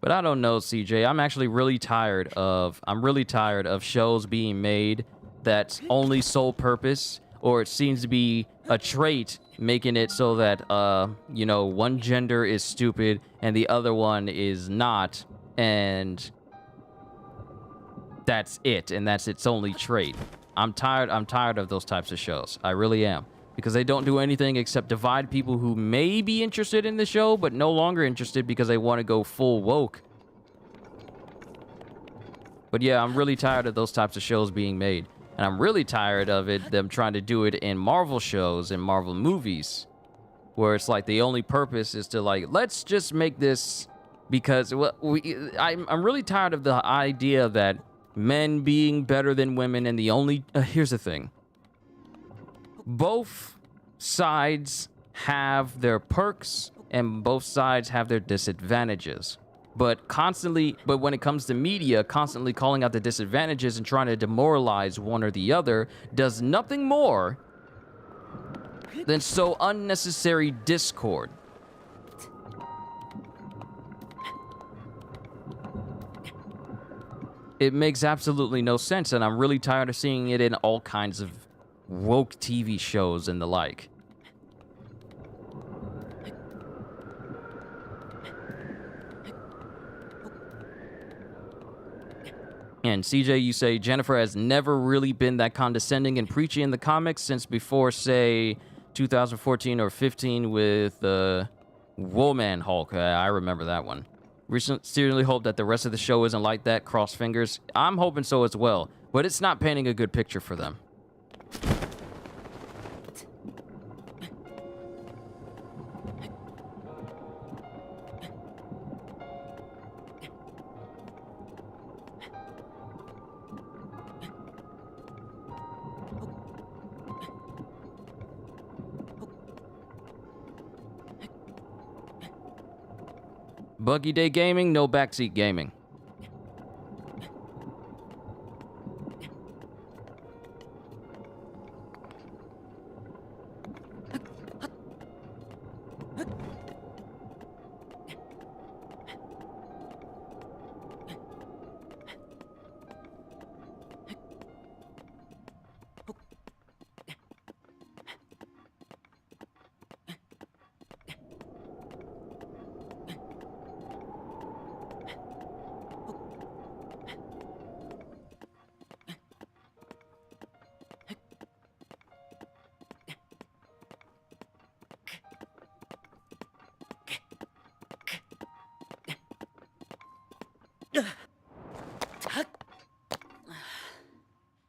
But I don't know, CJ. I'm actually really tired of... I'm really tired of shows being made that's only sole purpose, or it seems to be a trait making it so that, you know, one gender is stupid and the other one is not, and that's it, and that's its only trait. I'm tired of those types of shows. I really am. Because they don't do anything except divide people who may be interested in the show, but no longer interested because they want to go full woke. But yeah, I'm really tired of those types of shows being made. And I'm really tired of them trying to do it in Marvel shows and Marvel movies. Where it's like the only purpose is to like, let's just make this because I'm really tired of the idea that men being better than women and the only... here's the thing. Both sides have their perks and both sides have their disadvantages. But when it comes to media, constantly calling out the disadvantages and trying to demoralize one or the other does nothing more than sow unnecessary discord. It makes absolutely no sense, and I'm really tired of seeing it in all kinds of woke TV shows and the like. And CJ, you say Jennifer has never really been that condescending and preachy in the comics since before, say, 2014 or 15 with Woman Hulk. I remember that one. Sincerely hope that the rest of the show isn't like that. Cross fingers. I'm hoping so as well, but it's not painting a good picture for them. Buggy day gaming, no backseat gaming.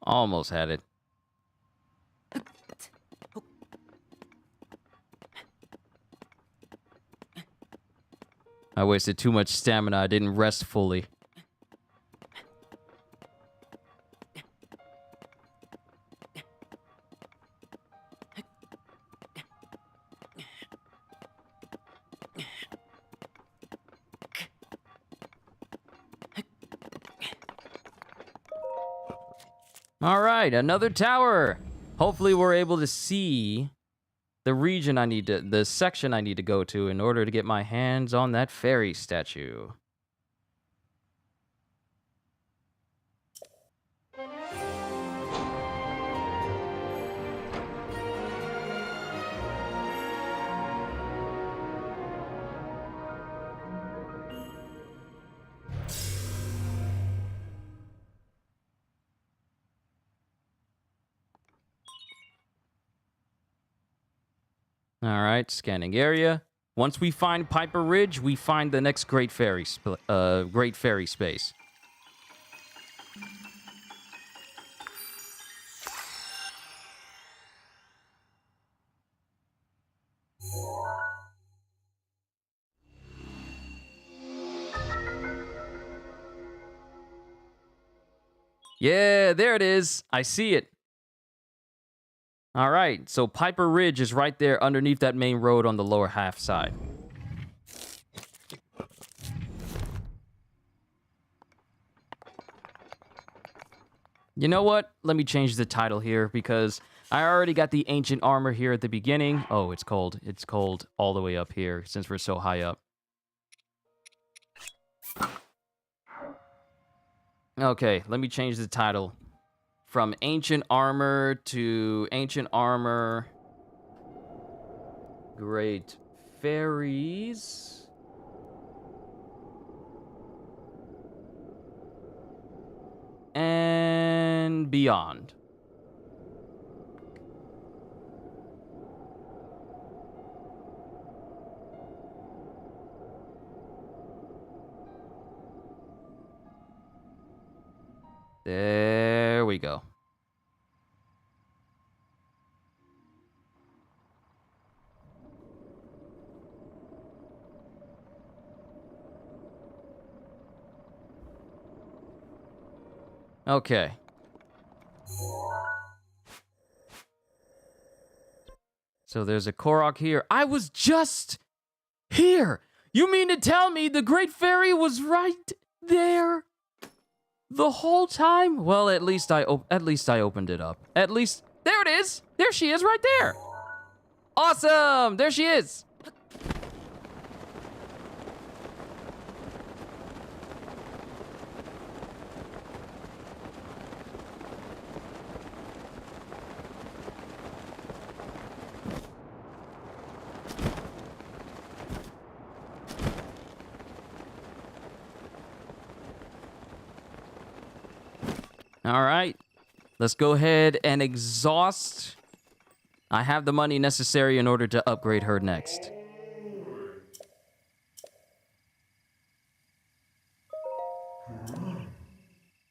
Almost had it. I wasted too much stamina. I didn't rest fully. All right, another tower. Hopefully we're able to see the region the section I need to go to in order to get my hands on that fairy statue. All right, scanning area. Once we find Piper Ridge, we find the next Great Fairy space. Yeah, there it is. I see it. All right, so Piper Ridge is right there underneath that main road on the lower half side. You know what? Let me change the title here because I already got the ancient armor here at the beginning. Oh, it's cold. It's cold all the way up here since we're so high up. Okay, let me change the title from Ancient Armor to Ancient Armor Great Fairies and Beyond. There we go. Okay. So there's a Korok here. I was just here. You mean to tell me the Great Fairy was right there the whole time? Well, at least I opened it up. At least there it is. There she is right there. Awesome. There she is. All right, let's go ahead and exhaust. I have the money necessary in order to upgrade her next.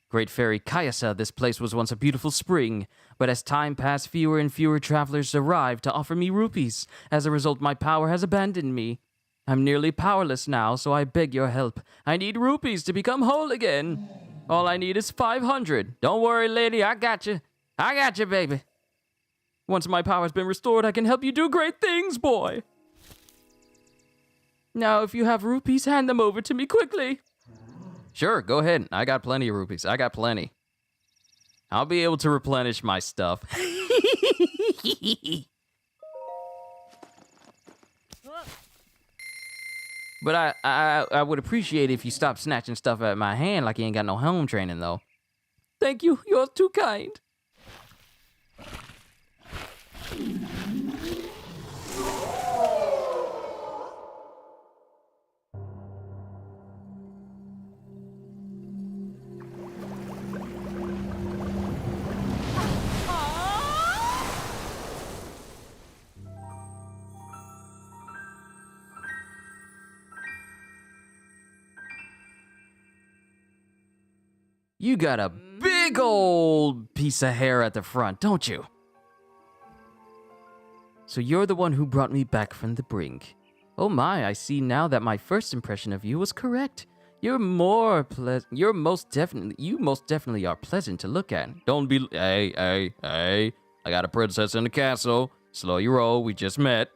Great Fairy Kayasa, this place was once a beautiful spring, but as time passed, fewer and fewer travelers arrived to offer me rupees. As a result, my power has abandoned me. I'm nearly powerless now, so I beg your help. I need rupees to become whole again. All I need is 500. Don't worry, lady, I got you. I got you, baby. Once my power's been restored, I can help you do great things, boy. Now, if you have rupees, hand them over to me quickly. Sure, go ahead. I got plenty of rupees. I got plenty. I'll be able to replenish my stuff. But I would appreciate if you stopped snatching stuff out of my hand like you ain't got no Helm training, though. Thank you. You're too kind. You got a big old piece of hair at the front, don't you? So you're the one who brought me back from the brink. Oh my, I see now that my first impression of you was correct. You most definitely are pleasant to look at. Don't be, hey. I got a princess in the castle. Slow your roll, we just met.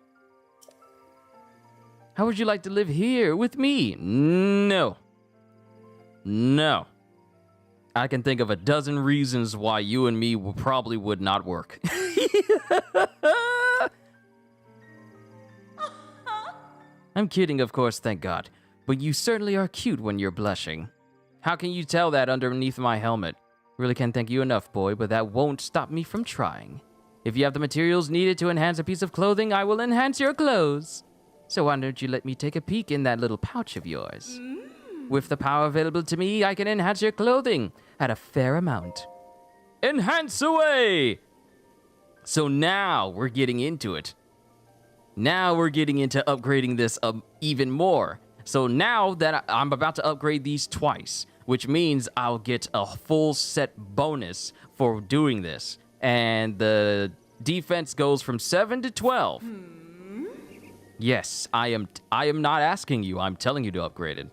How would you like to live here with me? No. I can think of a dozen reasons why you and me probably would not work. I'm kidding, of course, thank God. But you certainly are cute when you're blushing. How can you tell that underneath my helmet? Really can't thank you enough, boy, but that won't stop me from trying. If you have the materials needed to enhance a piece of clothing, I will enhance your clothes. So why don't you let me take a peek in that little pouch of yours? With the power available to me, I can enhance your clothing at a fair amount. Enhance away! So now we're getting into it. Now we're getting into upgrading this even more. So now that I'm about to upgrade these twice, which means I'll get a full set bonus for doing this. And the defense goes from 7 to 12. Yes, I am not asking you. I'm telling you to upgrade it.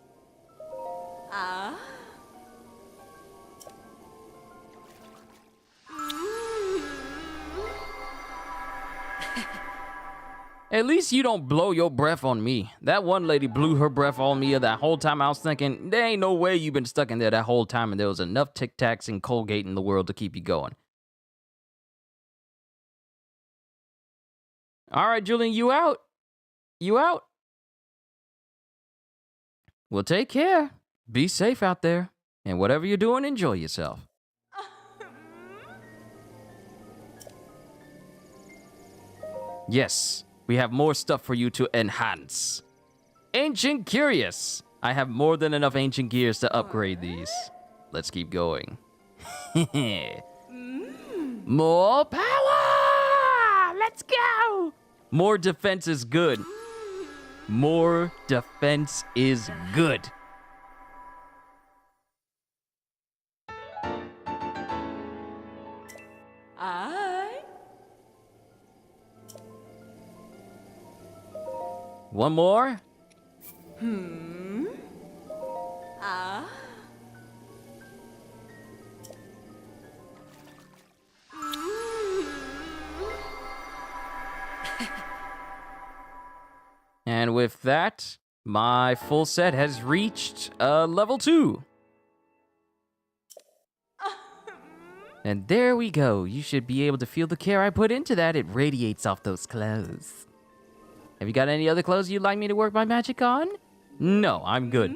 At least you don't blow your breath on me. That one lady blew her breath on me that whole time. I was thinking, there ain't no way you've been stuck in there that whole time and there was enough Tic Tacs and Colgate in the world to keep you going. All right, Julian, you out? You out? Well, take care. Be safe out there. And whatever you're doing, enjoy yourself. Yes, we have more stuff for you to enhance. Ancient Curious. I have more than enough ancient gears to upgrade these. Let's keep going. More power! Let's go! More defense is good. More defense is good. One more? And with that, my full set has reached level 2. And there we go. You should be able to feel the care I put into that. It radiates off those clothes. Have you got any other clothes you'd like me to work my magic on? No, I'm good.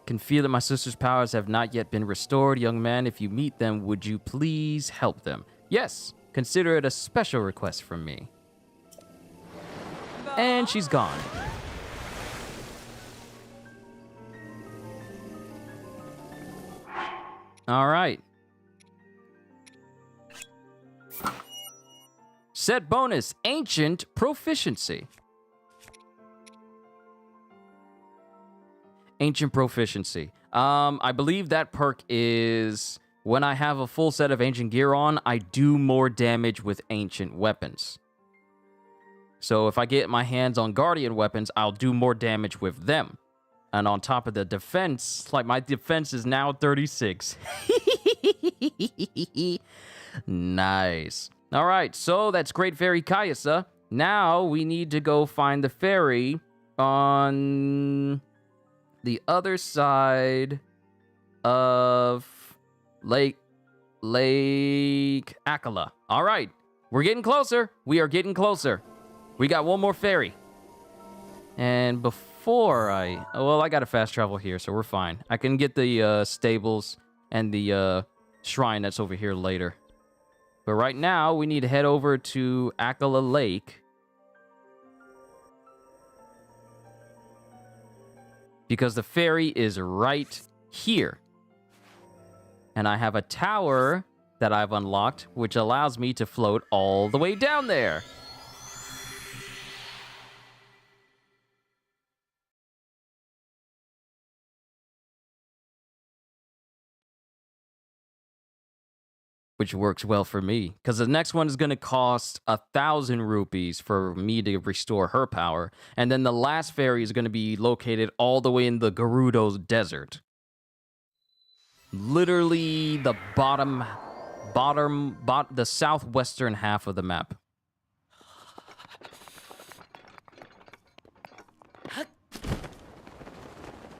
Can feel that my sister's powers have not yet been restored. Young man, if you meet them, would you please help them? Yes, consider it a special request from me. And she's gone. All right. Set bonus, Ancient Proficiency. Ancient Proficiency. I believe that perk is when I have a full set of ancient gear on, I do more damage with ancient weapons. So if I get my hands on guardian weapons, I'll do more damage with them. And on top of the defense, like my defense is now 36. Nice. All right, so that's Great Fairy Kayasa. Now we need to go find the fairy on the other side of Lake Akala. All right, we're getting closer. We are getting closer. We got one more fairy. And before I got to fast travel here, so we're fine. I can get the stables and the shrine that's over here later. But right now, we need to head over to Akala Lake. Because the ferry is right here. And I have a tower that I've unlocked, which allows me to float all the way down there. Which works well for me, because the next one is going to cost 1,000 rupees for me to restore her power, and then the last fairy is going to be located all the way in the Gerudo Desert. Literally the the southwestern half of the map.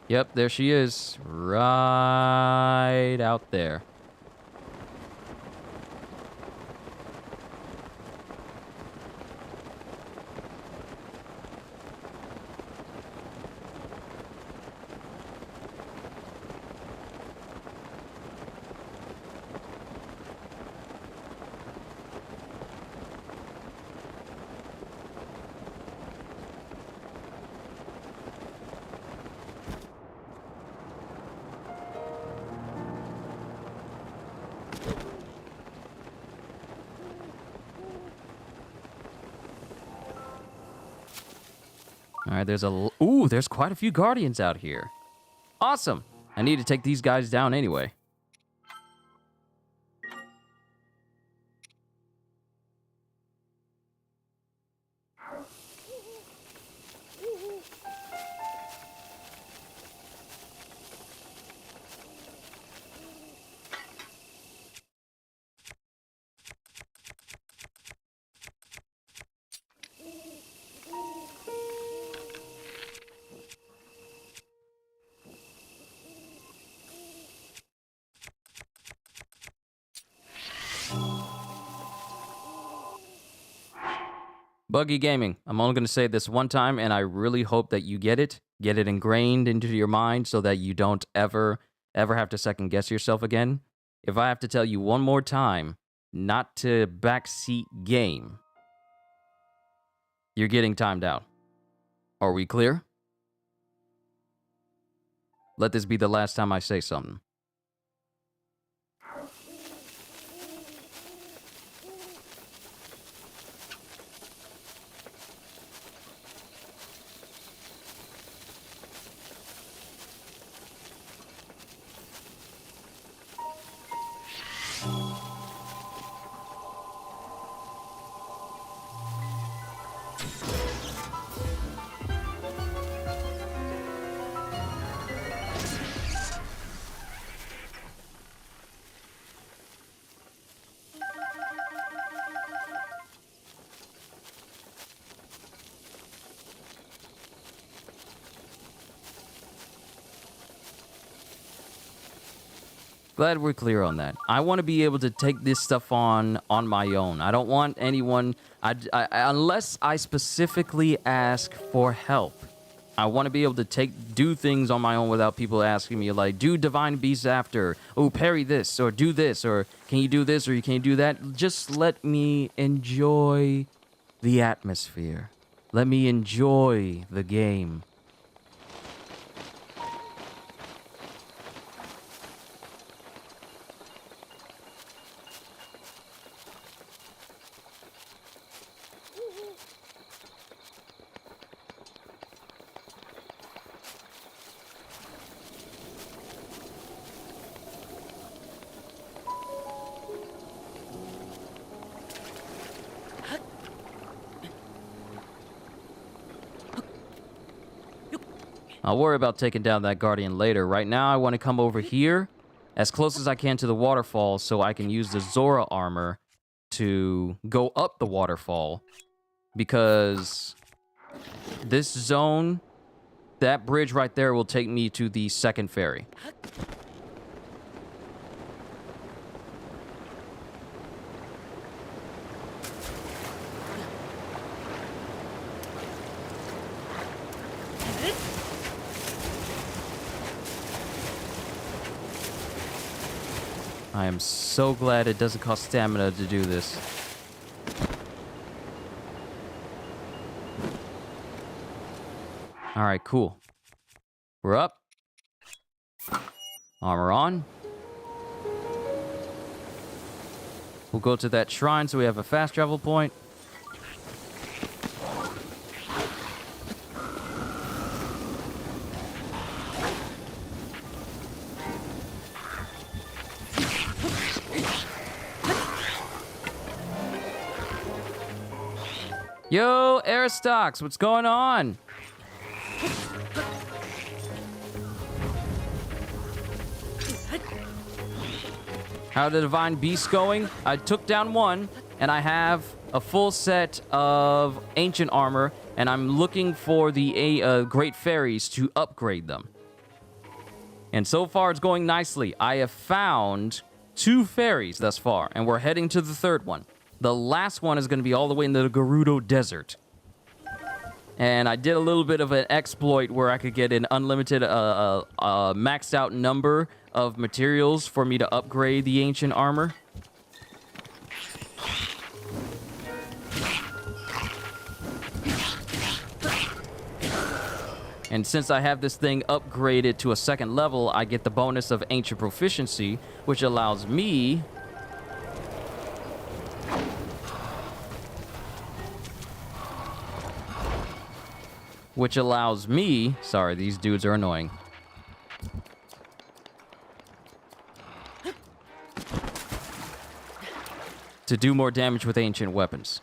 Yep, there she is, right out there. All right, there's quite a few guardians out here. Awesome. I need to take these guys down anyway. Buggy Gaming, I'm only going to say this one time, and I really hope that you get it ingrained into your mind so that you don't ever have to second guess yourself again. If I have to tell you one more time not to backseat game, you're getting timed out. Are we clear? Let this be the last time I say something. Glad we're clear on that. I want to be able to take this stuff on my own. I don't want anyone, unless I specifically ask for help. I want to be able to do things on my own without people asking me, like, do Divine Beast after, oh, parry this, or do this, or can you do this, or you can't do that. Just let me enjoy the atmosphere. Let me enjoy the game. I'll worry about taking down that Guardian later. Right now, I want to come over here as close as I can to the waterfall so I can use the Zora armor to go up the waterfall. Because this zone, that bridge right there will take me to the second ferry. I am so glad it doesn't cost stamina to do this. Alright, cool. We're up. Armor on. We'll go to that shrine so we have a fast travel point. Yo, Aristox, what's going on? How are the Divine Beasts going? I took down one, and I have a full set of ancient armor, and I'm looking for the Great Fairies to upgrade them. And so far, it's going nicely. I have found 2 fairies thus far, and we're heading to the 3rd one. The last one is going to be all the way in the Gerudo Desert. And I did a little bit of an exploit where I could get an unlimited, maxed out number of materials for me to upgrade the ancient armor. And since I have this thing upgraded to a 2nd level, I get the bonus of ancient proficiency, which allows me sorry, these dudes are annoying. To do more damage with ancient weapons.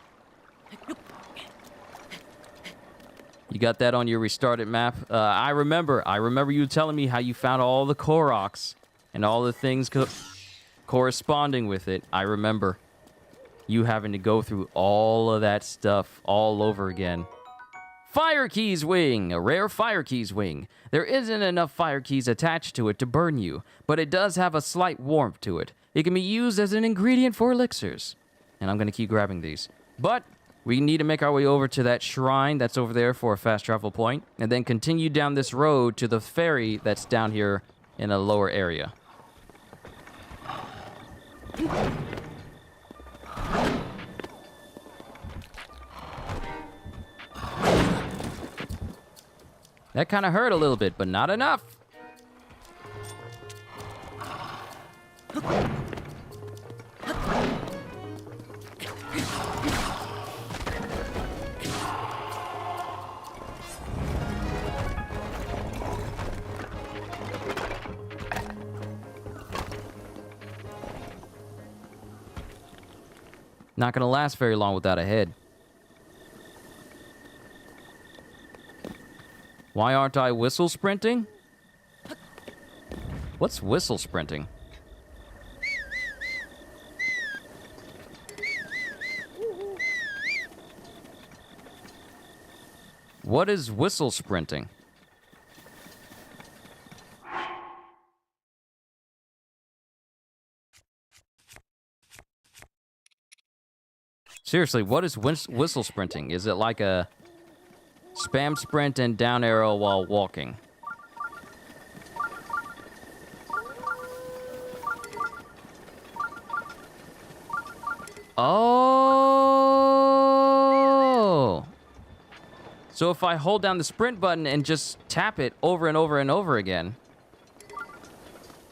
You got that on your restarted map? I remember you telling me how you found all the Koroks and all the things corresponding with it. I remember you having to go through all of that stuff all over again. Fire Keys Wing, a rare Fire Keys Wing. There isn't enough Fire Keys attached to it to burn you, but it does have a slight warmth to it. It can be used as an ingredient for elixirs. And I'm going to keep grabbing these. But We need to make our way over to that shrine that's over there for a fast travel point, and then continue down this road to the ferry that's down here in a lower area. That kind of hurt a little bit, but not enough. Not gonna last very long without a head. Why aren't I whistle sprinting? What's whistle sprinting? What is whistle sprinting? Seriously, what is whistle sprinting? Is it like a spam sprint and down arrow while walking? Oh! So if I hold down the sprint button and just tap it over and over and over again.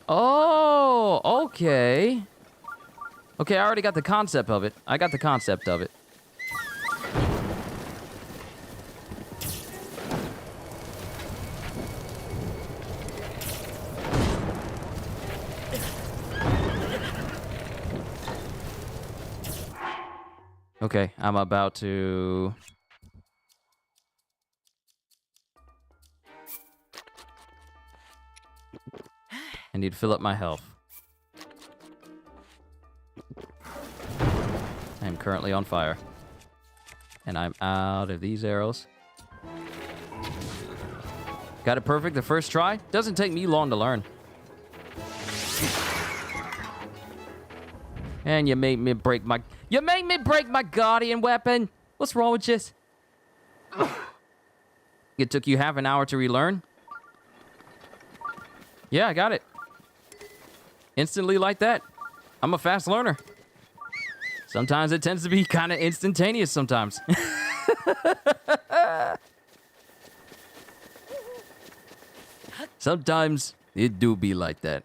Oh, okay. Okay, I already got the concept of it. I got the concept of it. Okay, I'm about to... I need to fill up my health. I am currently on fire. And I'm out of these arrows. Got it perfect the first try. Doesn't take me long to learn. And you made me break my... You made me break my guardian weapon! What's wrong with this? It took you half an hour to relearn? Yeah, I got it. Instantly like that. I'm a fast learner. Sometimes it tends to be kind of instantaneous sometimes. Sometimes it do be like that.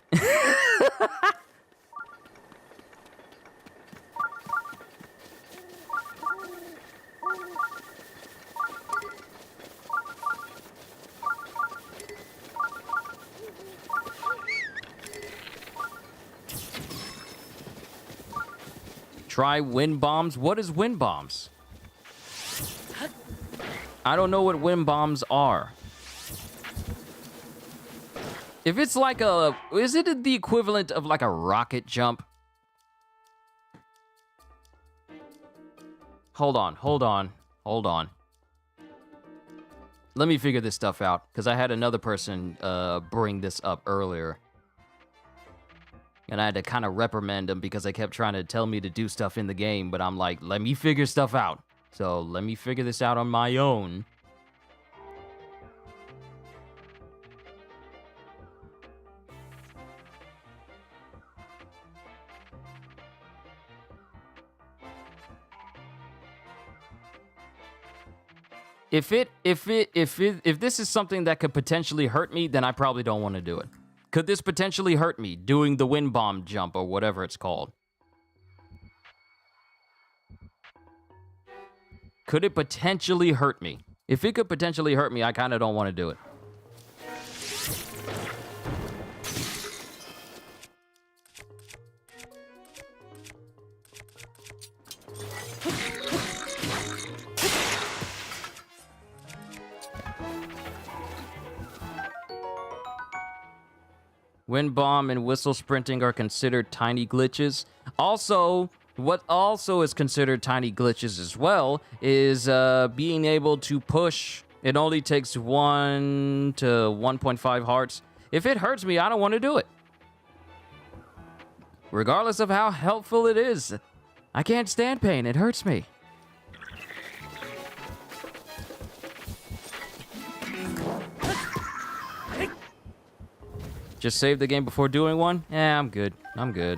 Try wind bombs. What is wind bombs? I don't know what wind bombs are. If it's like a... Is it the equivalent of like a rocket jump? Hold on. Let me figure this stuff out, because I had another person bring this up earlier. And I had to kind of reprimand them because they kept trying to tell me to do stuff in the game, but I'm like, let me figure stuff out. So let me figure this out on my own. If this is something that could potentially hurt me, then I probably don't want to do it. Could this potentially hurt me doing the wind bomb jump or whatever it's called? Could it potentially hurt me? If it could potentially hurt me, I kind of don't want to do it. Wind bomb and whistle sprinting are considered tiny glitches. Also, what also is considered tiny glitches as well is being able to push. It only takes 1 to 1.5 hearts. If it hurts me, I don't want to do it. Regardless of how helpful it is, I can't stand pain. It hurts me. Just save the game before doing one? Yeah, I'm good. I'm good.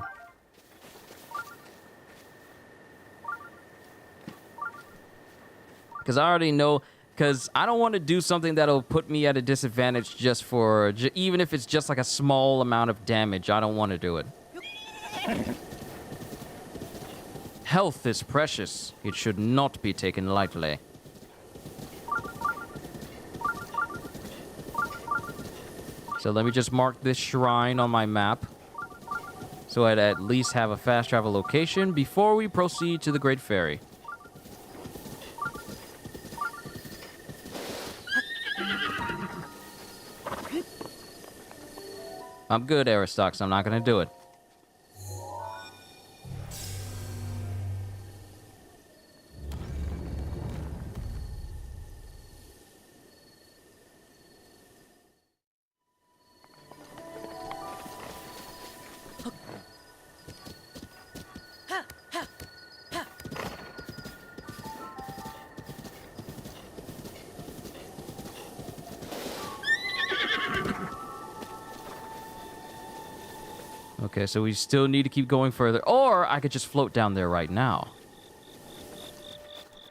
Because I already know... Because I don't want to do something that'll put me at a disadvantage just for... even if it's just like a small amount of damage. I don't want to do it. Health is precious. It should not be taken lightly. So let me just mark this shrine on my map. So I'd at least have a fast travel location before we proceed to the Great Fairy. I'm good, Aristox. I'm not going to do it. Okay, so we still need to keep going further. Or I could just float down there right now.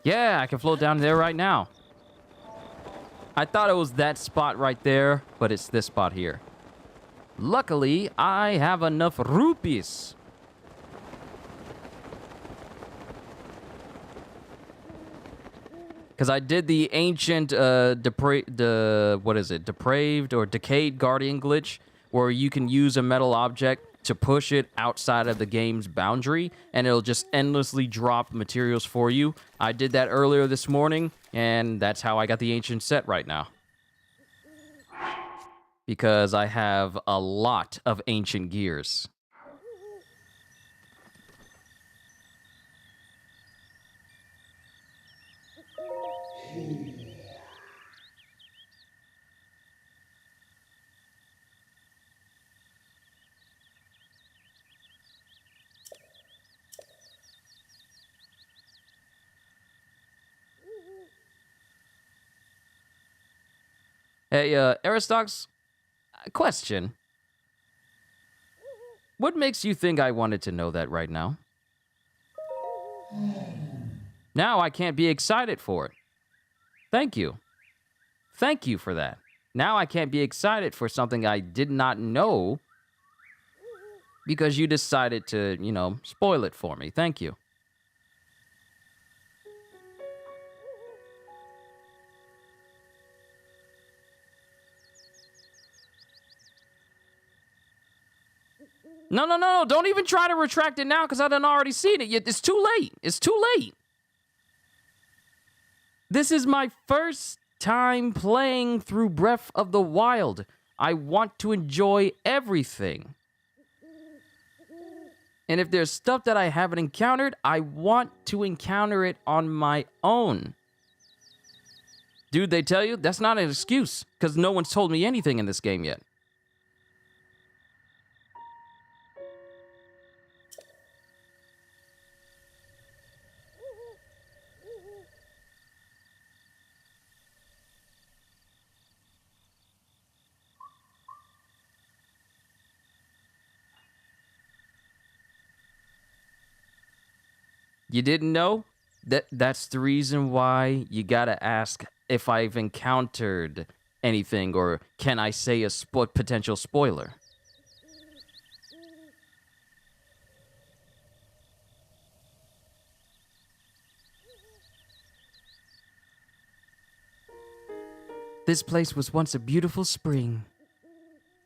Yeah, I can float down there right now. I thought it was that spot right there, but it's this spot here. Luckily, I have enough rupees. Because I did the ancient, depraved or Decayed Guardian glitch, where you can use a metal object to push it outside of the game's boundary, and it'll just endlessly drop materials for you. I did that earlier this morning, and that's how I got the ancient set right now. Because I have a lot of ancient gears. Hey, Aristox, question. What makes you think I wanted to know that right now? Now I can't be excited for it. Thank you. Thank you for that. Now I can't be excited for something I did not know because you decided to, you know, spoil it for me. Thank you. No. Don't even try to retract it now because I done already seen it. It's too late. It's too late. This is my first time playing through Breath of the Wild. I want to enjoy everything. And if there's stuff that I haven't encountered, I want to encounter it on my own. Dude, they tell you that's not an excuse because no one's told me anything in this game yet. You didn't know? That's the reason why you gotta ask if I've encountered anything, or can I say a potential spoiler? This place was once a beautiful spring.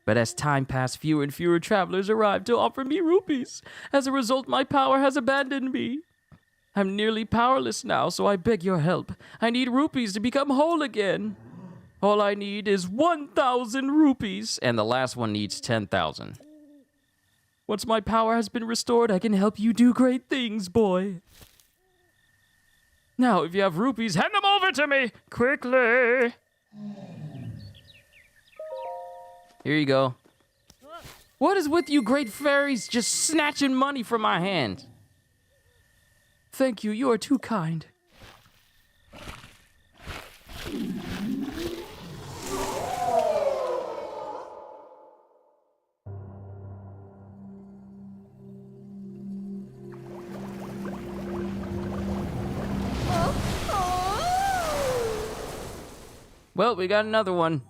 But as time passed, fewer and fewer travelers arrived to offer me rupees. As a result, my power has abandoned me. I'm nearly powerless now, so I beg your help. I need rupees to become whole again. All I need is 1,000 rupees, and the last one needs 10,000. Once my power has been restored, I can help you do great things, boy. Now, if you have rupees, hand them over to me, quickly. Here you go. What is with you great fairies just snatching money from my hand? Thank you, you are too kind. Well, we got another one.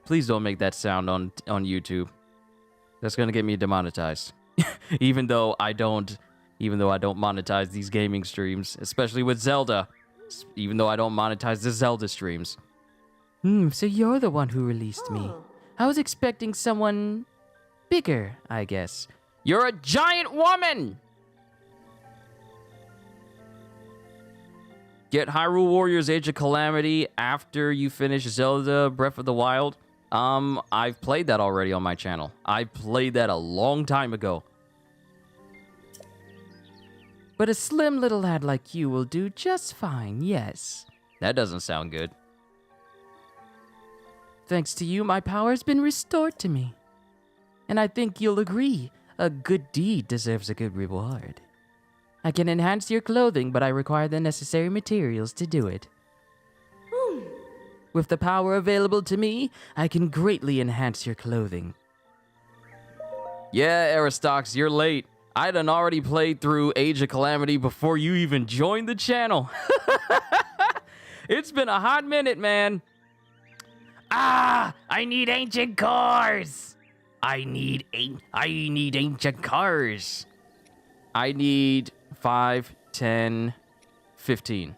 Please don't make that sound on YouTube. That's gonna get me demonetized. even though I don't monetize these gaming streams, especially with Zelda. Even though I don't monetize the Zelda streams. So you're the one who released me. I was expecting someone bigger, I guess. You're a giant woman! Get Hyrule Warriors Age of Calamity after you finish Zelda Breath of the Wild. I've played that already on my channel. I played that a long time ago. But a slim little lad like you will do just fine, yes. That doesn't sound good. Thanks to you, my power has been restored to me. And I think you'll agree, a good deed deserves a good reward. I can enhance your clothing, but I require the necessary materials to do it. With the power available to me, I can greatly enhance your clothing. Yeah, Aristox, you're late. I done already played through Age of Calamity before you even joined the channel. It's been a hot minute, man. I need ancient cores. I need ancient cores. I need 5, 10, 15.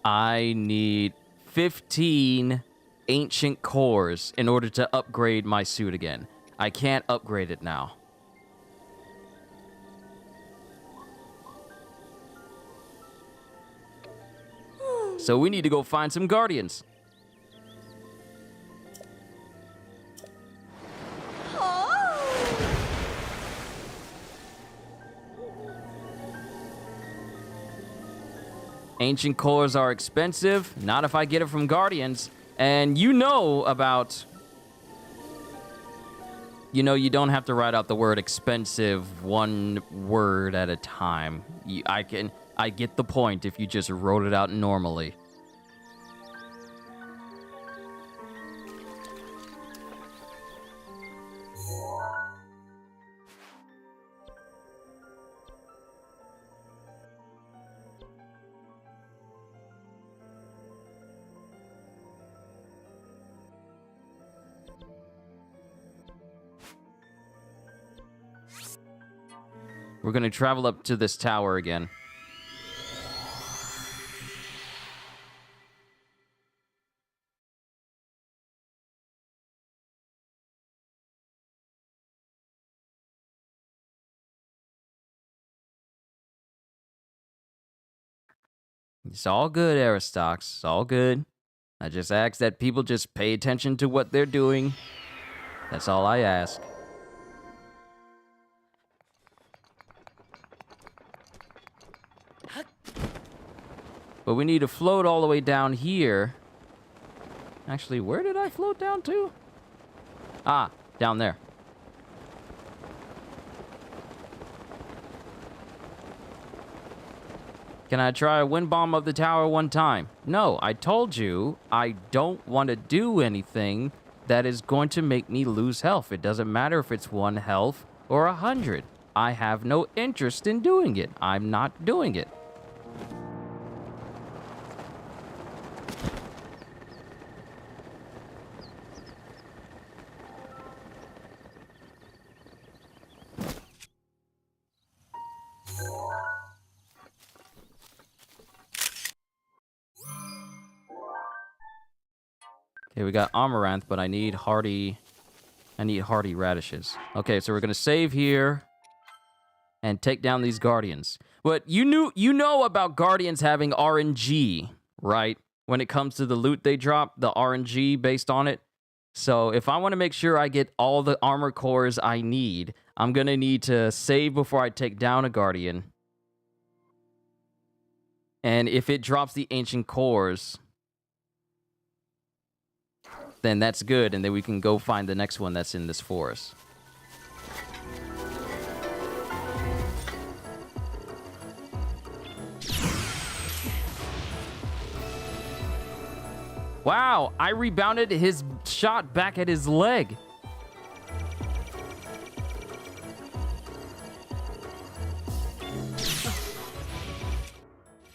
I need 15 ancient cores in order to upgrade my suit again. I can't upgrade it now. So we need to go find some guardians. Ancient cores are expensive, not if I get it from guardians. And you know about... You know, you don't have to write out the word expensive one word at a time. I get the point if you just wrote it out normally. We're gonna travel up to this tower again. It's all good, Aristox. It's all good. I just ask that people just pay attention to what they're doing. That's all I ask. But we need to float all the way down here. Actually, where did I float down to? Ah, down there. Can I try a wind bomb of the tower one time? No, I told you I don't want to do anything that is going to make me lose health. It doesn't matter if it's 1 health or 100. I have no interest in doing it. I'm not doing it. Okay, we got Amaranth, but I need hardy radishes. Okay, so we're gonna save here and take down these guardians. But you know about guardians having RNG, right? When it comes to the loot they drop, the RNG based on it. So if I want to make sure I get all the armor cores I need, I'm gonna need to save before I take down a guardian. And if it drops the ancient cores, then that's good, and then we can go find the next one that's in this forest. Wow, I rebounded his shot back at his leg.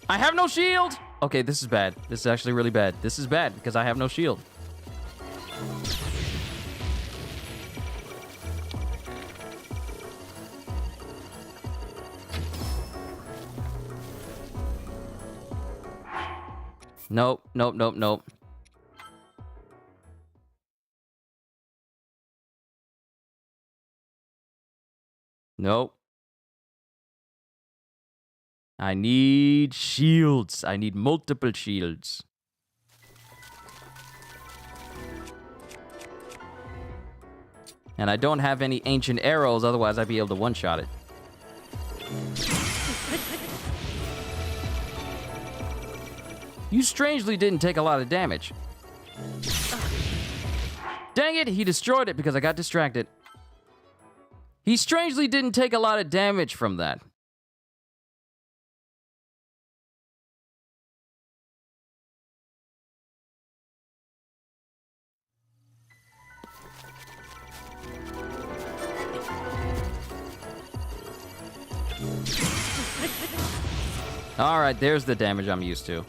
I have no shield! Okay, this is bad. This is actually really bad. This is bad because I have no shield. Nope, nope, nope, nope. Nope. I need shields. I need multiple shields. And I don't have any ancient arrows, otherwise I'd be able to one-shot it. You strangely didn't take a lot of damage. Dang it, he destroyed it because I got distracted. He strangely didn't take a lot of damage from that. All right, there's the damage I'm used to.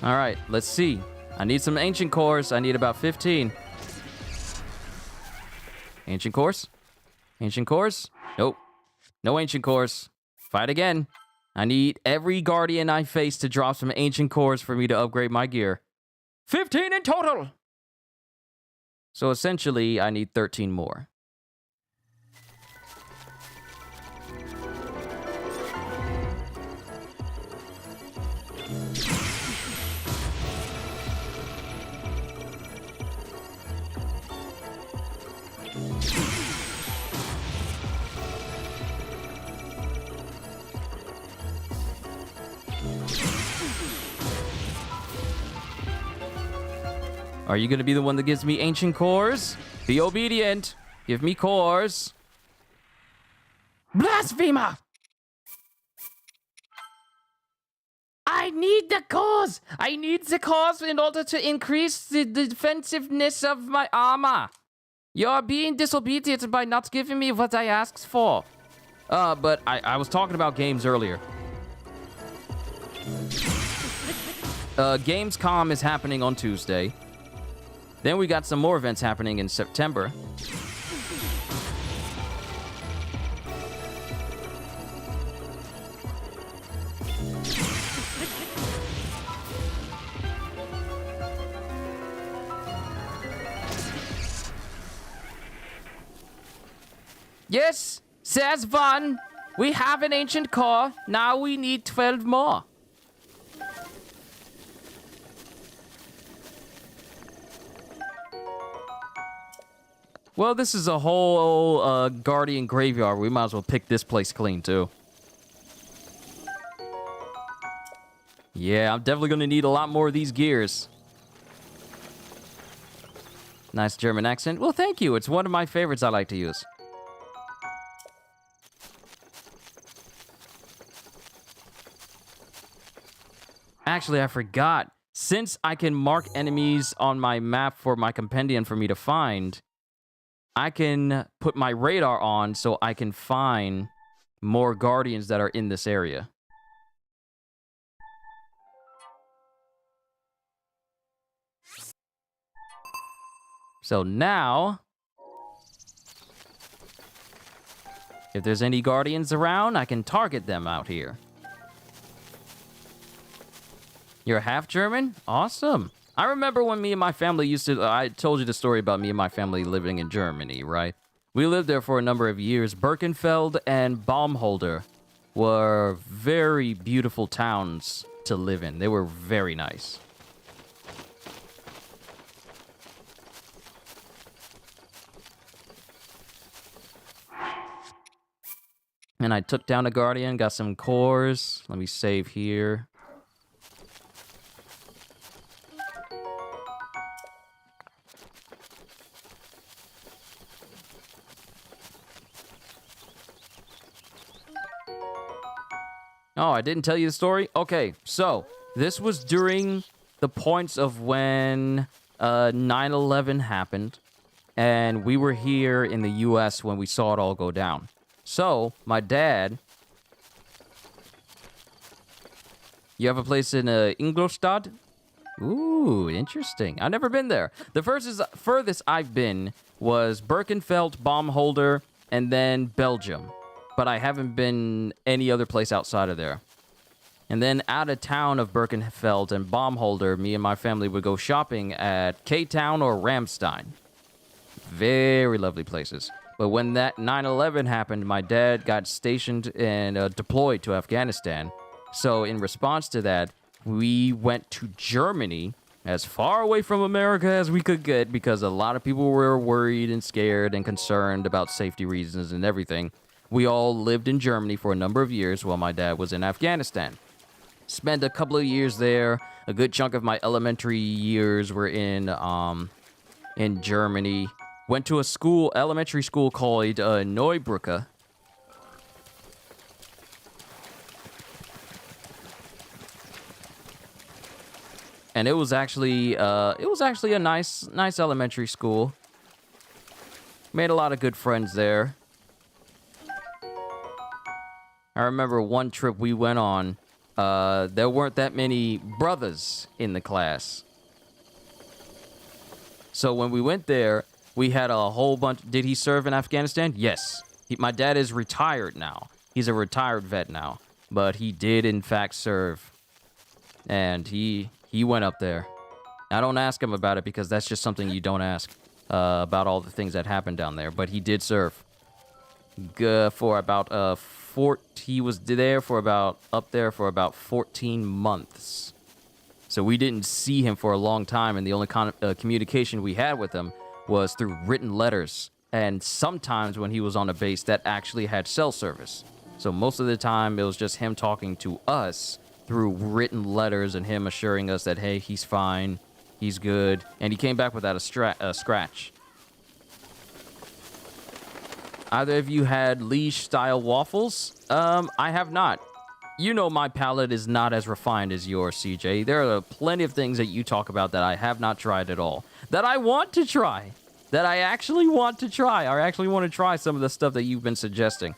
All right, let's see. I need some ancient cores. I need about 15. Ancient cores? Ancient cores? Nope. No ancient cores. Fight again. I need every guardian I face to drop some ancient cores for me to upgrade my gear. 15 in total! So essentially, I need 13 more. Are you going to be the one that gives me ancient cores? Be obedient. Give me cores. Blasphemer! I need the cores! I need the cores in order to increase the defensiveness of my armor. You're being disobedient by not giving me what I asked for. But I was talking about games earlier. Gamescom is happening on Tuesday. Then we got some more events happening in September. Yes, there's one. We have an ancient core. Now we need 12 more. Well, this is a whole Guardian graveyard. We might as well pick this place clean, too. Yeah, I'm definitely going to need a lot more of these gears. Nice German accent. Well, thank you. It's one of my favorites I like to use. Actually, I forgot. Since I can mark enemies on my map for my compendium for me to find, I can put my radar on so I can find more guardians that are in this area. So now, if there's any guardians around, I can target them out here. You're half German? Awesome. I remember when me and my family used to... I told you the story about me and my family living in Germany, right? We lived there for a number of years. Birkenfeld and Baumholder were very beautiful towns to live in. They were very nice. And I took down a guardian, got some cores. Let me save here. Oh, I didn't tell you the story? Okay, so this was during the points of when 9/11 happened, and we were here in the U.S. when we saw it all go down. So, my dad... You have a place in Ingolstadt? Ooh, interesting. I've never been there. The furthest I've been was Birkenfeld, Baumholder, and then Belgium. But I haven't been any other place outside of there. And then out of town of Birkenfeld and Baumholder, me and my family would go shopping at K-Town or Ramstein. Very lovely places. But when that 9/11 happened, my dad got stationed and deployed to Afghanistan. So in response to that, we went to Germany, as far away from America as we could get, because a lot of people were worried and scared and concerned about safety reasons and everything. We all lived in Germany for a number of years while my dad was in Afghanistan. Spent a couple of years there. A good chunk of my elementary years were in Germany. Went to a elementary school called Neubrücke. And it was actually a nice elementary school. Made a lot of good friends there. I remember one trip we went on, there weren't that many brothers in the class. So when we went there, we had a whole bunch... Did he serve in Afghanistan? Yes. My dad is retired now. He's a retired vet now. But he did, in fact, serve. And he went up there. I don't ask him about it because that's just something you don't ask about all the things that happened down there. But he did serve. For about he was there for about up there for about 14 months. So we didn't see him for a long time, and the only communication we had with him was through written letters. And sometimes when he was on a base that actually had cell service. So most of the time it was just him talking to us through written letters and him assuring us that, hey, he's fine, he's good. And he came back without a scratch. Either of you had Liege-style waffles? I have not. You know my palate is not as refined as yours, CJ. There are plenty of things that you talk about that I have not tried at all. That I want to try. That I actually want to try. I actually want to try some of the stuff that you've been suggesting.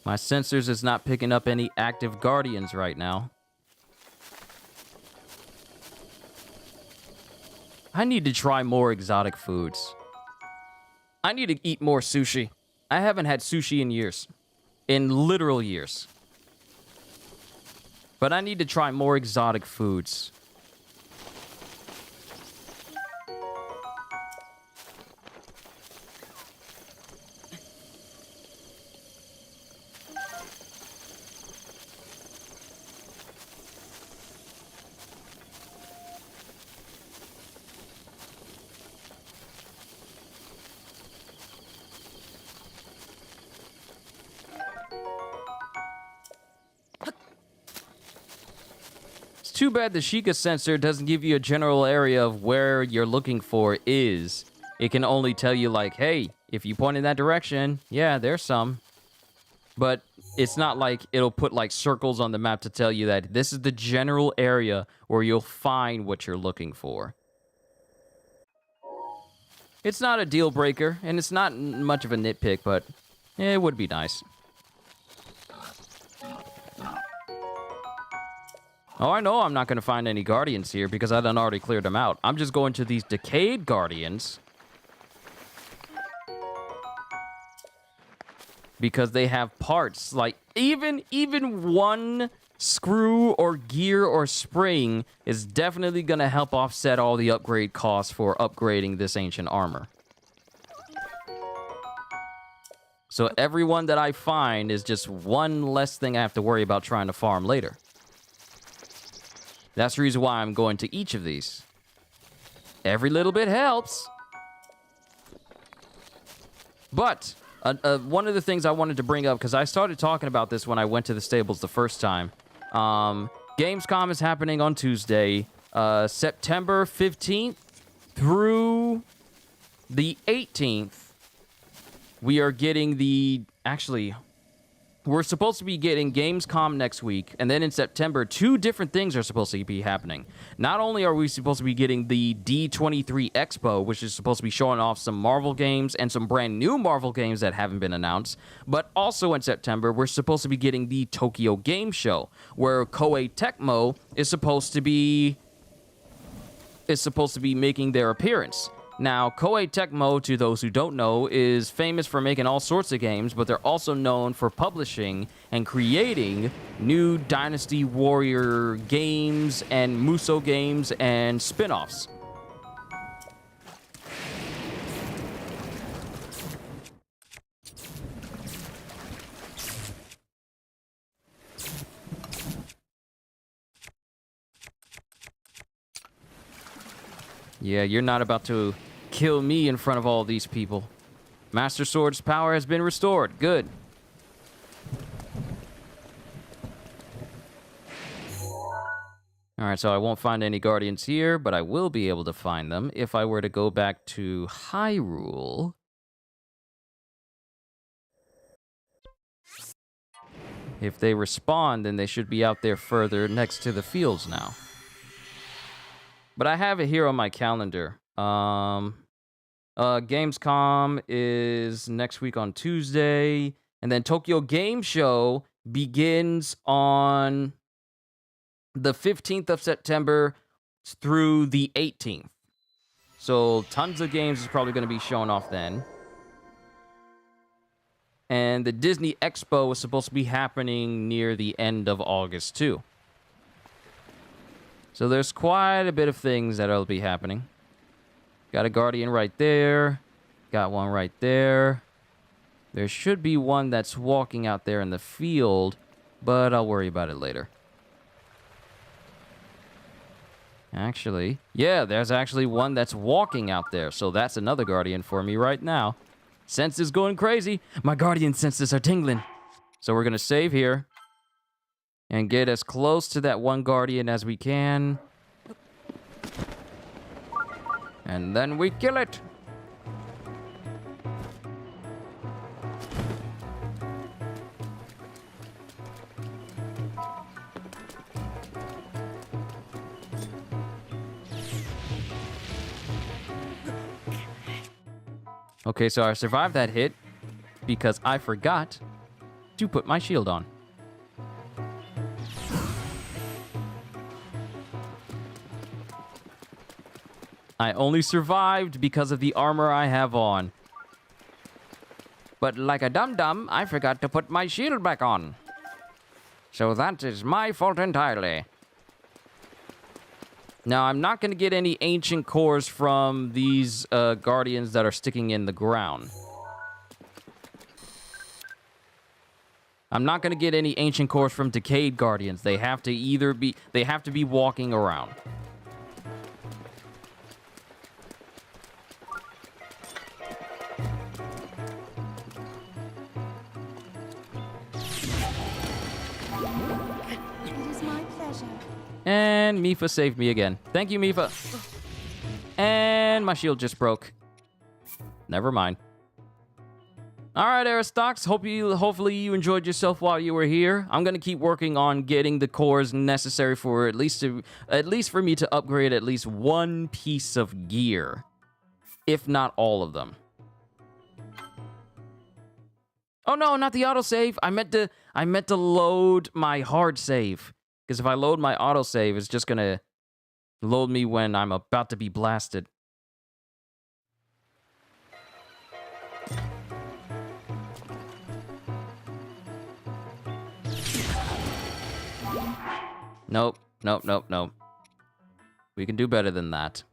My sensors is not picking up any active guardians right now. I need to try more exotic foods. I need to eat more sushi. I haven't had sushi in years. In literal years. But I need to try more exotic foods. Too bad the Sheikah sensor doesn't give you a general area of where you're looking for is. It can only tell you like, hey, if you point in that direction, yeah, there's some. But it's not like it'll put like circles on the map to tell you that this is the general area where you'll find what you're looking for. It's not a deal breaker, and it's not much of a nitpick, but it would be nice. Oh, I know I'm not going to find any Guardians here because I done already cleared them out. I'm just going to these Decayed Guardians. Because they have parts. Like, even one screw or gear or spring is definitely going to help offset all the upgrade costs for upgrading this ancient armor. So everyone that I find is just one less thing I have to worry about trying to farm later. That's the reason why I'm going to each of these. Every little bit helps. But one of the things I wanted to bring up, because I started talking about this when I went to the stables the first time. Gamescom is happening on Tuesday, September 15th through the 18th. We are getting we're supposed to be getting Gamescom next week, and then in September, 2 different things are supposed to be happening. Not only are we supposed to be getting the D23 Expo, which is supposed to be showing off some Marvel games and some brand new Marvel games that haven't been announced, but also in September, we're supposed to be getting the Tokyo Game Show, where Koei Tecmo is supposed to be making their appearance. Now, Koei Tecmo, to those who don't know, is famous for making all sorts of games, but they're also known for publishing and creating new Dynasty Warrior games and Musou games and spin-offs. Yeah, you're not about to kill me in front of all these people. Master Sword's power has been restored. Good. Alright, so I won't find any Guardians here, but I will be able to find them if I were to go back to Hyrule. If they respond, then they should be out there further next to the fields now. But I have it here on my calendar. Gamescom is next week on Tuesday, and then Tokyo Game Show begins on the 15th of September through the 18th. So tons of games is probably going to be shown off then. And the Disney Expo is supposed to be happening near the end of August too. So there's quite a bit of things that'll be happening. Got a Guardian right there. Got one right there. There should be one that's walking out there in the field, but I'll worry about it later. Actually, yeah, there's actually one that's walking out there, so that's another Guardian for me right now. Sense is going crazy. My Guardian senses are tingling. So we're going to save here and get as close to that one Guardian as we can. And then we kill it. Okay, so I survived that hit because I forgot to put my shield on. I only survived because of the armor I have on. But like a dum-dum, I forgot to put my shield back on. So that is my fault entirely. Now, I'm not going to get any ancient cores from these guardians that are sticking in the ground. I'm not going to get any ancient cores from Decayed Guardians. They have to be walking around. And Mifa saved me again. Thank you, Mifa. And my shield just broke. Never mind. All right, Aristox. Hopefully you enjoyed yourself while you were here. I'm gonna keep working on getting the cores necessary for at least for me to upgrade at least one piece of gear, if not all of them. Oh no, not the autosave. I meant to load my hard save. Because if I load my autosave, it's just going to load me when I'm about to be blasted. Nope. We can do better than that.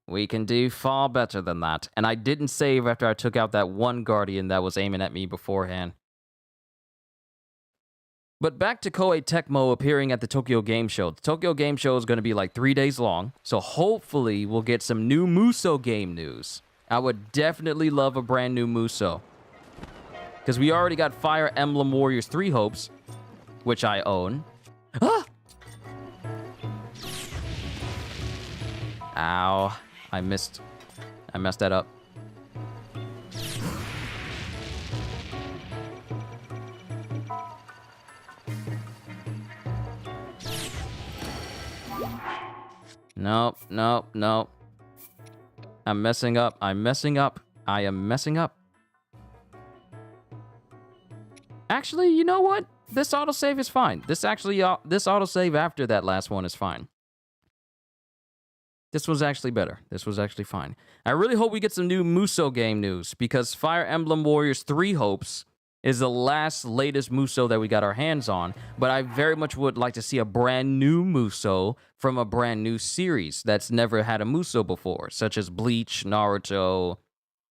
We can do far better than that. And I didn't save after I took out that one Guardian that was aiming at me beforehand. But back to Koei Tecmo appearing at the Tokyo Game Show. The Tokyo Game Show is going to be like 3 days long, so hopefully we'll get some new Musou game news. I would definitely love a brand new Muso. Because we already got Fire Emblem Warriors 3 Hopes, which I own. Ah! Ow. I messed that up. Nope, nope, nope. I'm messing up. I am messing up. Actually, you know what? This autosave is fine. This autosave after that last one is fine. This was actually better. This was actually fine. I really hope we get some new Muso game news, because Fire Emblem Warriors 3 Hopes is the latest Muso that we got our hands on, but I very much would like to see a brand new Muso from a brand new series that's never had a Muso before, such as Bleach, Naruto,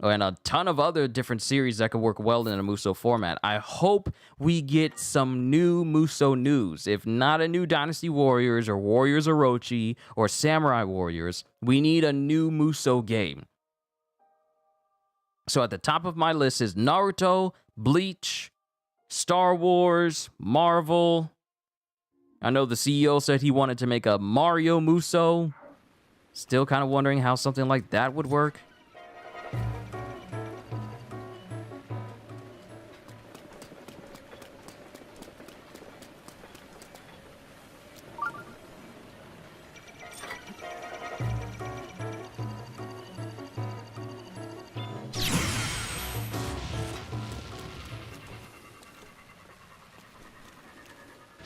and a ton of other different series that could work well in a Muso format. I hope we get some new Muso news. If not a new Dynasty Warriors or Warriors Orochi or Samurai Warriors, we need a new Muso game. So at the top of my list is Naruto, Bleach, Star Wars, Marvel. I know the CEO said he wanted to make a Mario Muso. Still kind of wondering how something like that would work.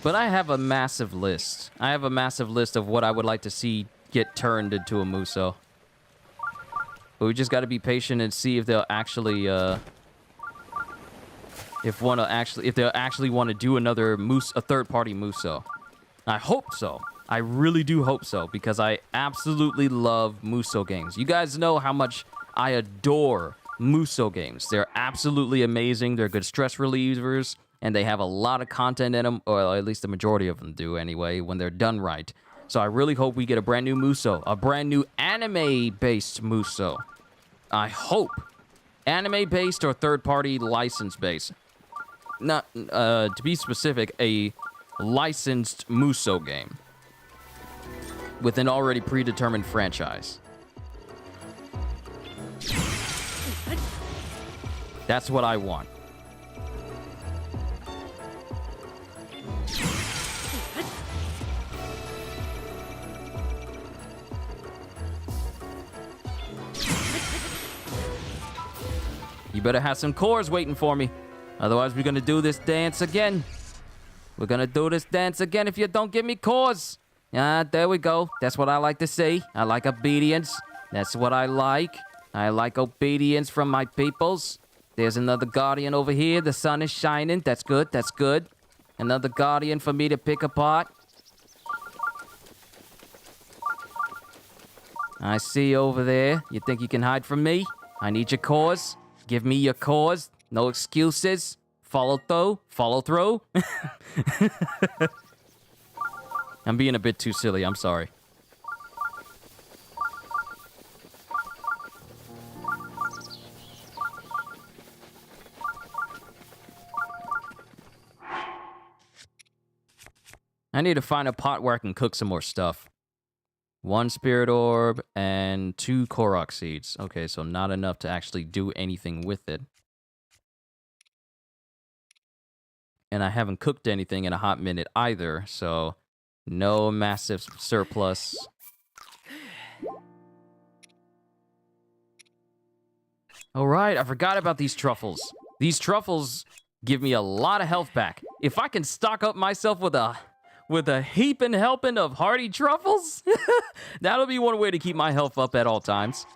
But I have a massive list. I have a massive list of what I would like to see get turned into a Muso. But we just got to be patient and see if they'll actually, if they'll actually want to do another a third-party Muso. I hope so. I really do hope so, because I absolutely love Muso games. You guys know how much I adore Muso games. They're absolutely amazing. They're good stress relievers. And they have a lot of content in them, or at least the majority of them do anyway, when they're done right. So I really hope we get a brand new Muso, a brand new anime-based Muso. I hope. Anime-based or third-party license-based. Not, to be specific, a licensed Muso game with an already predetermined franchise. That's what I want. You better have some cores waiting for me. Otherwise, we're gonna do this dance again. We're gonna do this dance again if you don't give me cores. There we go. That's what I like to see. I like obedience. That's what I like. I like obedience from my peoples. There's another guardian over here. The sun is shining. That's good. That's good. Another guardian for me to pick apart. I see you over there. You think you can hide from me? I need your cores. Give me your cause. No excuses. Follow through. Follow through. I'm being a bit too silly. I'm sorry. I need to find a pot where I can cook some more stuff. 1 spirit orb and 2 Korok seeds. Okay, so not enough to actually do anything with it. And I haven't cooked anything in a hot minute either, so no massive surplus. All right, I forgot about these truffles. These truffles give me a lot of health back. If I can stock up myself with a heaping helping of hearty truffles, that'll be one way to keep my health up at all times.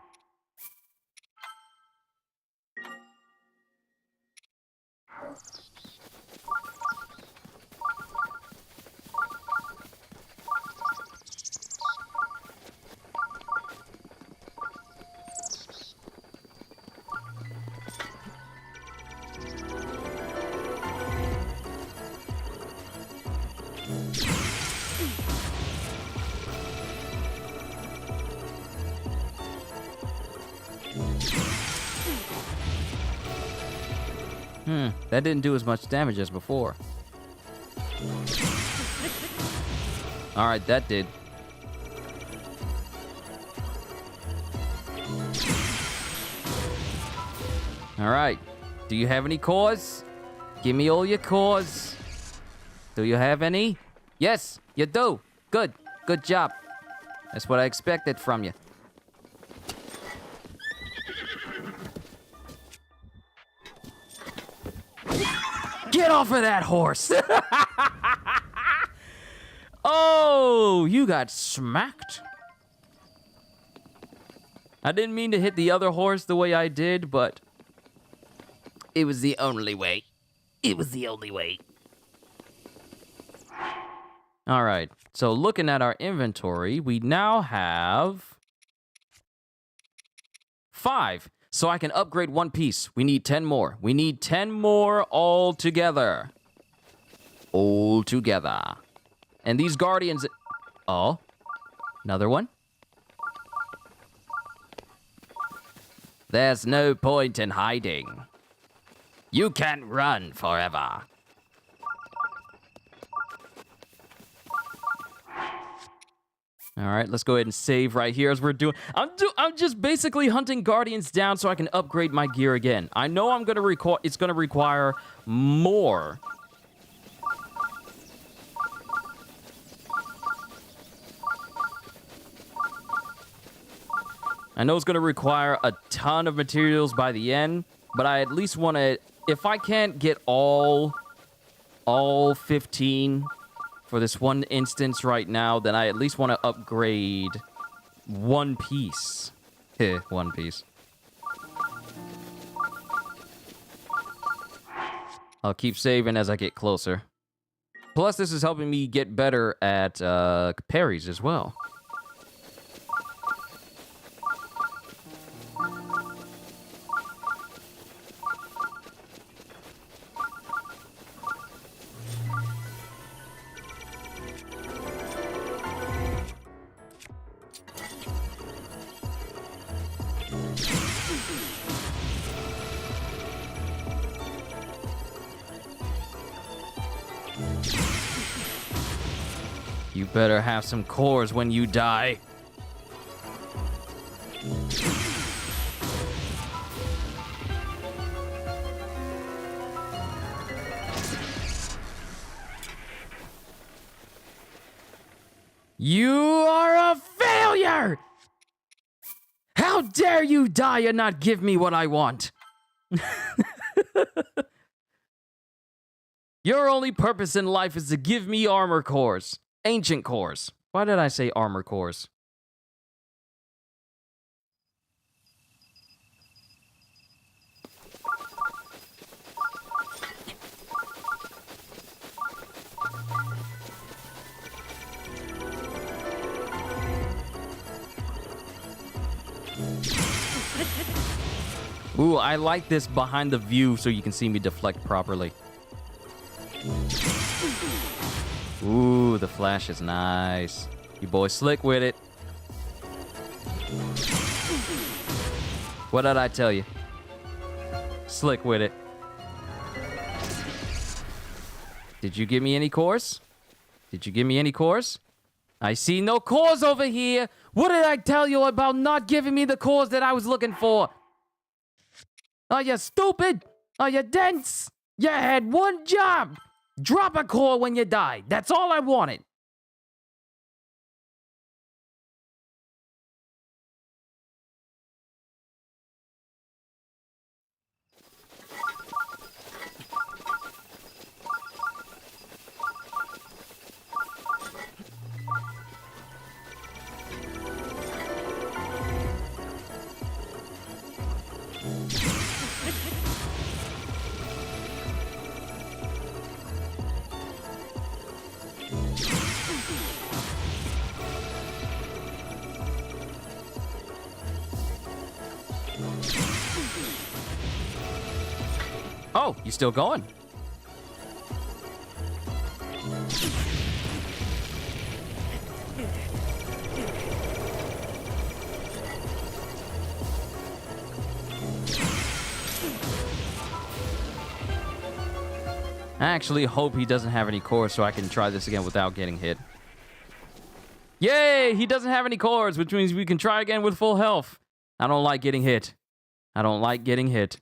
That didn't do as much damage as before. Alright, that did. Alright. Do you have any cores? Give me all your cores. Do you have any? Yes, you do. Good. Good job. That's what I expected from you. Get off of that horse! Oh, you got smacked. I didn't mean to hit the other horse the way I did, but It was the only way. It was the only way. all right. So looking at our inventory, we now have 5. So I can upgrade 1 piece. We need 10 more. We need 10 more all together. All together. And these guardians... Oh. Another one. There's no point in hiding. You can't run forever. All right, let's go ahead and save right here as we're doing. I'm just basically hunting guardians down so I can upgrade my gear again. I know it's gonna require more. I know it's gonna require a ton of materials by the end, but I at least want to. If I can't get all 15. For this one instance right now, then I at least want to upgrade 1 piece. 1 piece. I'll keep saving as I get closer. Plus, this is helping me get better at parries as well. You better have some cores when you die. You are a failure! How dare you die and not give me what I want? Your only purpose in life is to give me armor cores. Ancient cores. Why did I say armor cores? Ooh, I like this behind the view so you can see me deflect properly. Ooh, the flash is nice. You boys slick with it. What did I tell you? Slick with it. Did you give me any cores? Did you give me any cores? I see no cores over here. What did I tell you about not giving me the cores that I was looking for? Are you stupid? Are you dense? You had one job. Drop a core when you die. That's all I wanted. Oh, you still going? I actually hope he doesn't have any cores so I can try this again without getting hit. Yay! He doesn't have any cores, which means we can try again with full health. I don't like getting hit. I don't like getting hit.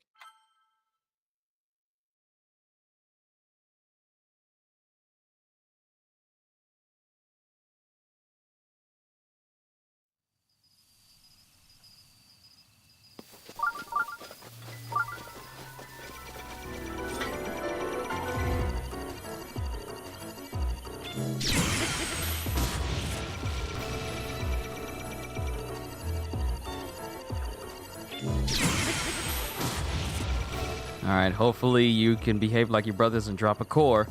Alright, hopefully you can behave like your brothers and drop a core.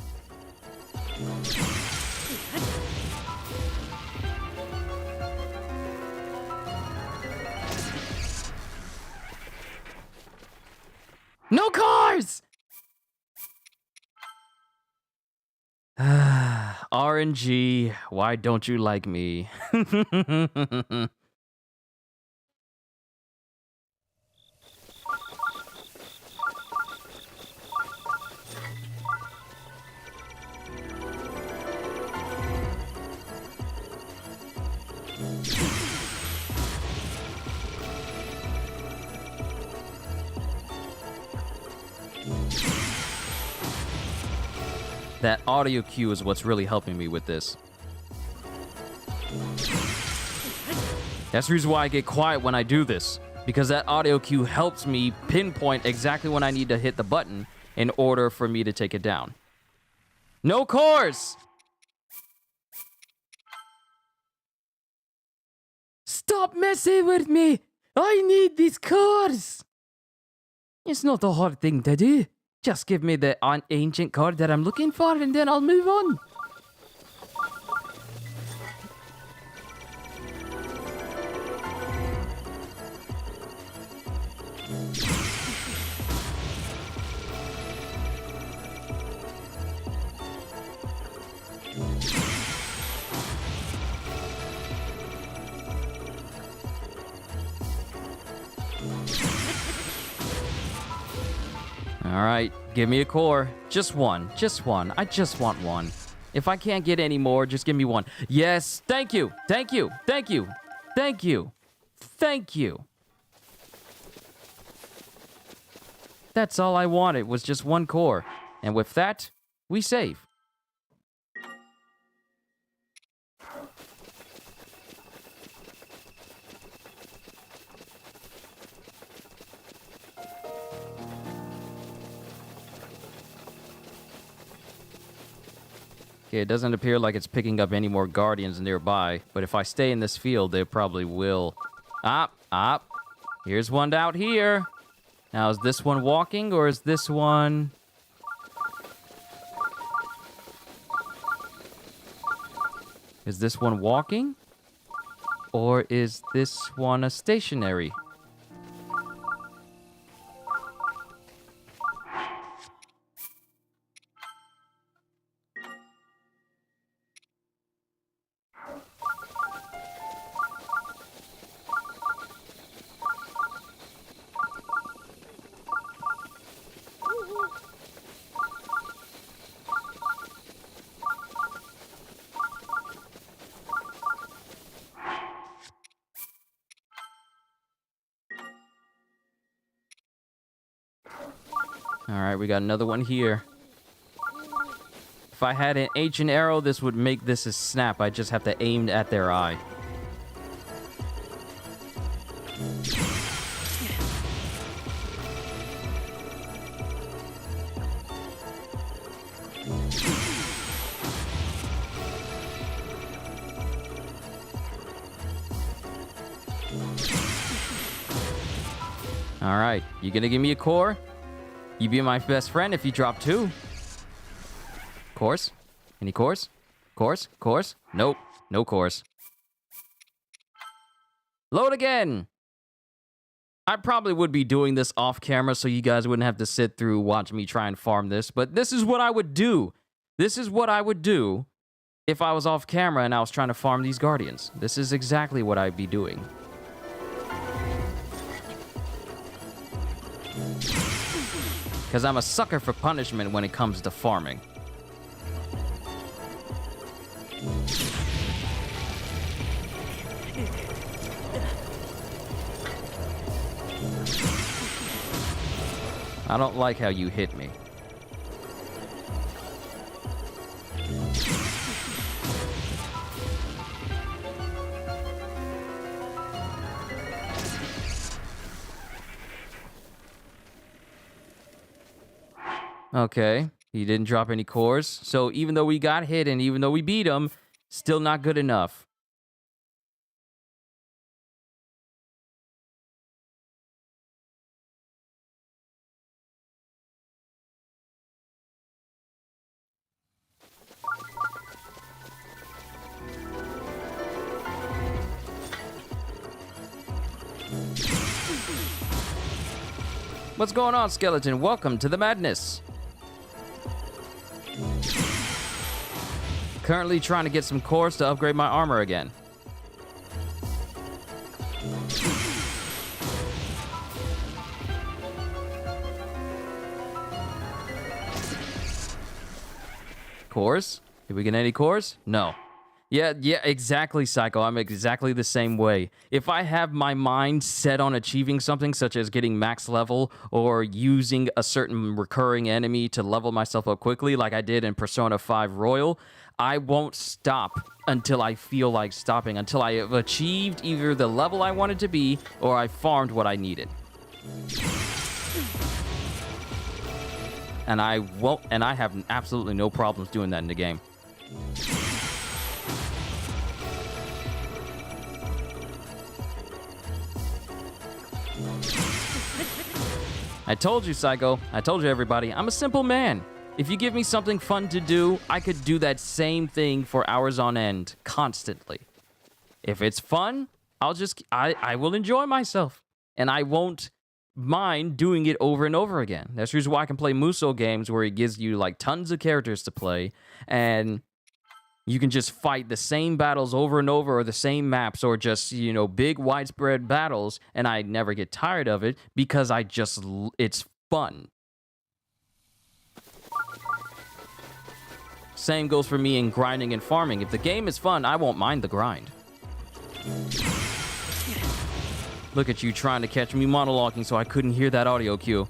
No cores! RNG, why don't you like me? That audio cue is what's really helping me with this. That's the reason why I get quiet when I do this. Because that audio cue helps me pinpoint exactly when I need to hit the button in order for me to take it down. No cores! Stop messing with me! I need these cores! It's not a hard thing to do. Just give me the ancient card that I'm looking for and then I'll move on. All right, give me a core. Just one. Just one. I just want one. If I can't get any more, just give me one. Yes, thank you. Thank you. Thank you. Thank you. Thank you. That's all I wanted was just one core. And with that, we save. Okay, it doesn't appear like it's picking up any more guardians nearby, but if I stay in this field, they probably will. Here's one out here. Now, is this one walking, or is this one... Is this one walking? Or is this one a stationary? Alright, we got another one here. If I had an ancient arrow, this would make this a snap. I just have to aim at their eye. Alright, you gonna give me a core? You be my best friend if you drop two. Cores? Any cores? Cores? Cores? Nope. No cores. Load again! I probably would be doing this off camera so you guys wouldn't have to sit through watching me try and farm this, but this is what I would do. This is what I would do if I was off camera and I was trying to farm these guardians. This is exactly what I'd be doing. Because I'm a sucker for punishment when it comes to farming. I don't like how you hit me. Okay, he didn't drop any cores. So even though we got hit and even though we beat him, still not good enough. What's going on, Skeleton? Welcome to the madness. Currently trying to get some cores to upgrade my armor again. Cores? Did we get any cores? No. Yeah, exactly, Psycho. I'm exactly the same way. If I have my mind set on achieving something, such as getting max level or using a certain recurring enemy to level myself up quickly, like I did in Persona 5 Royal, I won't stop until I feel like stopping, until I have achieved either the level I wanted to be or I farmed what I needed. And I have absolutely no problems doing that in the game. I told you, Psycho. I told you, everybody. I'm a simple man. If you give me something fun to do, I could do that same thing for hours on end, constantly. If it's fun, I will enjoy myself. And I won't mind doing it over and over again. That's the reason why I can play Musou games where it gives you, like, tons of characters to play. And you can just fight the same battles over and over, or the same maps, or just, you know, big widespread battles, and I never get tired of it because it's fun. Same goes for me in grinding and farming. If the game is fun, I won't mind the grind. Look at you trying to catch me monologuing so I couldn't hear that audio cue.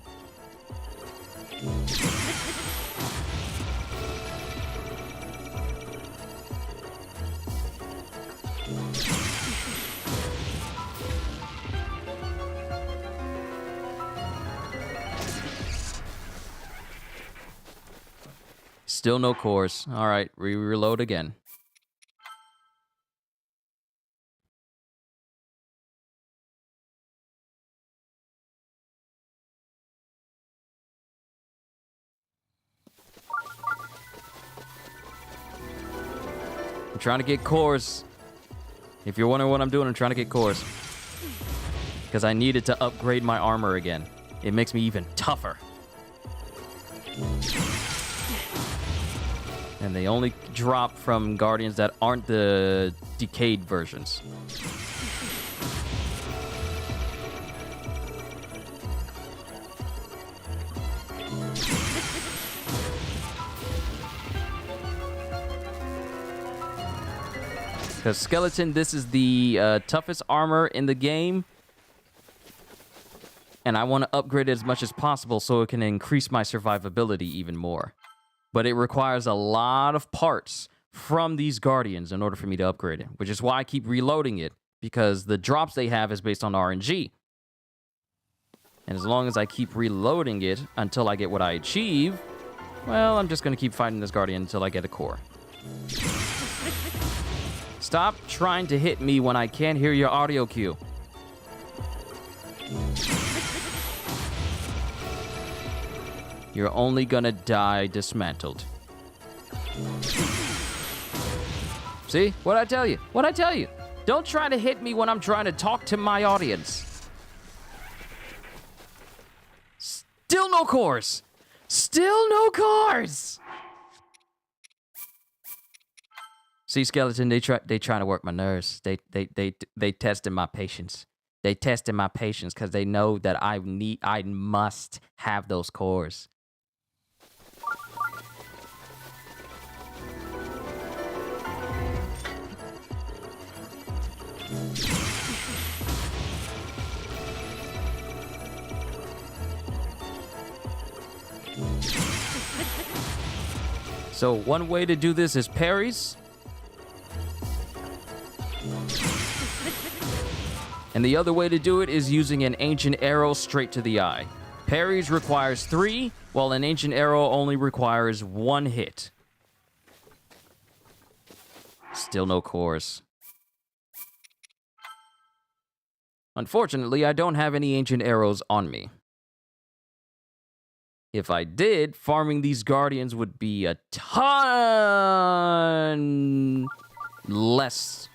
Still no cores. All right, reload again. I'm trying to get cores. If you're wondering what I'm doing, I'm trying to get cores. Because I needed to upgrade my armor again. It makes me even tougher. And they only drop from Guardians that aren't the decayed versions. Because Skeleton, this is the toughest armor in the game. And I want to upgrade it as much as possible so it can increase my survivability even more. But it requires a lot of parts from these Guardians in order for me to upgrade it, which is why I keep reloading it, because the drops they have is based on RNG. And as long as I keep reloading it until I get what I achieve, well, I'm just going to keep fighting this Guardian until I get a core. Stop trying to hit me when I can't hear your audio cue. You're only gonna die dismantled. See? What'd I tell you? What'd I tell you? Don't try to hit me when I'm trying to talk to my audience. Still no cores! Still no cores! See, Skeleton, they trying to work my nerves. They testing my patience. They tested my patience because they know that I must have those cores. So one way to do this is parries. And the other way to do it is using an ancient arrow straight to the eye. Parries requires 3, while an ancient arrow only requires 1 hit. Still no cores. Unfortunately, I don't have any ancient arrows on me. If I did, farming these guardians would be a ton less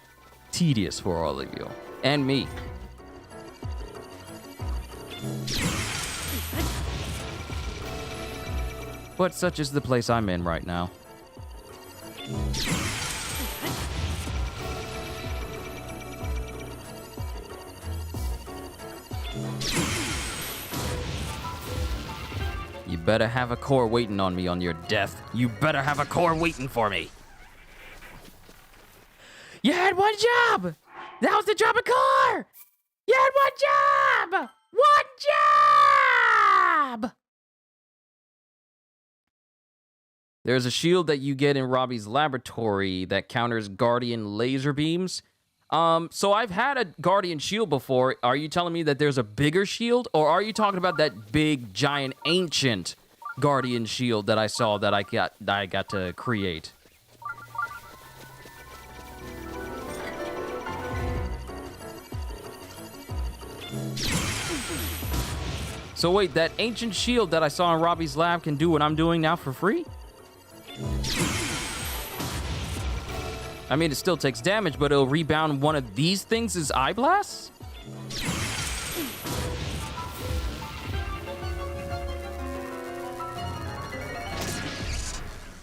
tedious for all of you. And me. But such is the place I'm in right now. You better have a core waiting on me on your death. You better have a core waiting for me. You had one job! That was to drop a core! You had one job! One job! There's a shield that you get in Robbie's laboratory that counters Guardian laser beams. So I've had a Guardian shield before. Are you telling me that there's a bigger shield? Or are you talking about that big, giant, ancient Guardian shield that I saw that I got to create? So wait, that ancient shield that I saw in Robbie's lab can do what I'm doing now for free? I mean, it still takes damage, but it'll rebound one of these things' eye blasts?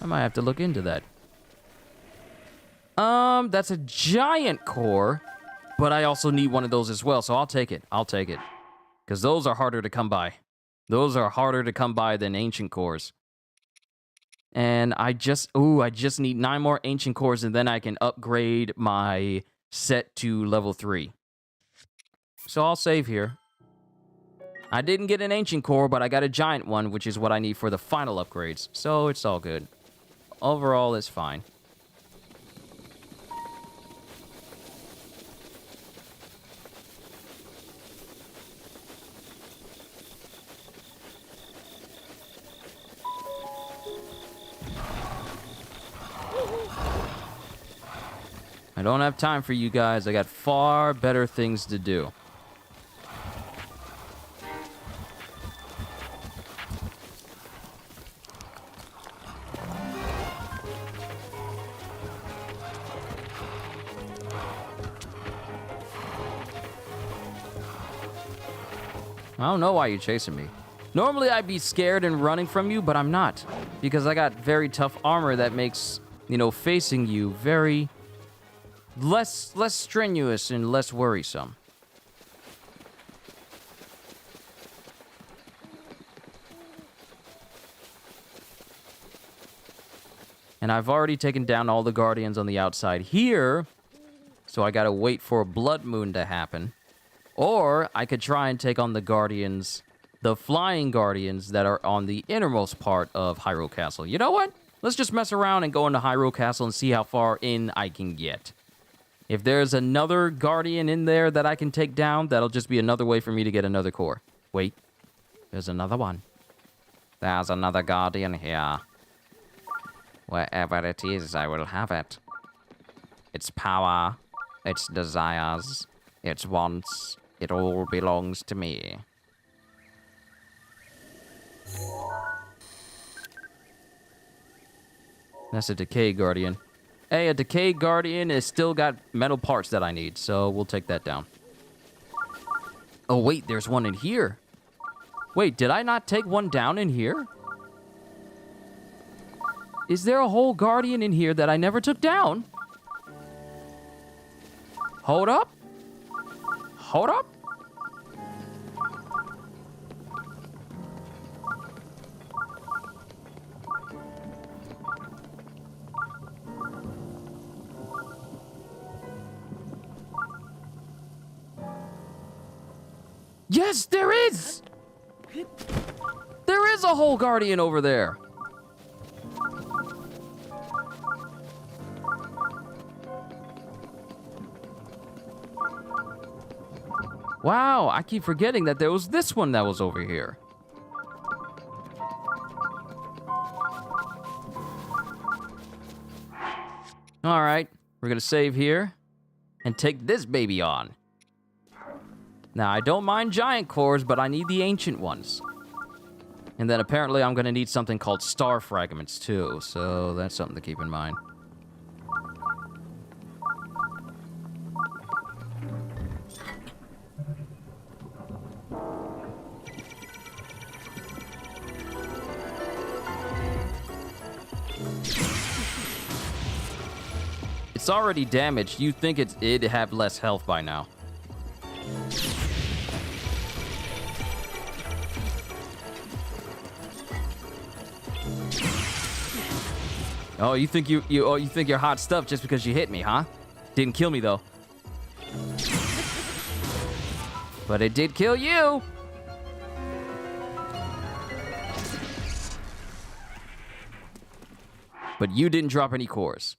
I might have to look into that. That's a giant core, but I also need one of those as well, so I'll take it. I'll take it. Because those are harder to come by. Those are harder to come by than ancient cores. And I just need 9 more ancient cores, and then I can upgrade my set to level 3. So I'll save here. I didn't get an ancient core, but I got a giant one, which is what I need for the final upgrades. So it's all good. Overall, it's fine. I don't have time for you guys. I got far better things to do. I don't know why you're chasing me. Normally I'd be scared and running from you, but I'm not. Because I got very tough armor that makes, facing you very... less strenuous and less worrisome. And I've already taken down all the guardians on the outside here, so I gotta wait for a blood moon to happen. Or I could try and take on the guardians, the flying guardians that are on the innermost part of Hyrule Castle. You know what? Let's just mess around and go into Hyrule Castle and see how far in I can get. If there's another guardian in there that I can take down, that'll just be another way for me to get another core. Wait, there's another one. There's another guardian here. Wherever it is, I will have it. Its power, its desires, its wants, it all belongs to me. That's a Decay Guardian. Hey, a Decay Guardian has still got metal parts that I need, so we'll take that down. Oh, wait, there's one in here. Wait, did I not take one down in here? Is there a whole Guardian in here that I never took down? Hold up. Hold up. Yes, there is! There is a whole Guardian over there. Wow, I keep forgetting that there was this one that was over here. All right, we're gonna save here and take this baby on. Now, I don't mind giant cores, but I need the ancient ones. And then apparently I'm gonna need something called star fragments too, so that's something to keep in mind. It's already damaged. You'd think it'd have less health by now. Oh, you think you think you're hot stuff just because you hit me, huh? Didn't kill me though. But it did kill you. But you didn't drop any cores.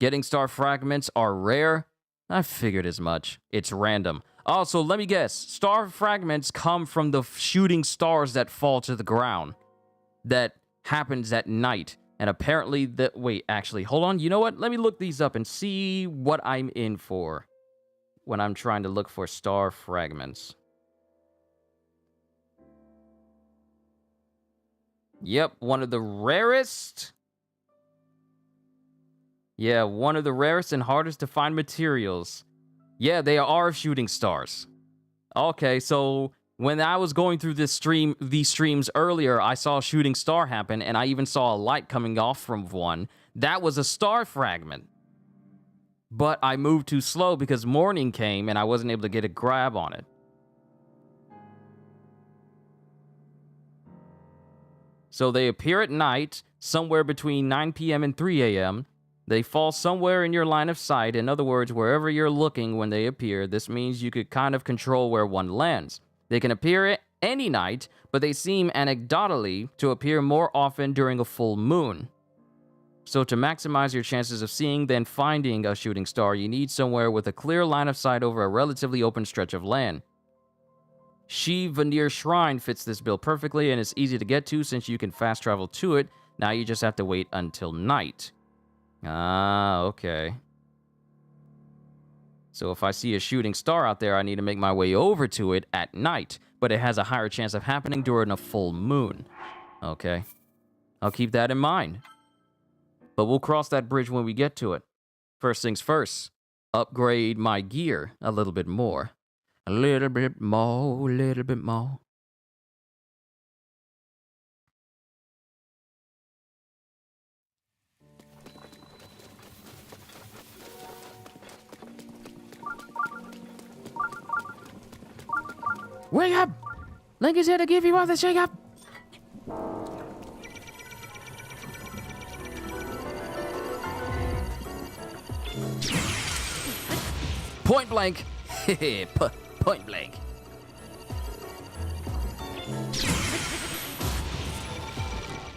Getting star fragments are rare. I figured as much. It's random. Also, let me guess. Star fragments come from the shooting stars that fall to the ground. That happens at night. And apparently wait, actually, hold on. You know what? Let me look these up and see what I'm in for when I'm trying to look for star fragments. Yep, one of the rarest. Yeah, one of the rarest and hardest to find materials. Yeah, they are shooting stars. Okay, so when I was going through these streams earlier, I saw a shooting star happen, and I even saw a light coming off from one. That was a star fragment. But I moved too slow because morning came, and I wasn't able to get a grab on it. So they appear at night, somewhere between 9 p.m. and 3 a.m., They fall somewhere in your line of sight. In other words, wherever you're looking when they appear. This means you could kind of control where one lands. They can appear any night, but they seem anecdotally to appear more often during a full moon. So to maximize your chances of seeing then finding a shooting star, you need somewhere with a clear line of sight over a relatively open stretch of land. Shiv Veneer Shrine fits this bill perfectly, and it's easy to get to since you can fast travel to it. Now you just have to wait until night. Ah, okay. So if I see a shooting star out there, I need to make my way over to it at night, but it has a higher chance of happening during a full moon. Okay. I'll keep that in mind. But we'll cross that bridge when we get to it. First things first, upgrade my gear a little bit more. A little bit more, a little bit more. Wake up! Link is here to give you all the shake up! Point blank! Point blank.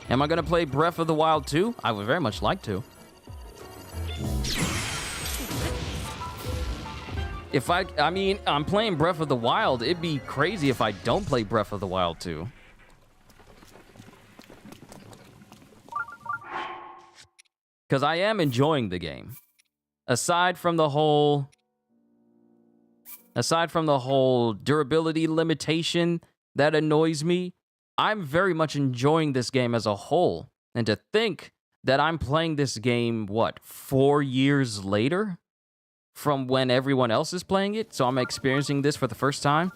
Am I gonna play Breath of the Wild 2? I would very much like to. I mean, I'm playing Breath of the Wild. It'd be crazy if I don't play Breath of the Wild 2. Because I am enjoying the game. Aside from the whole durability limitation that annoys me, I'm very much enjoying this game as a whole. And to think that I'm playing this game, 4 years later? From when everyone else is playing it, so I'm experiencing this for the first time.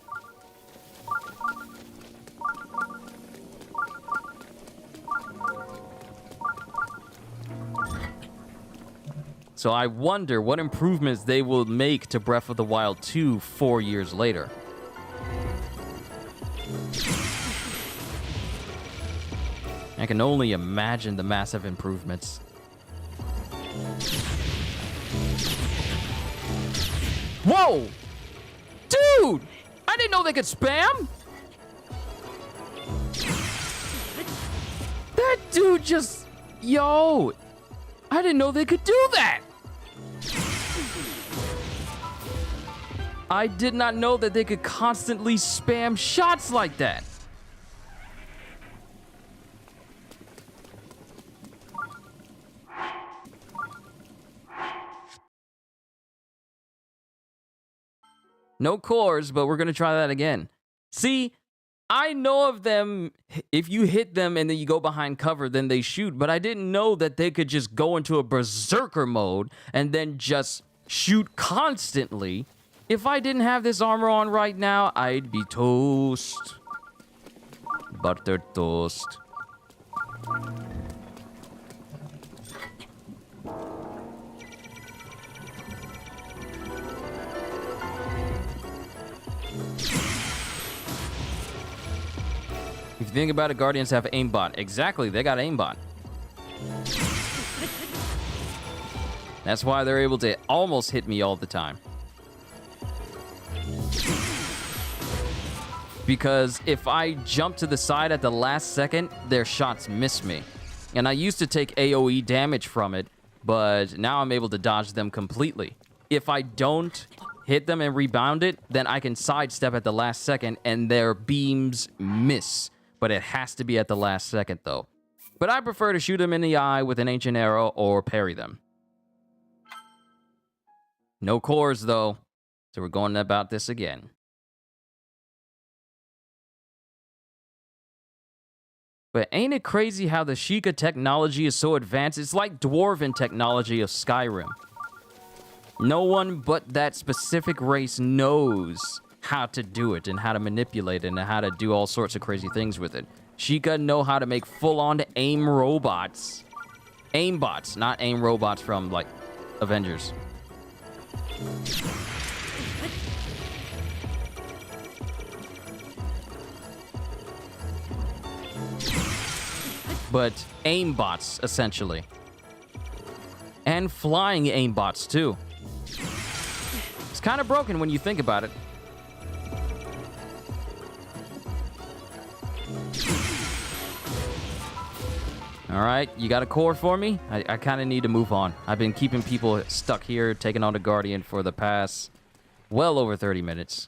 So I wonder what improvements they will make to Breath of the Wild 2 4 years later. I can only imagine the massive improvements. Whoa! Dude! I didn't know they could spam! That dude just... Yo! I didn't know they could do that! I did not know that they could constantly spam shots like that. No cores, but we're gonna try that again. See, I know of them, if you hit them and then you go behind cover, then they shoot, but I didn't know that they could just go into a berserker mode and then just shoot constantly. If I didn't have this armor on right now, I'd be toast. Buttered toast. If you think about it, Guardians have aimbot. Exactly, they got aimbot. That's why they're able to almost hit me all the time. Because if I jump to the side at the last second, their shots miss me. And I used to take AoE damage from it, but now I'm able to dodge them completely. If I don't hit them and rebound it, then I can sidestep at the last second and their beams miss. But it has to be at the last second, though. But I prefer to shoot them in the eye with an ancient arrow or parry them. No cores, though. So we're going about this again. But ain't it crazy how the Sheikah technology is so advanced? It's like dwarven technology of Skyrim. No one but that specific race knows how to do it and how to manipulate it and how to do all sorts of crazy things with it. Sheikah know how to make full-on aim robots. Aimbots, not aim robots from, like, Avengers. But aimbots, essentially. And flying aimbots, too. It's kind of broken when you think about it. All right, you got a core for me? I kind of need to move on. I've been keeping people stuck here, taking on the Guardian for the past well over 30 minutes.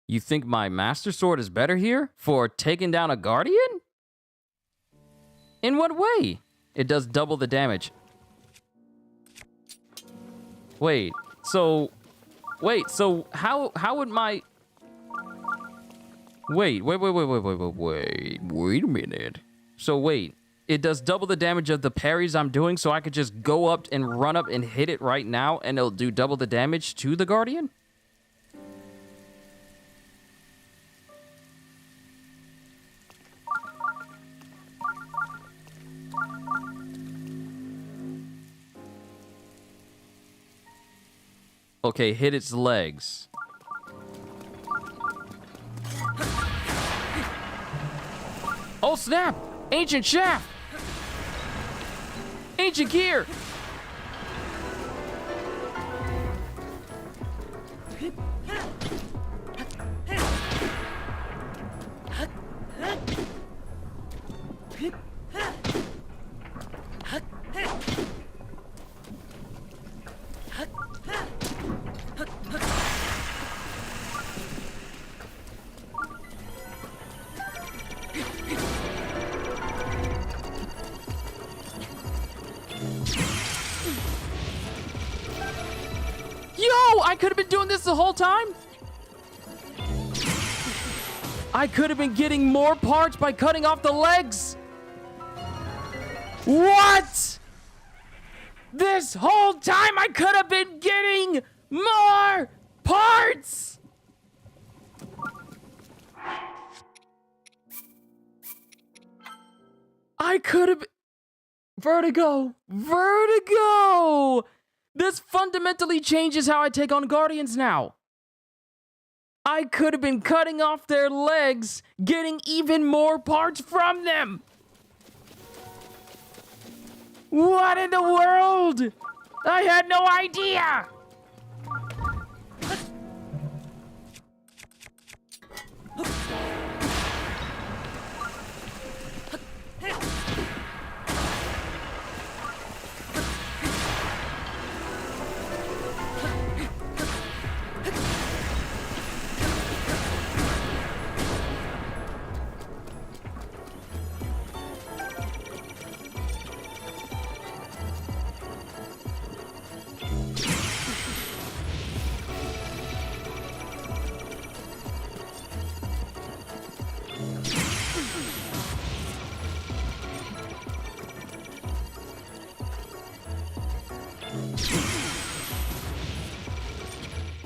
You think my Master Sword is better here for taking down a Guardian? In what way? It does double the damage. Wait, so how would my... Wait a minute. So wait, it does double the damage of the parries I'm doing, so I could just go up and run up and hit it right now, and it'll do double the damage to the Guardian? Okay, hit its legs. Oh snap! Ancient shaft! Ancient gear! I could have been doing this the whole time? I could have been getting more parts by cutting off the legs. What? This whole time I could have been getting more parts. I could have... Vertigo! Vertigo! This fundamentally changes how I take on Guardians now. I could have been cutting off their legs, getting even more parts from them. What in the world? I had no idea.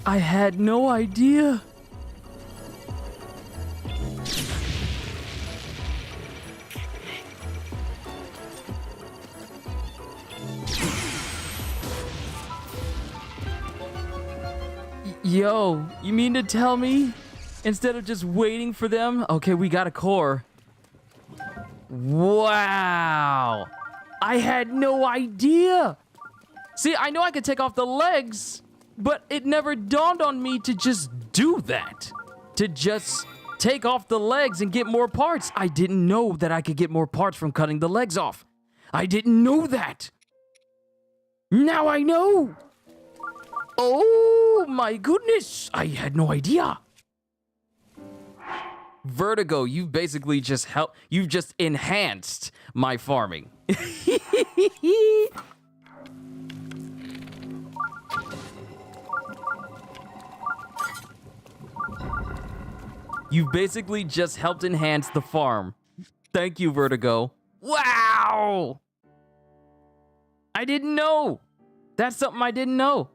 I had no idea. Yo, you mean to tell me instead of just waiting for them? Okay, we got a core. Wow. I had no idea. See, I know I could take off the legs, but it never dawned on me to just do that. To just take off the legs and get more parts. I didn't know that I could get more parts from cutting the legs off. I didn't know that. Now I know. Oh my goodness. I had no idea. Vertigo, you've basically just you've just enhanced my farming. You've basically just helped enhance the farm. Thank you, Vertigo. Wow! I didn't know. That's something I didn't know.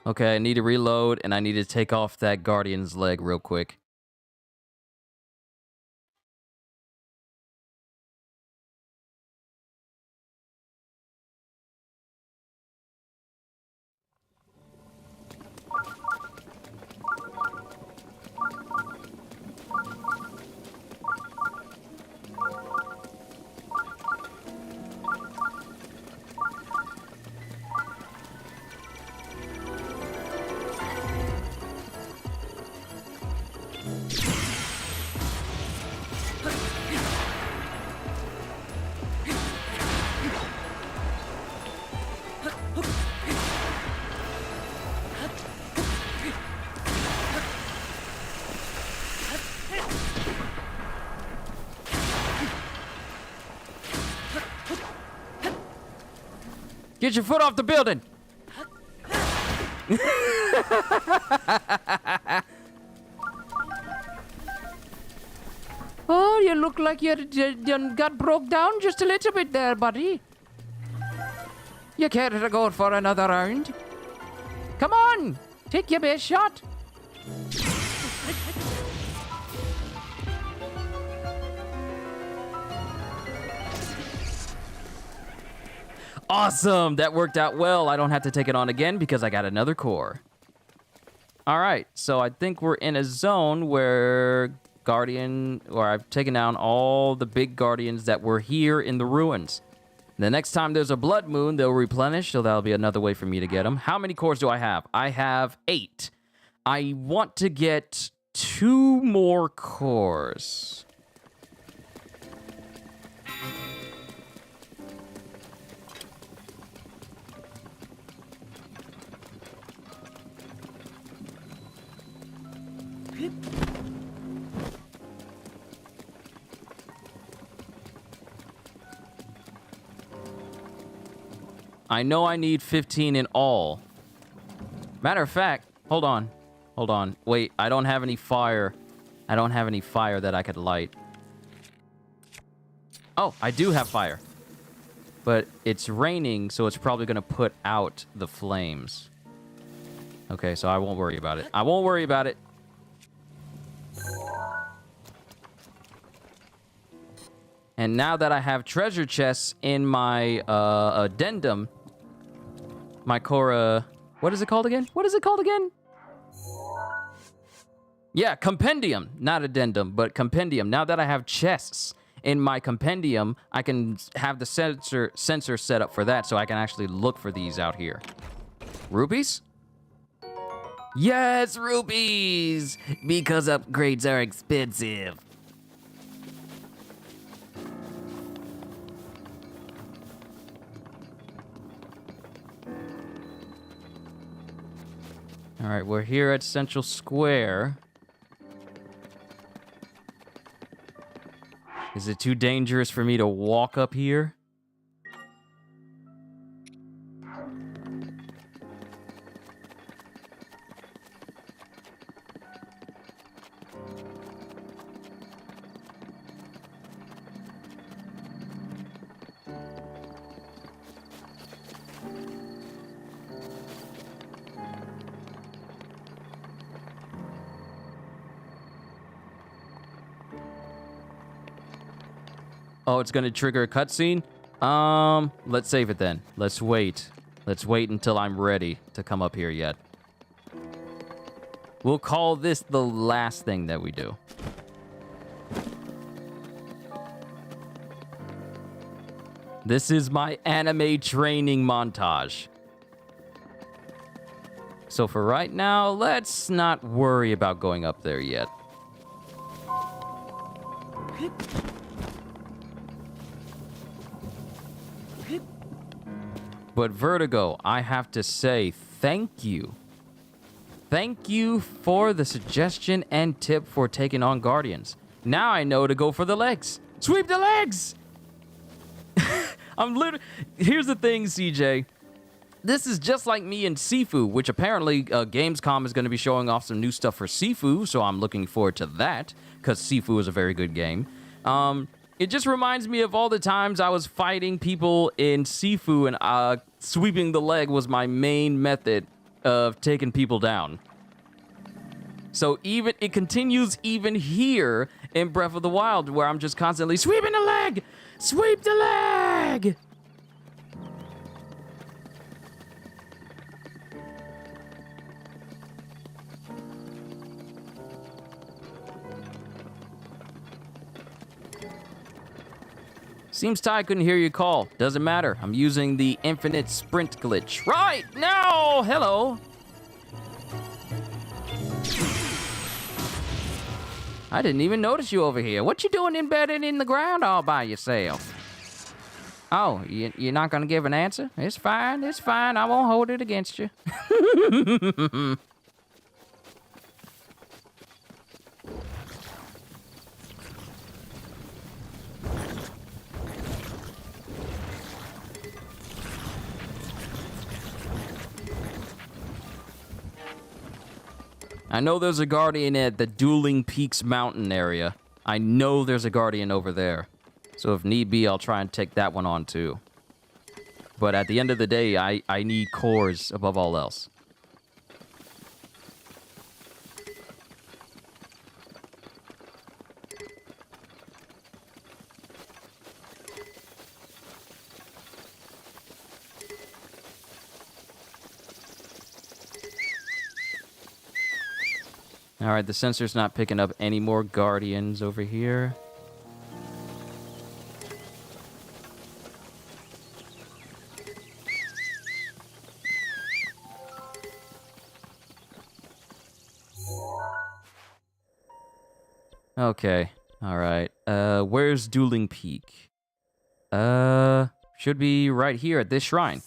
Okay, I need to reload, and I need to take off that Guardian's leg real quick. Get your foot off the building! Oh, you look like you got broke down just a little bit there, buddy. You care to go for another round? Come on! Take your best shot! Awesome! That worked out well. I don't have to take it on again because I got another core. Alright, so I think we're in a zone where I've taken down all the big Guardians that were here in the ruins. The next time there's a blood moon, they'll replenish, so that'll be another way for me to get them. How many cores do I have? I have 8. I want to get 2 more cores. I know I need 15 in all. Matter of fact, hold on. Hold on. Wait, I don't have any fire. I don't have any fire that I could light. Oh, I do have fire. But it's raining, so it's probably going to put out the flames. Okay, so I won't worry about it. I won't worry about it. And now that I have treasure chests in my addendum, my Cora... What is it called again? What is it called again? Yeah, compendium. Not addendum, but compendium. Now that I have chests in my compendium, I can have the sensor set up for that so I can actually look for these out here. Rupees? Yes, rupees! Because upgrades are expensive. All right, we're here at Central Square. Is it too dangerous for me to walk up here? Oh, it's gonna trigger a cutscene? Let's save it then. Let's wait. Let's wait until I'm ready to come up here yet. We'll call this the last thing that we do. This is my anime training montage. So for right now, let's not worry about going up there yet. But Vertigo, I have to say thank you. Thank you for the suggestion and tip for taking on Guardians. Now I know to go for the legs. Sweep the legs! I'm literally... Here's the thing, CJ. This is just like me and Sifu, which apparently Gamescom is going to be showing off some new stuff for Sifu, so I'm looking forward to that, because Sifu is a very good game. It just reminds me of all the times I was fighting people in Sifu, and sweeping the leg was my main method of taking people down. So it continues even here in Breath of the Wild, where I'm just constantly sweeping the leg! Sweep the leg! Seems Ty couldn't hear your call. Doesn't matter. I'm using the infinite sprint glitch. Right now! Hello! I didn't even notice you over here. What you doing embedded in the ground all by yourself? Oh, you're not gonna give an answer? It's fine, it's fine. I won't hold it against you. I know there's a Guardian at the Dueling Peaks Mountain area. I know there's a Guardian over there. So if need be, I'll try and take that one on too. But at the end of the day, I need cores above all else. All right, the sensor's not picking up any more Guardians over here. Okay, all right. Where's Dueling Peak? Should be right here at this shrine.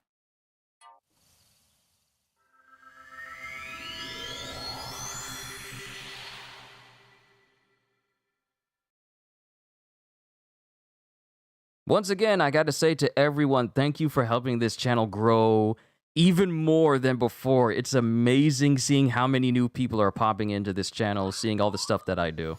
Once again, I got to say to everyone, thank you for helping this channel grow even more than before. It's amazing seeing how many new people are popping into this channel, seeing all the stuff that I do.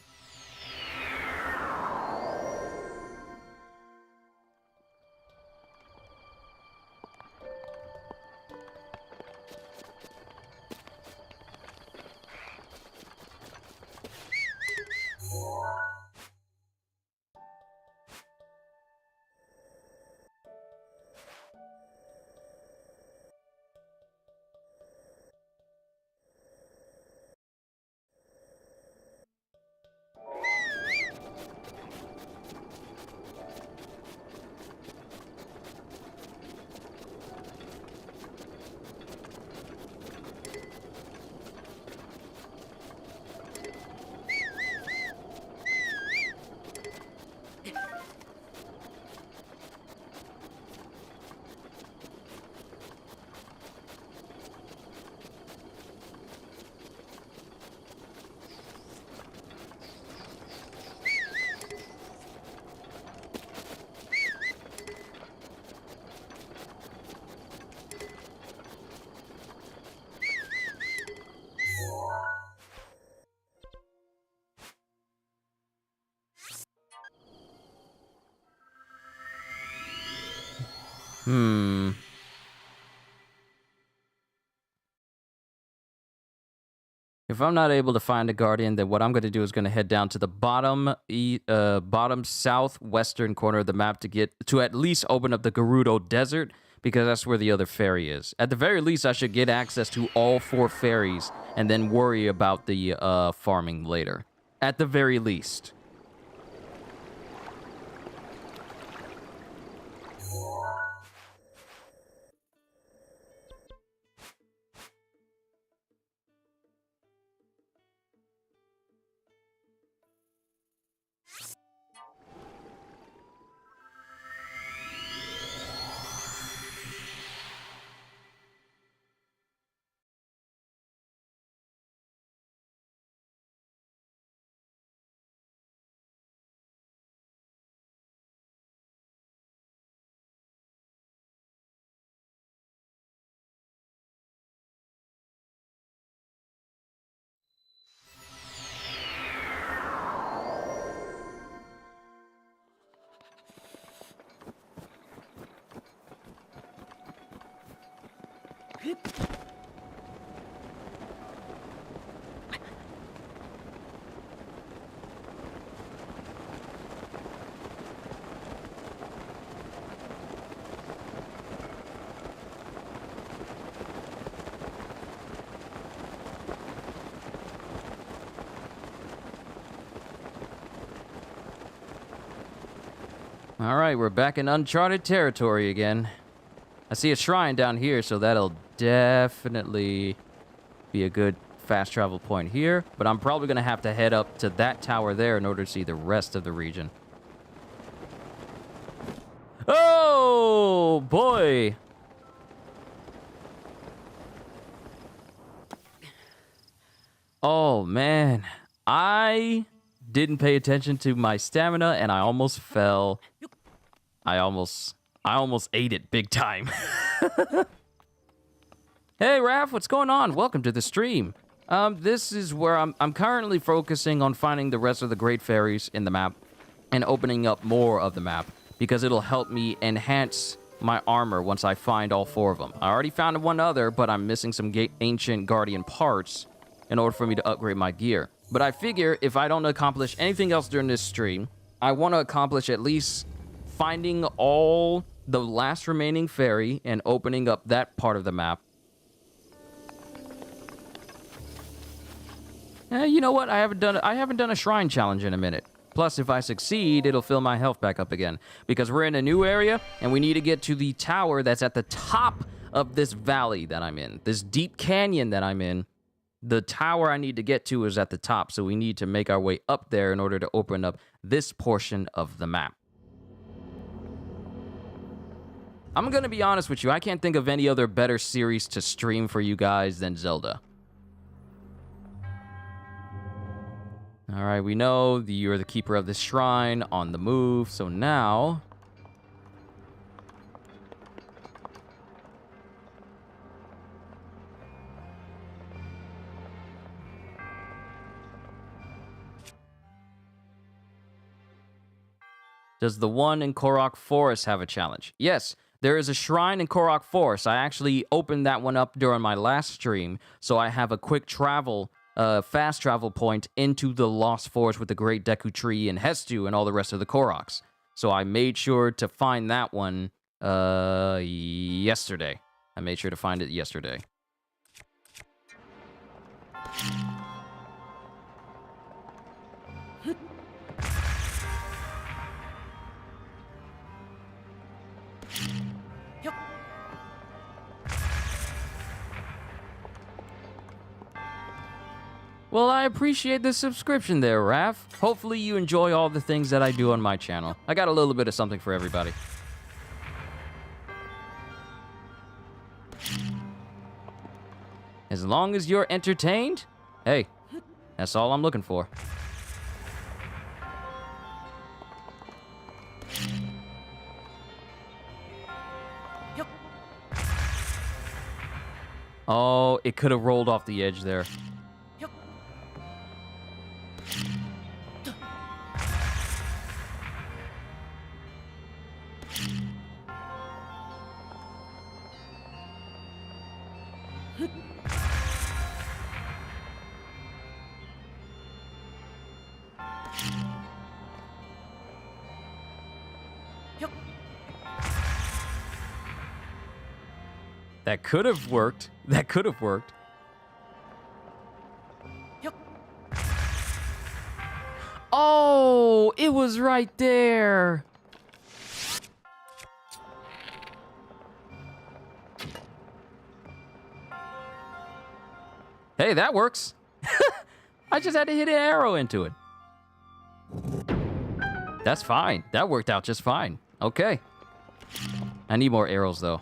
If I'm not able to find a Guardian, then what I'm going to do is going to head down to the bottom southwestern corner of the map to get to at least open up the Gerudo Desert, because that's where the other fairy is. At the very least, I should get access to all 4 fairies and then worry about the farming later. At the very least. All right, we're back in uncharted territory again. I see a shrine down here, so that'll definitely be a good fast travel point here. But I'm probably going to have to head up to that tower there in order to see the rest of the region. Oh, boy. Oh, man. I didn't pay attention to my stamina, and I almost fell. I almost ate it big time. Hey, Raph, what's going on? Welcome to the stream. This is where I'm currently focusing on finding the rest of the great fairies in the map and opening up more of the map, because it'll help me enhance my armor once I find all 4 of them. I already found one other, but I'm missing some ancient Guardian parts in order for me to upgrade my gear. But I figure if I don't accomplish anything else during this stream, I want to accomplish at least finding all the last remaining fairy and opening up that part of the map. You know what? I haven't done a shrine challenge in a minute. Plus, if I succeed, it'll fill my health back up again, because we're in a new area and we need to get to the tower that's at the top of this valley that I'm in, this deep canyon that I'm in. The tower I need to get to is at the top, so we need to make our way up there in order to open up this portion of the map. I'm gonna be honest with you, I can't think of any other better series to stream for you guys than Zelda. Alright, we know that you're the keeper of this shrine on the move, so now... Does the one in Korok Forest have a challenge? Yes, there is a shrine in Korok Forest. I actually opened that one up during my last stream, so I have a quick travel, fast travel point into the Lost Forest with the Great Deku Tree and Hestu and all the rest of the Koroks. So I made sure to find that one yesterday. I made sure to find it yesterday. Well, I appreciate the subscription there, Raph. Hopefully you enjoy all the things that I do on my channel. I got a little bit of something for everybody. As long as you're entertained, hey, that's all I'm looking for. Oh, it could have rolled off the edge there. That could have worked. That could have worked. Oh, it was right there. Hey, that works. I just had to hit an arrow into it. That's fine. That worked out just fine. Okay. I need more arrows, though.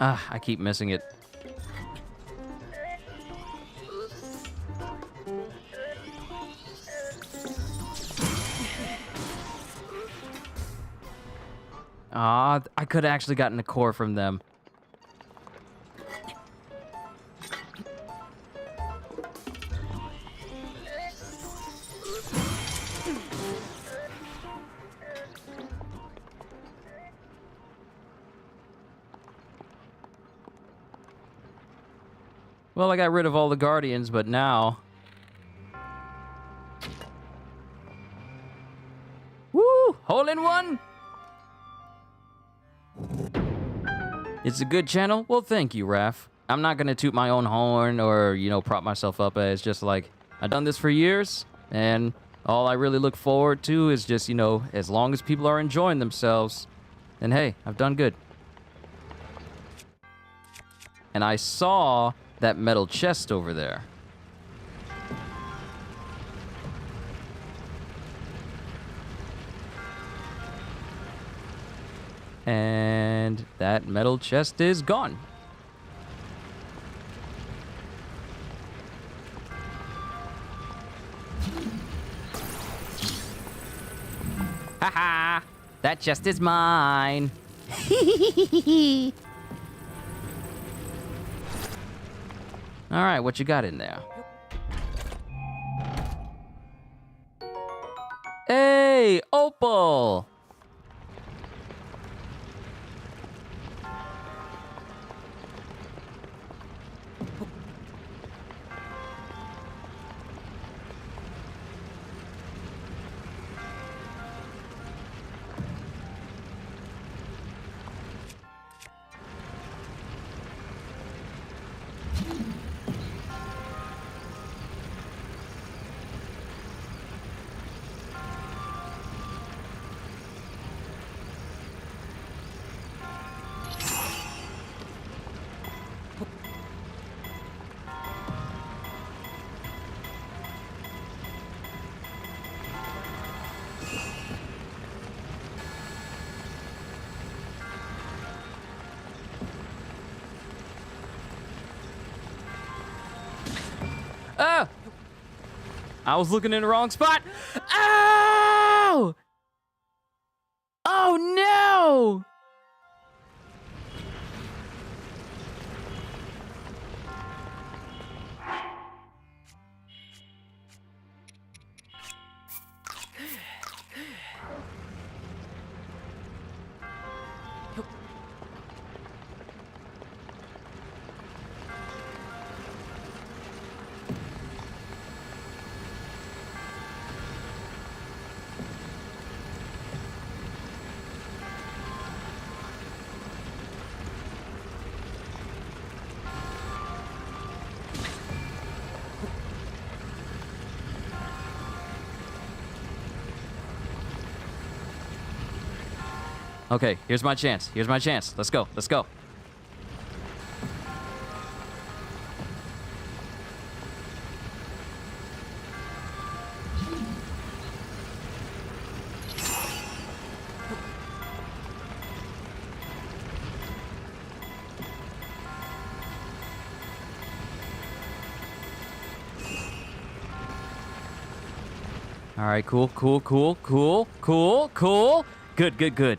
Ah, I keep missing it. Ah, I could have actually gotten a core from them. Well, I got rid of all the Guardians, but now... Woo! Hole in one! It's a good channel? Well, thank you, Raph. I'm not gonna toot my own horn or, you know, prop myself up. It's just like, I've done this for years, and all I really look forward to is just, you know, as long as people are enjoying themselves, then hey, I've done good. And I saw that metal chest over there. And that metal chest is gone. Haha! That chest is mine. All right, what you got in there? Hey, Opal! Ah! I was looking in the wrong spot. Ow! Oh no! Okay, here's my chance. Here's my chance. Let's go. Let's go. All right, cool. Good.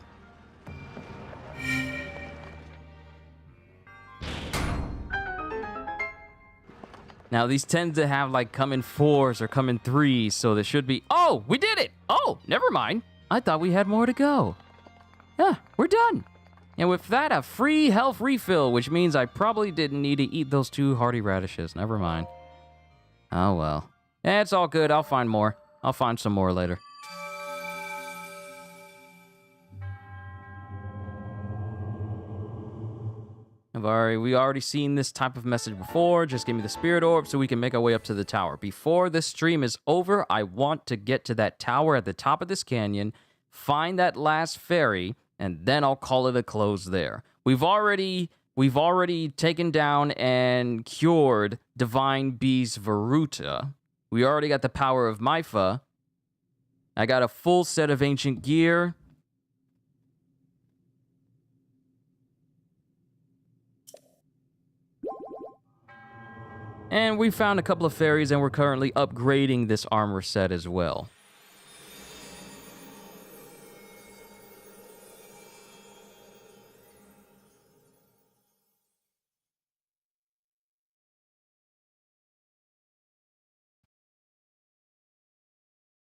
Now, these tend to have, like, come in 4s or come in 3s, so there should be... Oh, we did it! Oh, never mind. I thought we had more to go. Yeah, we're done. And with that, a free health refill, which means I probably didn't need to eat those 2 hardy radishes. Never mind. Oh, well. Eh, it's all good. I'll find more. I'll find some more later. We already seen this type of message before. Just give me the spirit orb so we can make our way up to the tower. Before this stream is over, I want to get to that tower at the top of this canyon, find that last fairy, and then I'll call it a close there. We've already taken down and cured Divine Beast Ruta. We already got the power of Myfa. I got a full set of ancient gear. And we found a couple of fairies, and we're currently upgrading this armor set as well.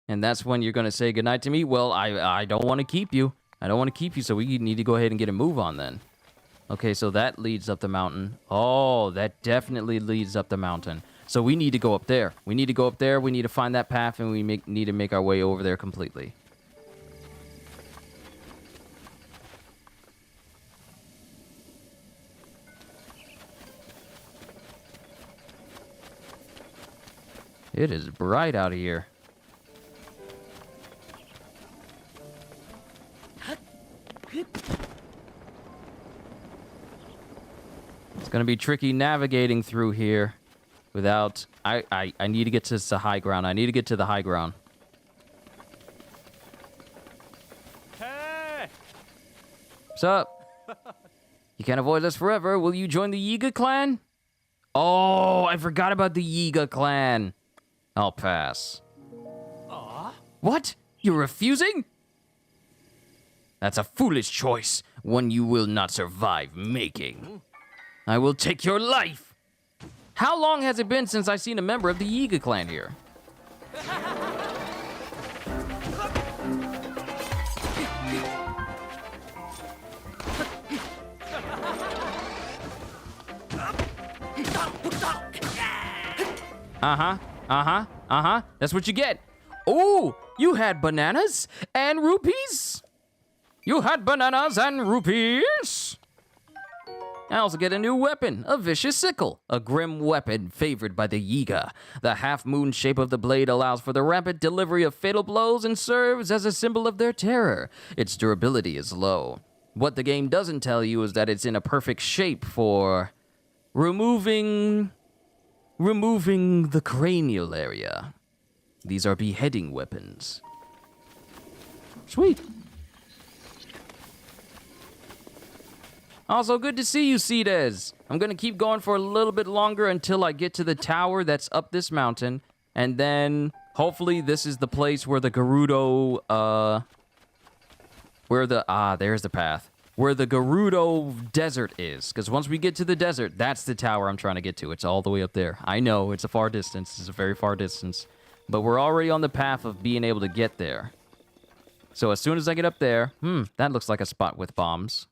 And that's when you're going to say goodnight to me? Well, I don't want to keep you. I don't want to keep you, so we need to go ahead and get a move on then. Okay, so that leads up the mountain. Oh, that definitely leads up the mountain. So we need to go up there. We need to go up there. We need to find that path, and we need to make our way over there completely. It is bright out of here. It's going to be tricky navigating through here without... I need to get to the high ground. I need to get to the high ground. Hey! What's up? You can't avoid us forever. Will you join the Yiga clan? Oh, I forgot about the Yiga clan. I'll pass. What? You're refusing? That's a foolish choice, one you will not survive making. I will take your life. How long has it been since I've seen a member of the Yiga clan here? That's what you get. Oh, you had bananas and rupees? You had bananas and rupees? I also get a new weapon, a vicious sickle, a grim weapon favored by the Yiga. The half-moon shape of the blade allows for the rapid delivery of fatal blows and serves as a symbol of their terror. Its durability is low. What the game doesn't tell you is that it's in a perfect shape for removing the cranial area. These are beheading weapons. Sweet. Also, good to see you, Cedez. I'm going to keep going for a little bit longer until I get to the tower that's up this mountain. And then, hopefully, this is the place where the Gerudo, there's the path. Where the Gerudo desert is. Because once we get to the desert, that's the tower I'm trying to get to. It's all the way up there. I know, it's a far distance. It's a very far distance. But we're already on the path of being able to get there. So as soon as I get up there, that looks like a spot with bombs.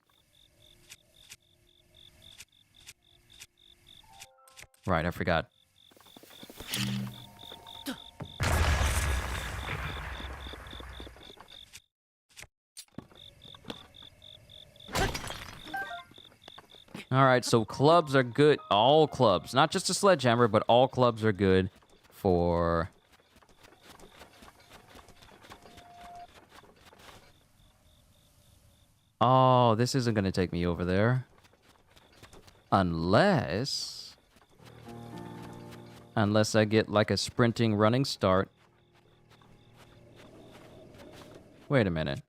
Right, I forgot. Alright, so clubs are good. All clubs. Not just a sledgehammer, but all clubs are good for... Oh, this isn't going to take me over there. Unless I get like a sprinting running start. Wait a minute.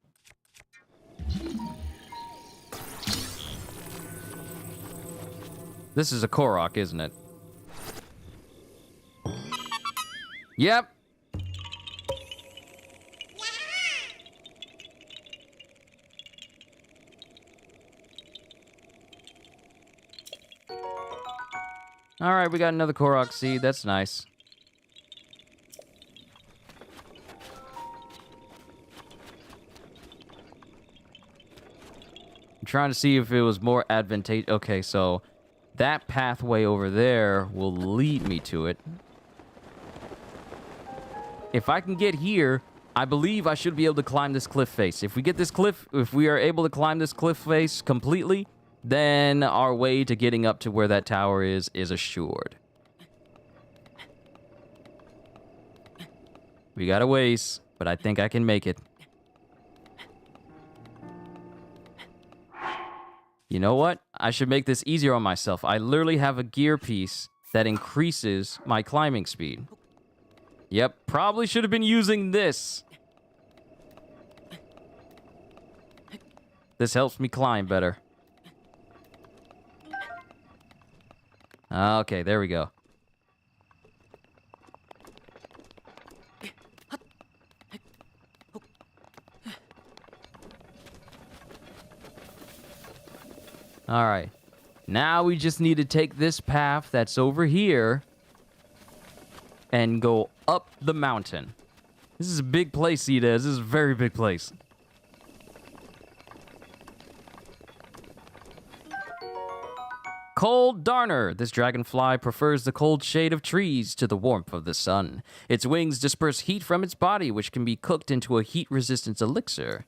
This is a Korok, isn't it? Yep. All right, we got another Korok seed. That's nice. I'm trying to see if it was more advantageous. Okay, so that pathway over there will lead me to it. If I can get here, I believe I should be able to climb this cliff face. If we are able to climb this cliff face completely, then our way to getting up to where that tower is assured. We got a ways, but I think I can make it. You know what? I should make this easier on myself. I literally have a gear piece that increases my climbing speed. Yep, probably should have been using this. This helps me climb better. Okay, there we go. All right. Now we just need to take this path that's over here and go up the mountain. This is a big place, Ida. This is a very big place. Cold Darner. This dragonfly prefers the cold shade of trees to the warmth of the sun. Its wings disperse heat from its body, which can be cooked into a heat-resistant elixir.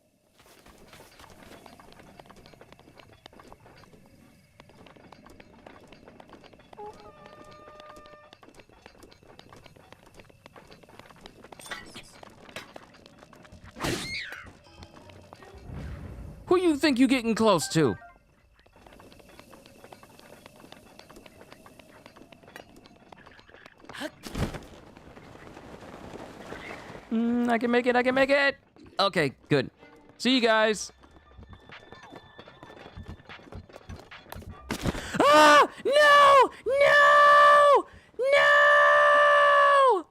Who you think you getting close to? I can make it, I can make it! Okay, good. See you guys. Ah! No! No! No!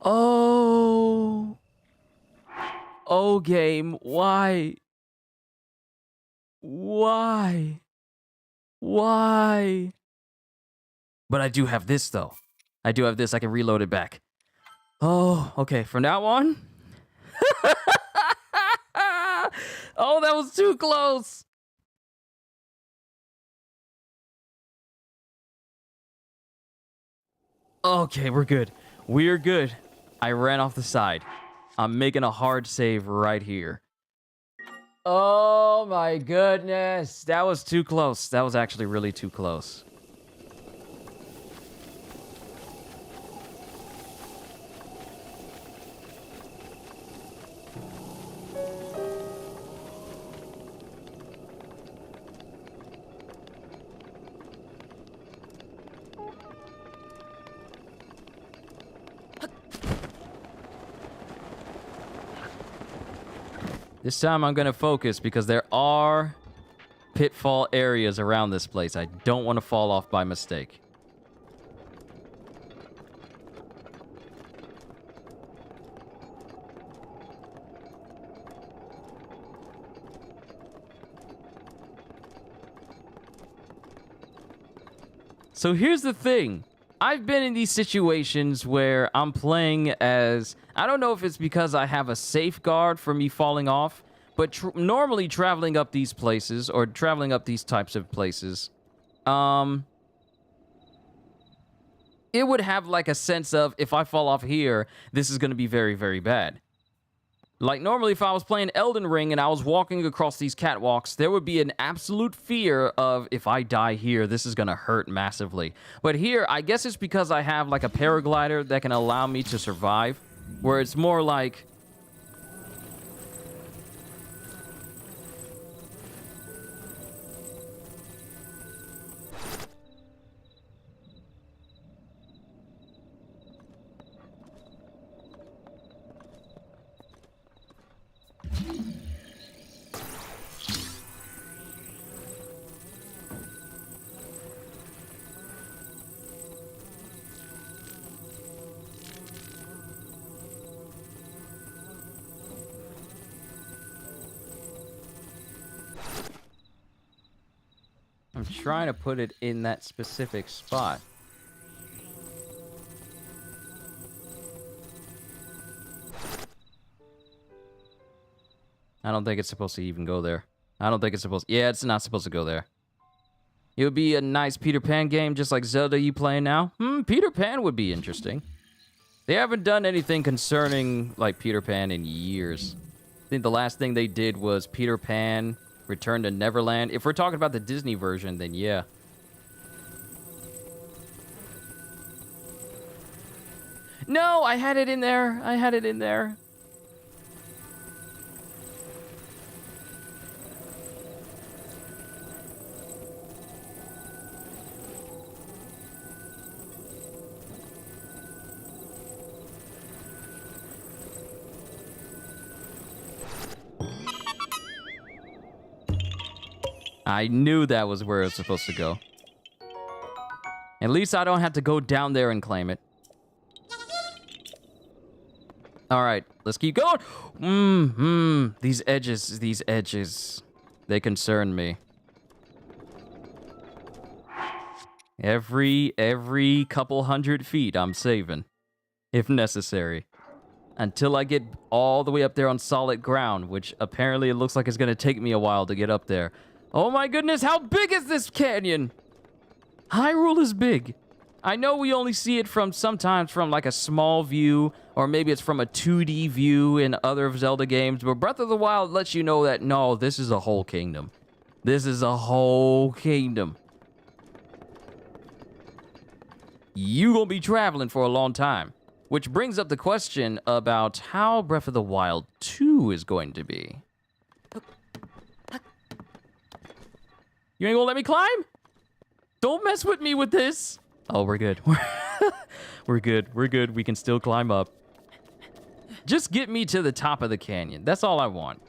Oh. Oh, game, why? Why? Why? But I do have this, though. I do have this. I can reload it back. Oh, okay. From now on. Oh, that was too close. Okay, we're good. We're good. I ran off the side. I'm making a hard save right here. Oh my goodness. That was too close. That was actually really too close. This time I'm going to focus because there are pitfall areas around this place. I don't want to fall off by mistake. So here's the thing. I've been in these situations where I'm playing as... I don't know if it's because I have a safeguard for me falling off, but normally traveling up these places, or traveling up these types of places, it would have like a sense of, if I fall off here, this is going to be very, very bad. Like normally if I was playing Elden Ring and I was walking across these catwalks, there would be an absolute fear of, if I die here, this is going to hurt massively. But here, I guess it's because I have like a paraglider that can allow me to survive, where it's more like... trying to put it in that specific spot. I don't think it's supposed to even go there. I don't think it's supposed... Yeah, it's not supposed to go there. It would be a nice Peter Pan game, just like Zelda you play now. Peter Pan would be interesting. They haven't done anything concerning, like, Peter Pan in years. I think the last thing they did was Peter Pan Return to Neverland. If we're talking about the Disney version, then yeah. No, I had it in there. I had it in there. I knew that was where it was supposed to go. At least I don't have to go down there and claim it. All right, let's keep going. These edges, they concern me. Every couple 100 feet I'm saving, if necessary. Until I get all the way up there on solid ground, which apparently it looks like it's gonna take me a while to get up there. Oh my goodness, how big is this canyon? Hyrule is big. I know we only see it from sometimes from like a small view, or maybe it's from a 2D view in other Zelda games, but Breath of the Wild lets you know that no, this is a whole kingdom. This is a whole kingdom. You gonna be traveling for a long time. Which brings up the question about how Breath of the Wild 2 is going to be. You ain't gonna let me climb? Don't mess with me with this. Oh, we're good. We're good. We're good. We can still climb up. Just get me to the top of the canyon. That's all I want.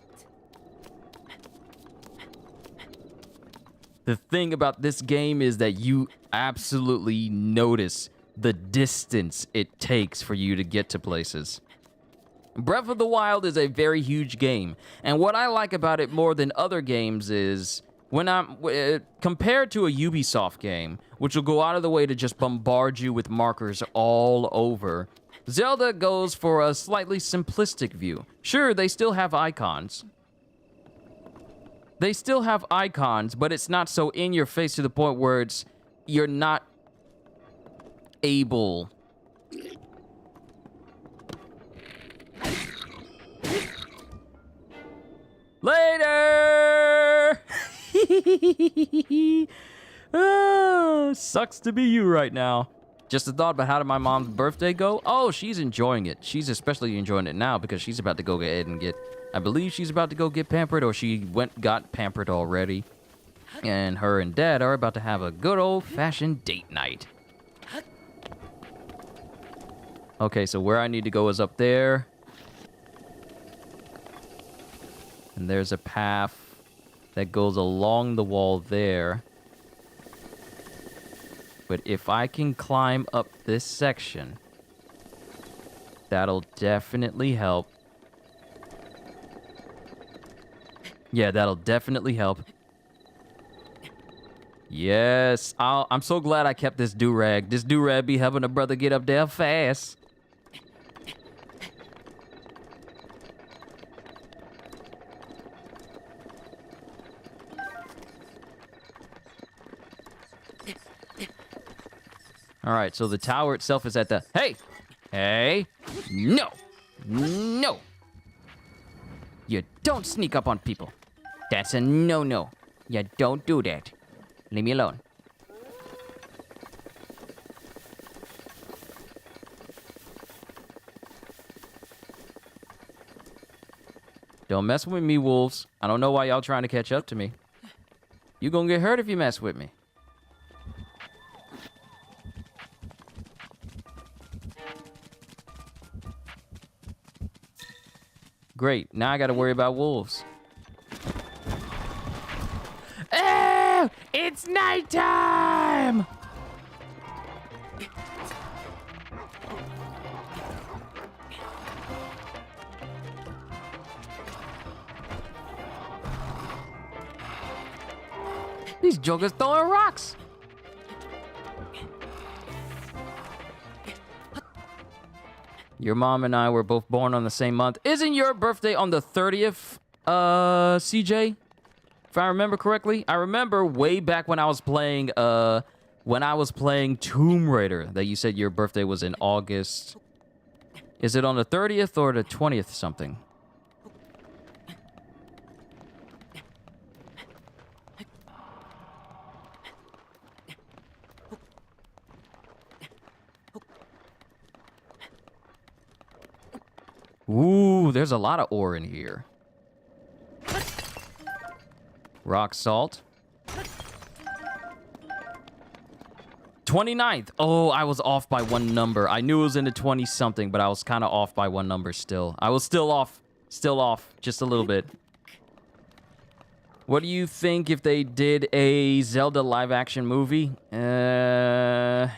The thing about this game is that you absolutely notice the distance it takes for you to get to places. Breath of the Wild is a very huge game, and what I like about it more than other games is when I'm compared to a Ubisoft game, which will go out of the way to just bombard you with markers all over, Zelda goes for a slightly simplistic view. Sure, they still have icons. They still have icons, but it's not so in your face to the point where you're not able later. Sucks to be you right now. Just a thought, but how did my mom's birthday go? Oh, she's enjoying it. She's especially enjoying it now because she's about to go ahead and get, I believe she's about to go get pampered, or she got pampered already. And her and Dad are about to have a good old-fashioned date night. Okay, so where I need to go is up there. And there's a path that goes along the wall there. But if I can climb up this section, that'll definitely help. Yeah, that'll definitely help. Yes, I'm so glad I kept this do-rag. This do-rag be helping a brother get up there fast. All right, so the tower itself is at the... Hey! Hey! No! No! You don't sneak up on people. That's a no-no. You don't do that. Leave me alone. Don't mess with me, wolves. I don't know why y'all trying to catch up to me. You gonna get hurt if you mess with me. Great, now I gotta worry about wolves. Oh, it's nighttime! These joggers throwing rocks. Your mom and I were both born on the same month. Isn't your birthday on the 30th, CJ? If I remember correctly. I remember way back when I was playing, Tomb Raider, that you said your birthday was in August. Is it on the 30th or the 20th something? Ooh, there's a lot of ore in here. Rock salt. 29th. Oh, I was off by one number. I knew it was in the 20-something, but I was kind of off by one number still. I was still off. Still off. Just a little bit. What do you think if they did a Zelda live-action movie? I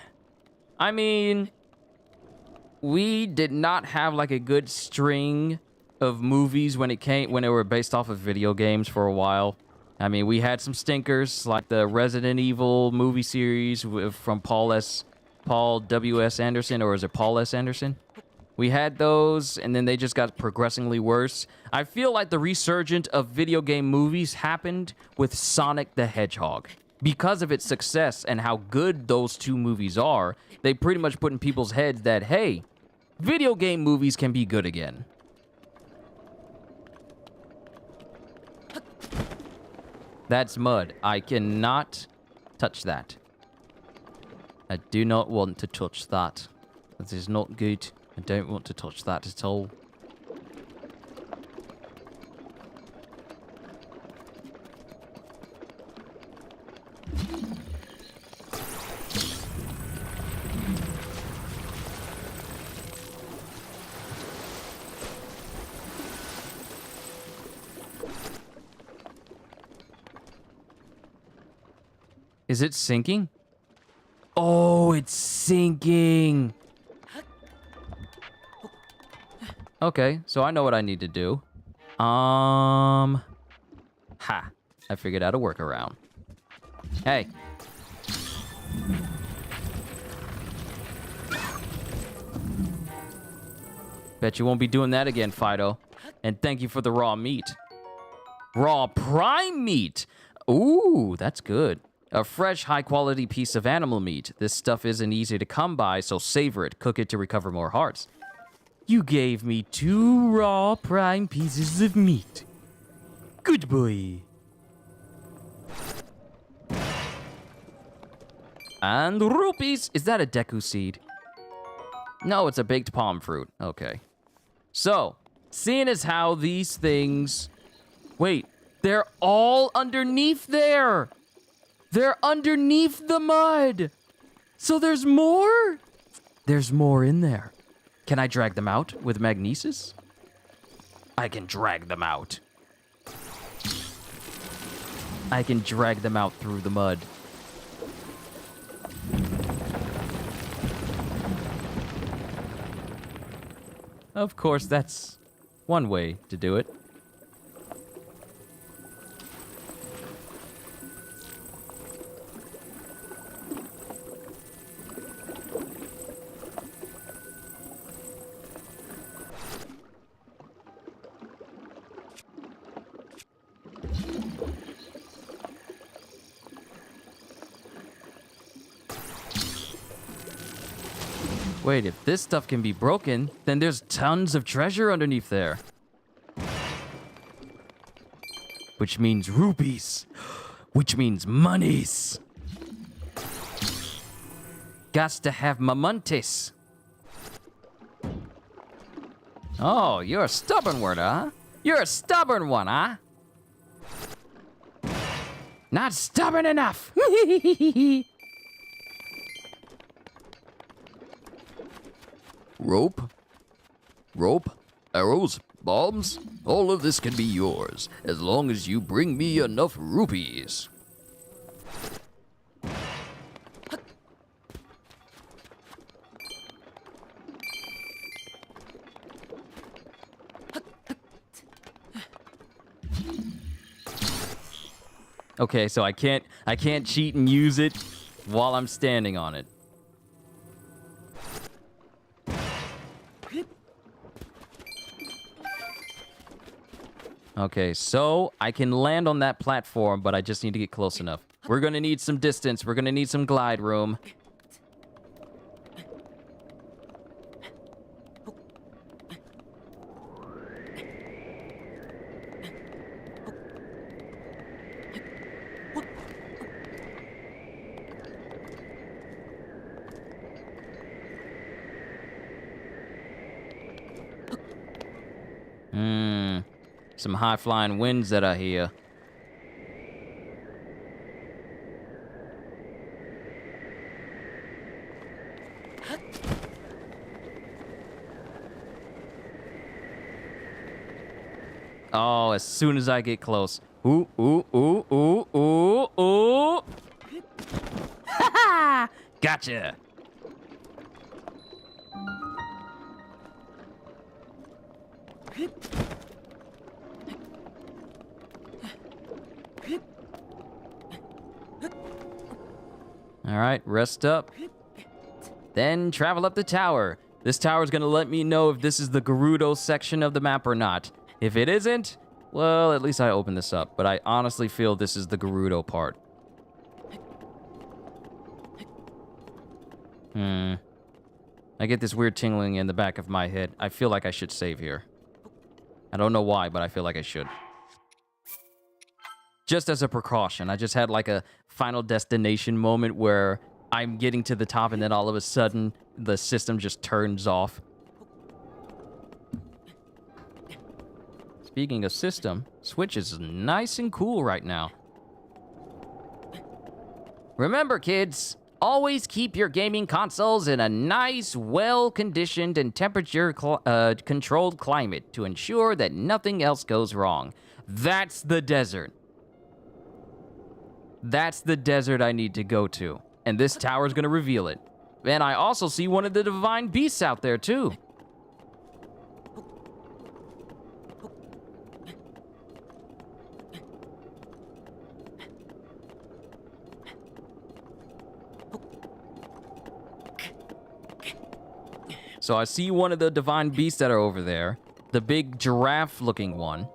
mean, we did not have like a good string of movies when they were based off of video games for a while. I mean, we had some stinkers like the Resident Evil movie series from Paul W. S. Anderson, or is it Paul S. Anderson? We had those, and then they just got progressively worse. I feel like the resurgence of video game movies happened with Sonic the Hedgehog. Because of its success and how good those two movies are, they pretty much put in people's heads that, hey, video game movies can be good again. That's mud. I cannot touch that. I do not want to touch that. That is not good. I don't want to touch that at all. Is it sinking? Oh, it's sinking. Okay, so I know what I need to do. Ha. I figured out a workaround. Hey. Bet you won't be doing that again, Fido. And thank you for the raw meat. Raw prime meat. Ooh, that's good. A fresh, high-quality piece of animal meat. This stuff isn't easy to come by, so savor it. Cook it to recover more hearts. You gave me 2 raw prime pieces of meat. Good boy. And rupees. Is that a Deku seed? No, it's a baked palm fruit. Okay. So, seeing as how these things... Wait, they're all underneath there. They're underneath the mud. So there's more? There's more in there. Can I drag them out with magnesis? I can drag them out. I can drag them out through the mud. Of course, that's one way to do it. Wait, if this stuff can be broken, then there's tons of treasure underneath there. Which means rupees. Which means monies. Gots to have mamuntis. Oh, you're a stubborn one, huh? You're a stubborn one, huh? Not stubborn enough. Rope, arrows, bombs, all of this can be yours, as long as you bring me enough rupees. Okay, so I can't cheat and use it while I'm standing on it. Okay, so I can land on that platform, but I just need to get close enough. We're gonna need some distance. We're gonna need some glide room. Some high-flying winds that I hear. Oh, as soon as I get close. Ooh, ooh, ooh, ooh, ooh, ooh. Ha ha! Gotcha. All right, rest up. Then travel up the tower. This tower is going to let me know if this is the Gerudo section of the map or not. If it isn't, well, at least I opened this up. But I honestly feel this is the Gerudo part. I get this weird tingling in the back of my head. I feel like I should save here. I don't know why, but I feel like I should. Just as a precaution. I just had like a Final Destination moment where I'm getting to the top and then all of a sudden the system just turns off. Speaking of system, Switch is nice and cool right now. Remember, kids, always keep your gaming consoles in a nice, well-conditioned and temperature-controlled climate to ensure that nothing else goes wrong. That's the desert. That's the desert I need to go to. And this tower is going to reveal it. And I also see one of the divine beasts out there, too. So I see one of the divine beasts that are over there. The big giraffe-looking one.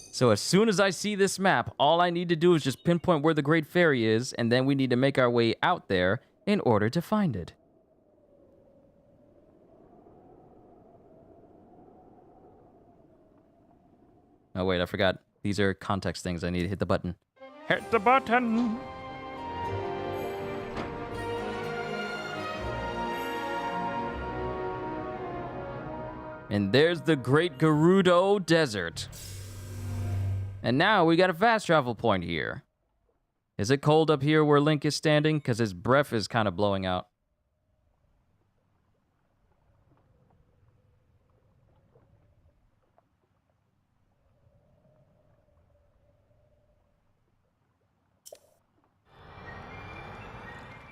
So as soon as I see this map, all I need to do is just pinpoint where the Great Fairy is, and then we need to make our way out there in order to find it. Oh wait, I forgot. These are context things. I need to hit the button. Hit the button! And there's the Great Gerudo Desert. And now we got a fast travel point here. Is it cold up here where Link is standing? Because his breath is kind of blowing out.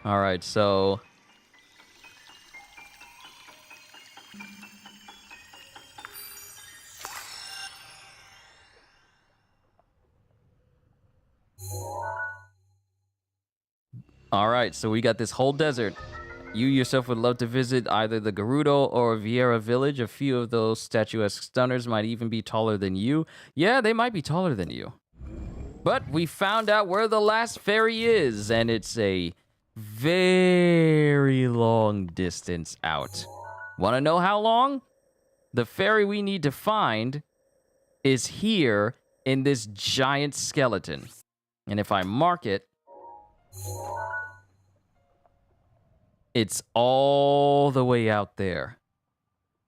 All right, so... All right, so we got this whole desert. You yourself would love to visit either the Gerudo or Vieira village. A few of those statuesque stunners might even be taller than you. Yeah, they might be taller than you. But we found out where the last fairy is, and it's a very long distance out. Want to know how long? The fairy we need to find is here in this giant skeleton. And if I mark it, it's all the way out there.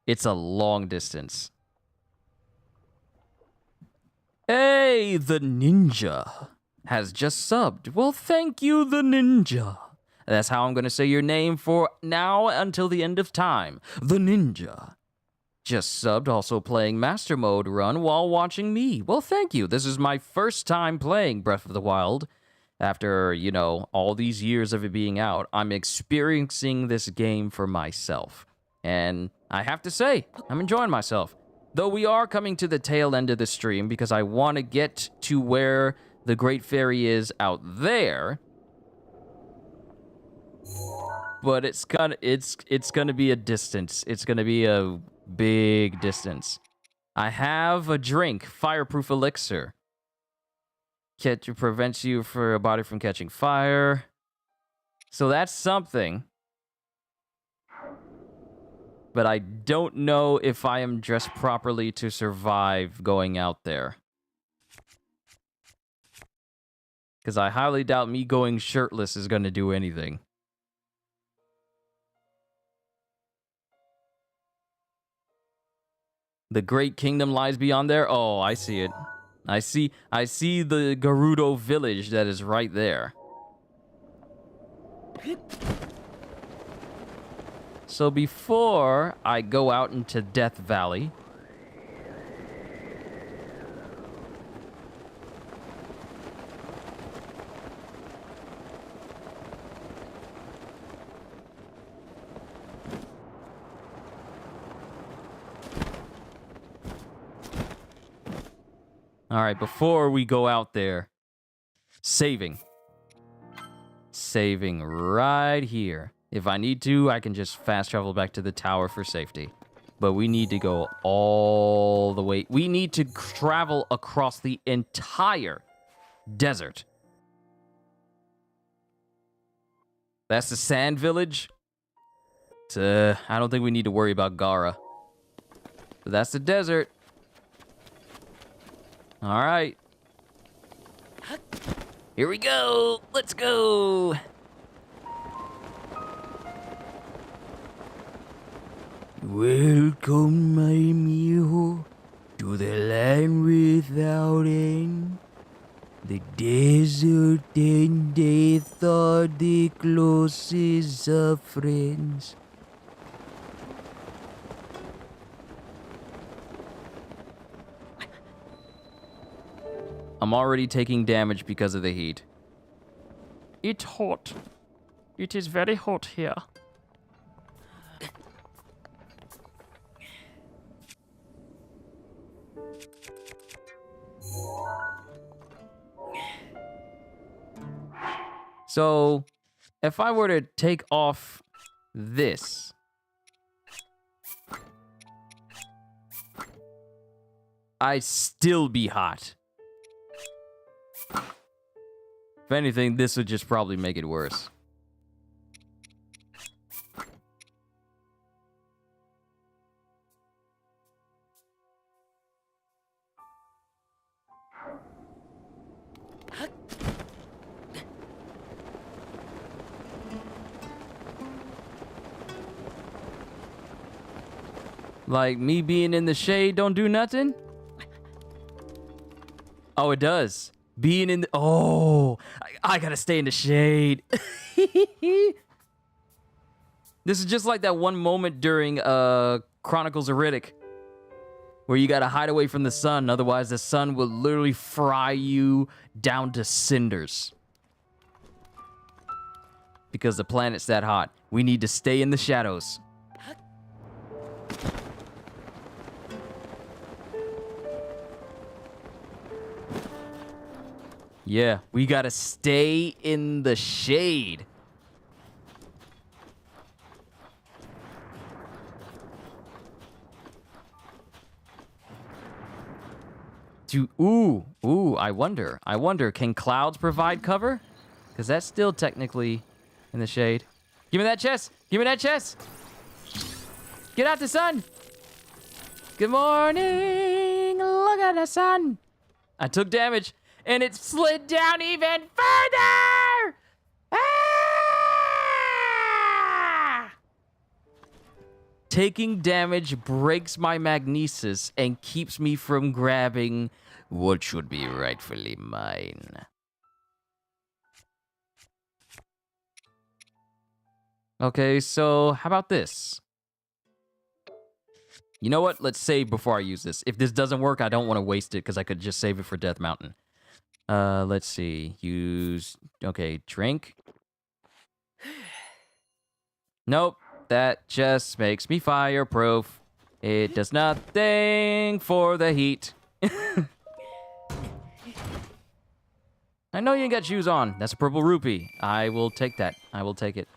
It's a long distance. Hey, the ninja has just subbed. Well, thank you, the ninja. That's how I'm going to say your name for now until the end of time. The ninja. Just subbed, also playing Master Mode run while watching me. Well, thank you. This is my first time playing Breath of the Wild. After, you know, all these years of it being out, I'm experiencing this game for myself. And I have to say, I'm enjoying myself. Though we are coming to the tail end of the stream because I want to get to where the Great Fairy is out there. But it's gonna be a distance. It's gonna be a big distance. I have a drink, fireproof elixir. Prevents you for a body from catching fire. So that's something. But I don't know if I am dressed properly to survive going out there. Because I highly doubt me going shirtless is going to do anything. The Great Kingdom lies beyond there? Oh, I see it. I see the Gerudo village that is right there. So before I go out into Death Valley, all right, before we go out there, saving right here. If I need to, I can just fast travel back to the tower for safety. But we need to go all the way. We need to travel across the entire desert. That's the sand village. I don't think we need to worry about Gara. But that's the desert. All right. Here we go. Let's go. Welcome, my amigo, to the land without end. The desert and death are the closest of friends. I'm already taking damage because of the heat. It's hot. It is very hot here. So, if I were to take off this, I'd still be hot. If anything, this would just probably make it worse. Like, me being in the shade don't do nothing? Oh, it does. Being in the... Oh, I gotta stay in the shade. This is just like that one moment during Chronicles of Riddick, where you gotta hide away from the sun, otherwise the sun will literally fry you down to cinders. Because the planet's that hot. We need to stay in the shadows. Yeah, we gotta stay in the shade. I wonder, can clouds provide cover? Because that's still technically in the shade. Give me that chest! Give me that chest! Get out the sun! Good morning! Look at the sun! I took damage. And it slid down even further! Ah! Taking damage breaks my magnesis and keeps me from grabbing what should be rightfully mine. Okay, so how about this? You know what? Let's save before I use this. If this doesn't work, I don't want to waste it because I could just save it for Death Mountain. Let's see. Okay, drink. Nope, that just makes me fireproof. It does nothing for the heat. I know you ain't got shoes on. That's a purple rupee. I will take that. I will take it.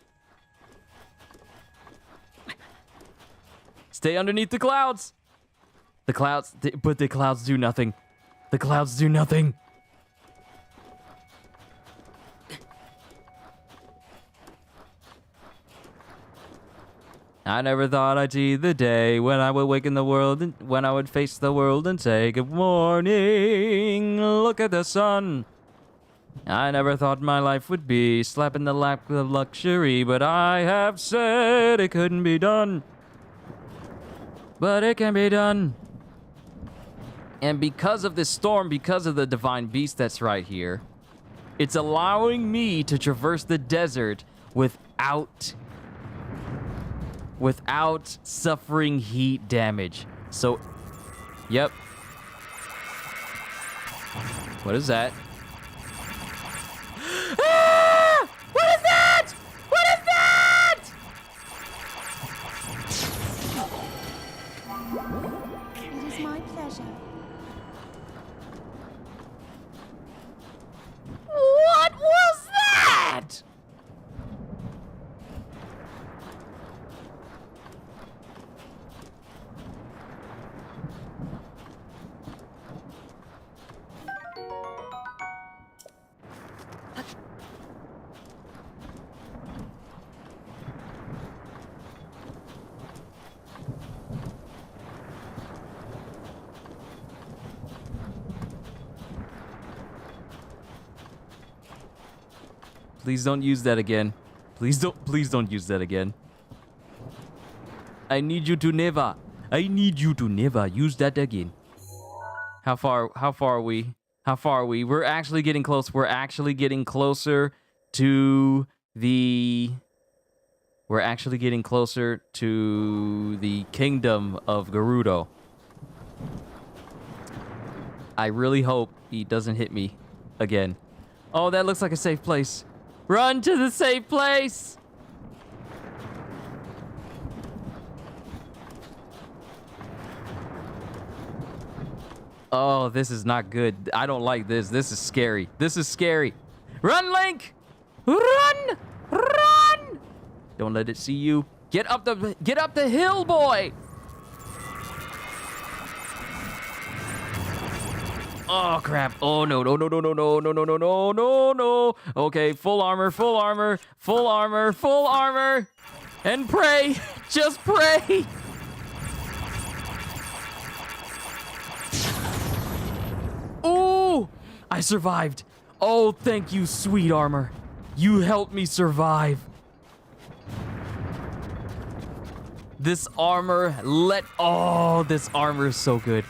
Stay underneath the clouds. The clouds, but the clouds do nothing. The clouds do nothing. I never thought I'd see the day when I would wake in the world and when I would face the world and say good morning. Look at the sun. I never thought my life would be slapped in the lap of luxury, but I have said it couldn't be done. But it can be done. And because of this storm, because of the divine beast that's right here, it's allowing me to traverse the desert without suffering heat damage. So, yep. What is that? Ah! What is that? What is that? It is my pleasure. What was that? Please don't use that again. Please don't use that again. I need you to never use that again. How far are we? How far are we? We're actually getting close. We're actually getting closer to the kingdom of Gerudo. I really hope he doesn't hit me again. Oh, that looks like a safe place. Run to the safe place! Oh, this is not good. I don't like this. This is scary. This is scary. Run, Link! Run! Run! Don't let it see you. Get up the hill, boy! Oh crap. Oh no. Okay, full armor. And pray. Just pray. Ooh! I survived. Oh, thank you, sweet armor. You helped me survive. This armor this armor is so good.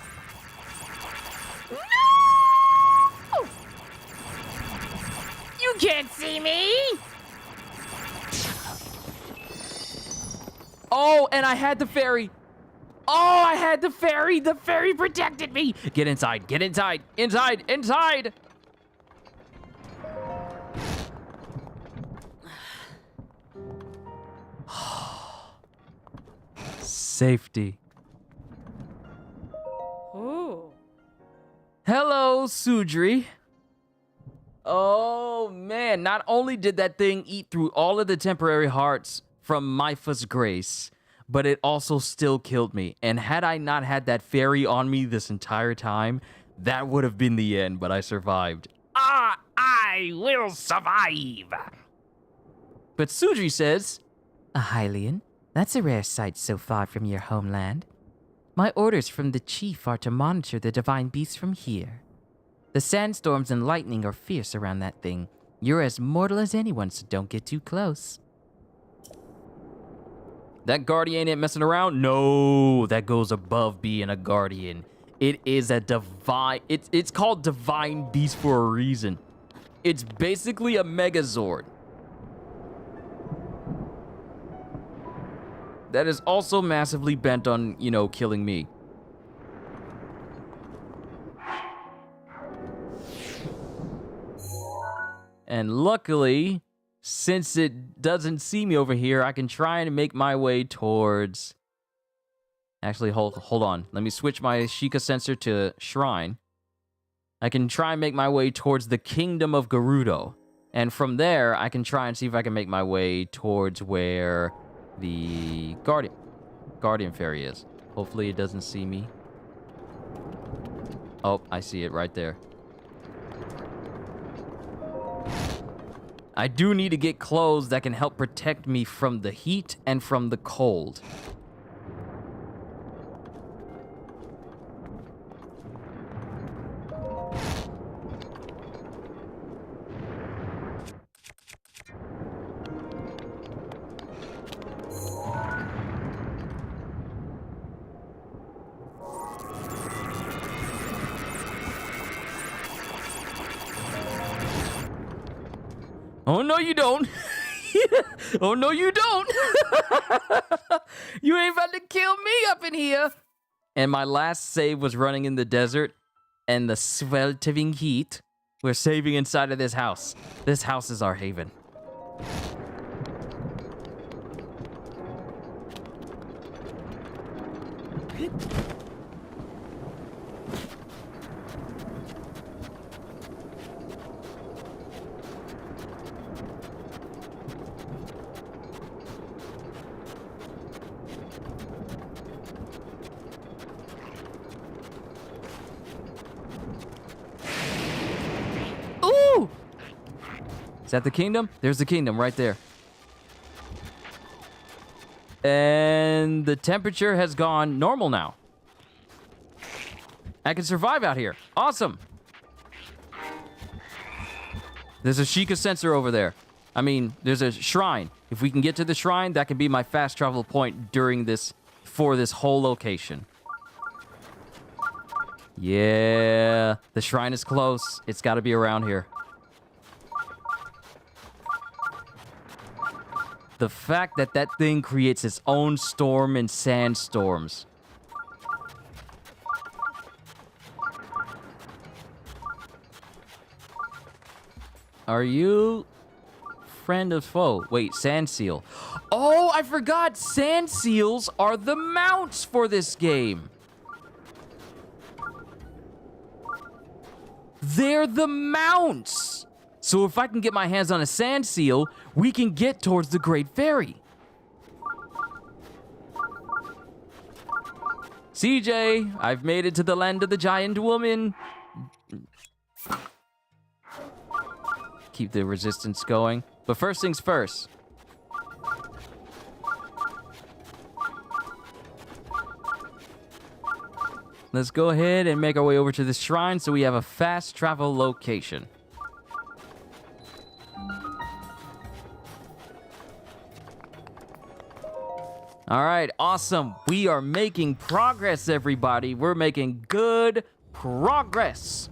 You can't see me! Oh, and I had the fairy. Oh, I had the fairy. The fairy protected me. Get inside. Get inside. Inside. Safety. Ooh. Hello, Sudri. Oh, man. Not only did that thing eat through all of the temporary hearts from Myfa's grace, but it also still killed me. And had I not had that fairy on me this entire time, that would have been the end, but I survived. I will survive! But Sudri says, A Hylian? That's a rare sight so far from your homeland. My orders from the chief are to monitor the divine beasts from here. The sandstorms and lightning are fierce around that thing. You're as mortal as anyone, so don't get too close. that guardian ain't messing around? No, that goes above being a guardian. It is a divine... It's called divine beast for a reason. It's basically a Megazord. That is also massively bent on, you know, killing me. And luckily, since it doesn't see me over here, I can try and make my way towards Actually, hold on. Let me switch my Sheikah sensor to Shrine. I can try and make my way towards the Kingdom of Gerudo. And from there, I can try and see if I can make my way towards where the Guardian Fairy is. Hopefully it doesn't see me. Oh, I see it right there. I do need to get clothes that can help protect me from the heat and from the cold. Oh, no, you don't. Oh, no, you don't. You ain't about to kill me up in here. And my last save was running in the desert and the sweltering heat. We're saving inside of this house. This house is our haven. Ooh! Is that the kingdom? There's the kingdom right there. And the temperature has gone normal now. I can survive out here. Awesome. There's a Sheikah sensor over there. I mean, there's a shrine. If we can get to the shrine, that can be my fast travel point during this, for this whole location. Yeah, the shrine is close. It's got to be around here. The fact that that thing creates its own storm and sandstorms. Are you friend of foe? Wait, sand seal. Oh, I forgot. Sand seals are the mounts for this game. They're the mounts. So if I can get my hands on a sand seal, we can get towards the Great Fairy. CJ, I've made it to the land of the giant woman. Keep the resistance going. But first things first. Let's go ahead and make our way over to the shrine so we have a fast travel location. All right, awesome. We are making progress, everybody. We're making good progress.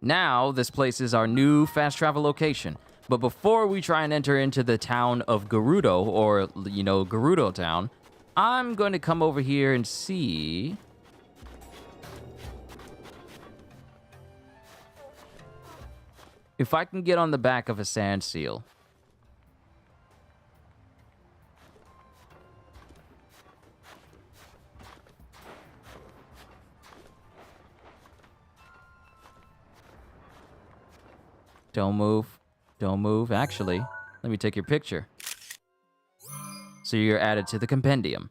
Now, this place is our new fast travel location. But before we try and enter into the town of Gerudo, or, you know, Gerudo town, I'm going to come over here and see... if I can get on the back of a sand seal. Don't move. Don't move. Actually, let me take your picture. So you're added to the compendium.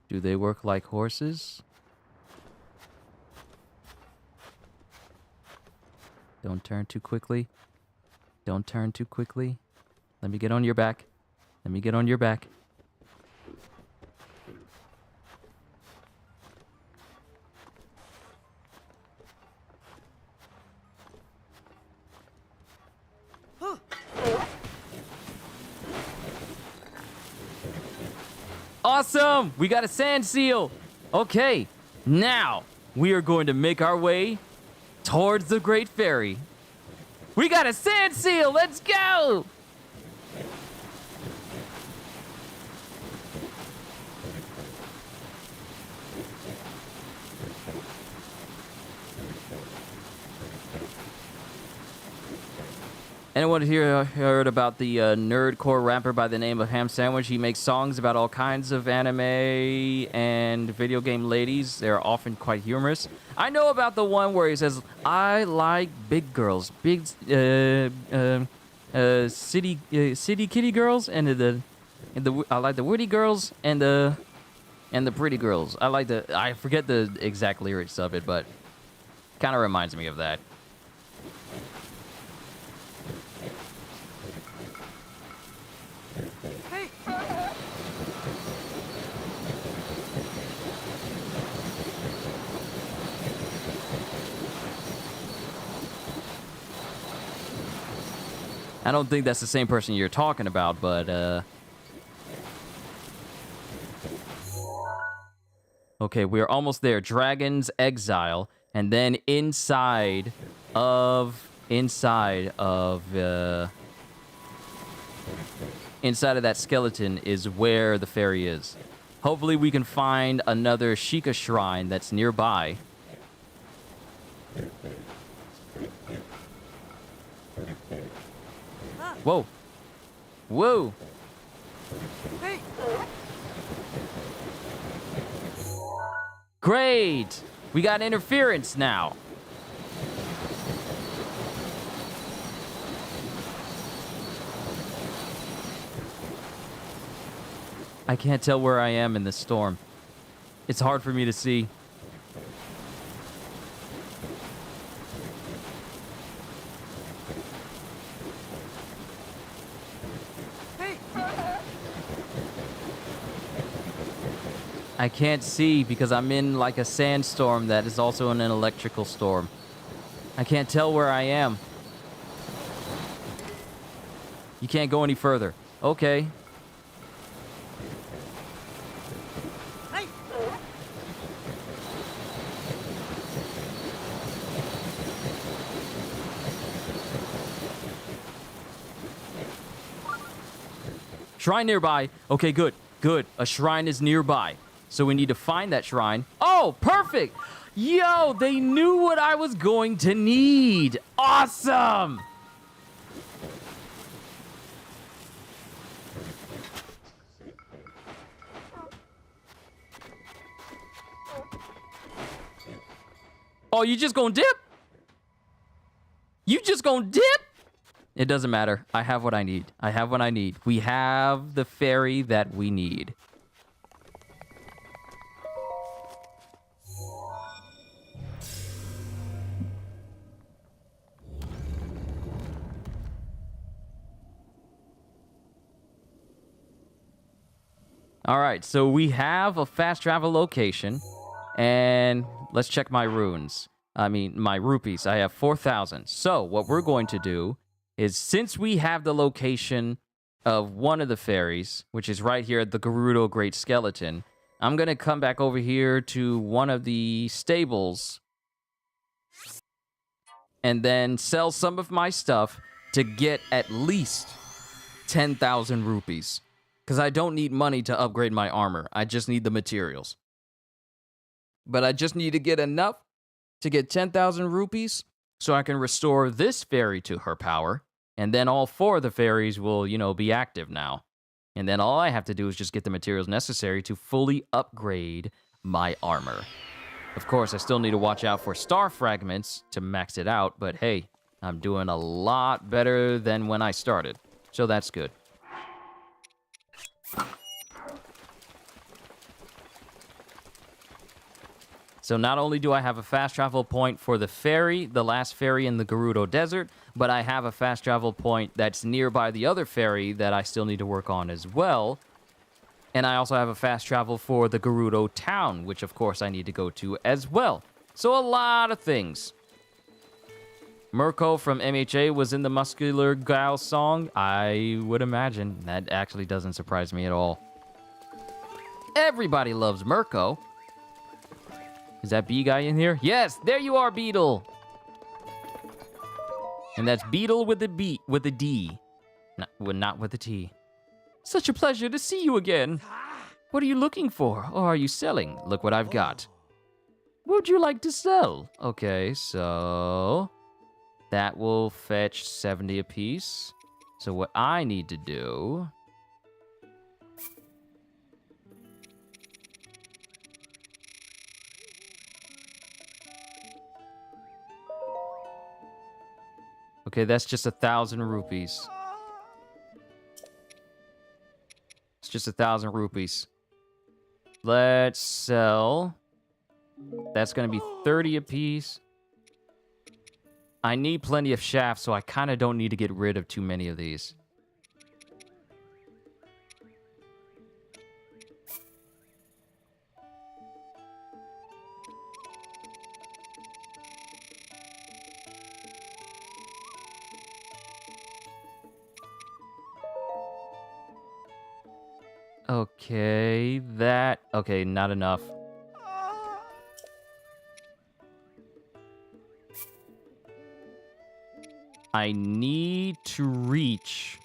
Do they work like horses? Don't turn too quickly. Don't turn too quickly. Let me get on your back. Let me get on your back. Awesome! We got a sand seal! Okay, now we are going to make our way towards the Great Fairy. We got a sand seal! Let's go! Anyone here heard about the nerdcore rapper by the name of Ham Sandwich? He makes songs about all kinds of anime and video game ladies. They're often quite humorous. I know about the one where he says, "I like big girls, big city kitty girls, and I like the witty girls and the pretty girls." I forget the exact lyrics of it, but kind of reminds me of that. I don't think that's the same person you're talking about, but, okay, we're almost there. Dragon's Exile. And then inside of that skeleton is where the fairy is. Hopefully we can find another Sheikah shrine that's nearby. Whoa. Whoa. Hey! Great! We got interference now. I can't tell where I am in this storm. It's hard for me to see. I can't see because I'm in like a sandstorm that is also in an electrical storm. I can't tell where I am. You can't go any further. Okay. Hey! Shrine nearby. Okay, good. Good. A shrine is nearby. So we need to find that shrine. Oh, perfect! Yo, they knew what I was going to need. Awesome! Oh, you just gonna dip? You just gonna dip? It doesn't matter. I have what I need. I have what I need. We have the fairy that we need. All right, so we have a fast travel location, and let's check my runes. I mean, my rupees. I have 4,000. So what we're going to do is, since we have the location of one of the fairies, which is right here at the Gerudo Great Skeleton, I'm going to come back over here to one of the stables and then sell some of my stuff to get at least 10,000 rupees. Because I don't need money to upgrade my armor. I just need the materials. But I just need to get enough to get 10,000 rupees so I can restore this fairy to her power. And then all 4 of the fairies will, be active now. And then all I have to do is just get the materials necessary to fully upgrade my armor. Of course, I still need to watch out for star fragments to max it out. But hey, I'm doing a lot better than when I started. So that's good. So not only do I have a fast travel point for the fairy, the last fairy in the Gerudo Desert, but I have a fast travel point that's nearby the other fairy that I still need to work on as well. And I also have a fast travel for the Gerudo Town, which of course I need to go to as well. So a lot of things. Mirko from MHA was in the Muscular Gal song. I would imagine. That actually doesn't surprise me at all. Everybody loves Mirko. Is that bee guy in here? Yes, there you are, Beetle. And that's Beetle with a B, with a D. Not with a T. Such a pleasure to see you again. What are you looking for? Or are you selling? Look what I've got. What would you like to sell? Okay, so... That will fetch 70 apiece. So what I need to do... Okay, that's just 1,000 rupees. It's just 1,000 rupees. Let's sell. That's going to be 30 apiece. I need plenty of shafts, so I kind of don't need to get rid of too many of these. Okay, that... Okay, not enough. I need to reach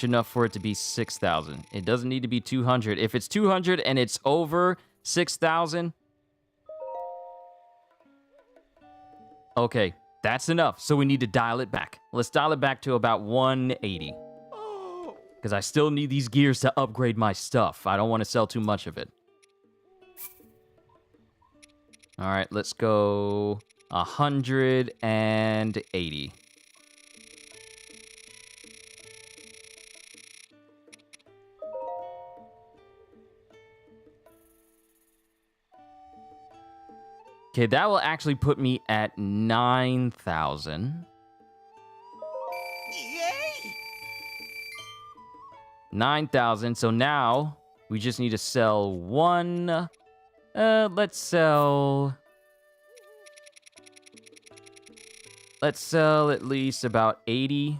enough for it to be 6,000. It doesn't need to be 200. If it's 200 and it's over 6,000... Okay, that's enough. So we need to dial it back. Let's dial it back to about 180. Because I still need these gears to upgrade my stuff. I don't want to sell too much of it. All right, let's go 180. Okay, that will actually put me at 9,000. 9,000. So now we just need to sell one. Let's sell at least about 80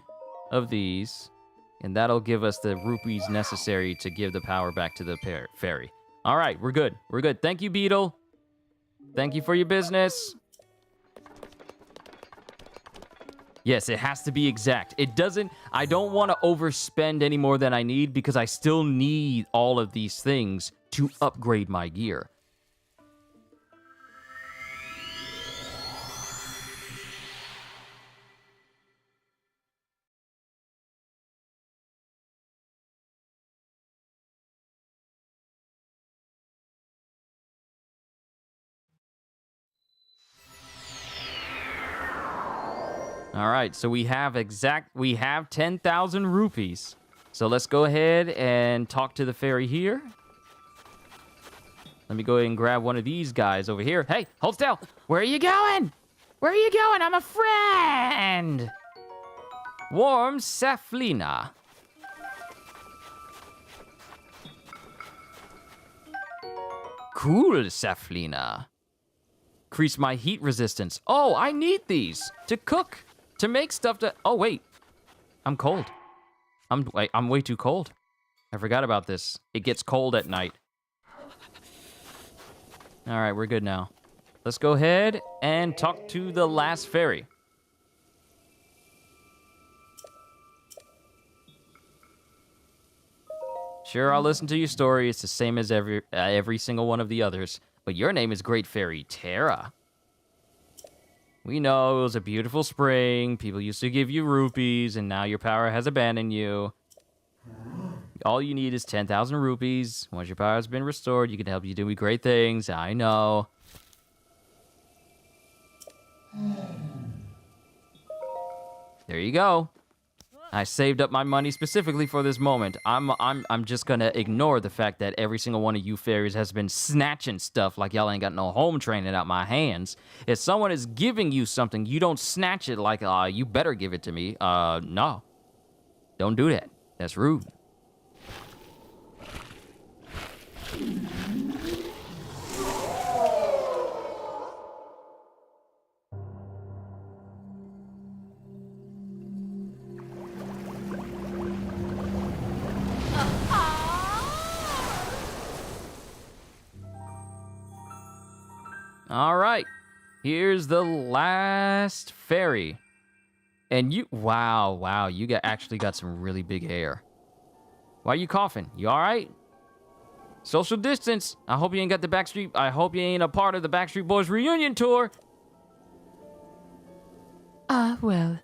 of these, and that'll give us the rupees necessary to give the power back to the fairy. All right, we're good. We're good. Thank you, Beetle. Thank you for your business. Yes, it has to be exact. It doesn't... I don't want to overspend any more than I need because I still need all of these things to upgrade my gear. All right, so we have 10,000 rupees. So let's go ahead and talk to the fairy here. Let me go ahead and grab one of these guys over here. Hey, hold still. Where are you going? Where are you going? I'm a friend. Warm Saflina. Cool Saflina. Increase my heat resistance. Oh, I need these to cook. To make stuff to... Oh, wait. I'm cold. I'm way too cold. I forgot about this. It gets cold at night. All right, we're good now. Let's go ahead and talk to the last fairy. Sure, I'll listen to your story. It's the same as every single one of the others. But your name is Great Fairy Terra. We know it was a beautiful spring. People used to give you rupees, and now your power has abandoned you. All you need is 10,000 rupees. Once your power has been restored, you can help you do great things. I know. There you go. I saved up my money specifically for this moment. I'm just gonna ignore the fact that every single one of you fairies has been snatching stuff like y'all ain't got no home training out my hands. If someone is giving you something, you don't snatch it like, you better give it to me. No. Don't do that. That's rude. All right, here's the last fairy. And you, wow, you actually got some really big hair. Why are you coughing? You all right? Social distance. I hope you ain't got the Backstreet, I hope you ain't a part of the Backstreet Boys reunion tour. Ah, well,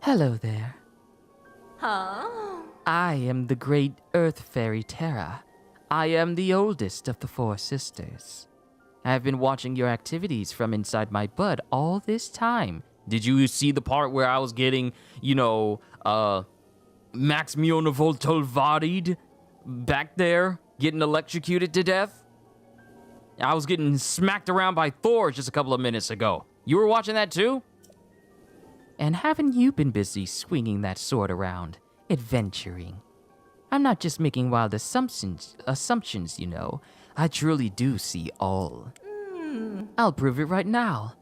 hello there. Huh? I am the great Earth Fairy Terra. I am the oldest of the four sisters. I have been watching your activities from inside my bud all this time. Did you see the part where I was getting, Max Mionovoltolvaried back there, getting electrocuted to death? I was getting smacked around by Thor just a couple of minutes ago. You were watching that too? And haven't you been busy swinging that sword around, adventuring? I'm not just making wild assumptions, you know. I truly do see all. I'll prove it right now.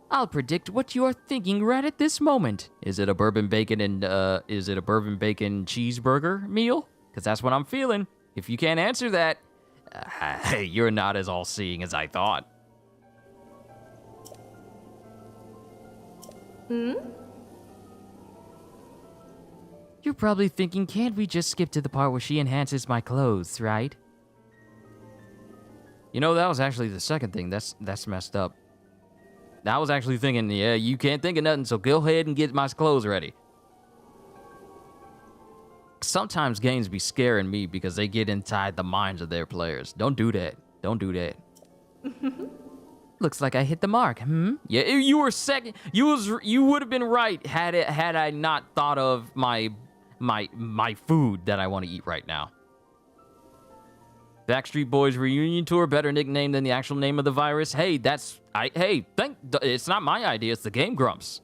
I'll predict what you are thinking right at this moment. Is it a bourbon bacon cheeseburger meal? Because that's what I'm feeling. If you can't answer that, you're not as all-seeing as I thought. You're probably thinking, can't we just skip to the part where she enhances my clothes, right? You know, that was actually the second thing. That's messed up. I was actually thinking, yeah, you can't think of nothing, so go ahead and get my clothes ready. Sometimes games be scaring me because they get inside the minds of their players. Don't do that. Don't do that. Looks like I hit the mark, Yeah, you were second. You would have been right had I not thought of my food that I want to eat right now. Backstreet Boys reunion tour, better nickname than the actual name of the virus. Hey, it's not my idea. It's the Game Grumps.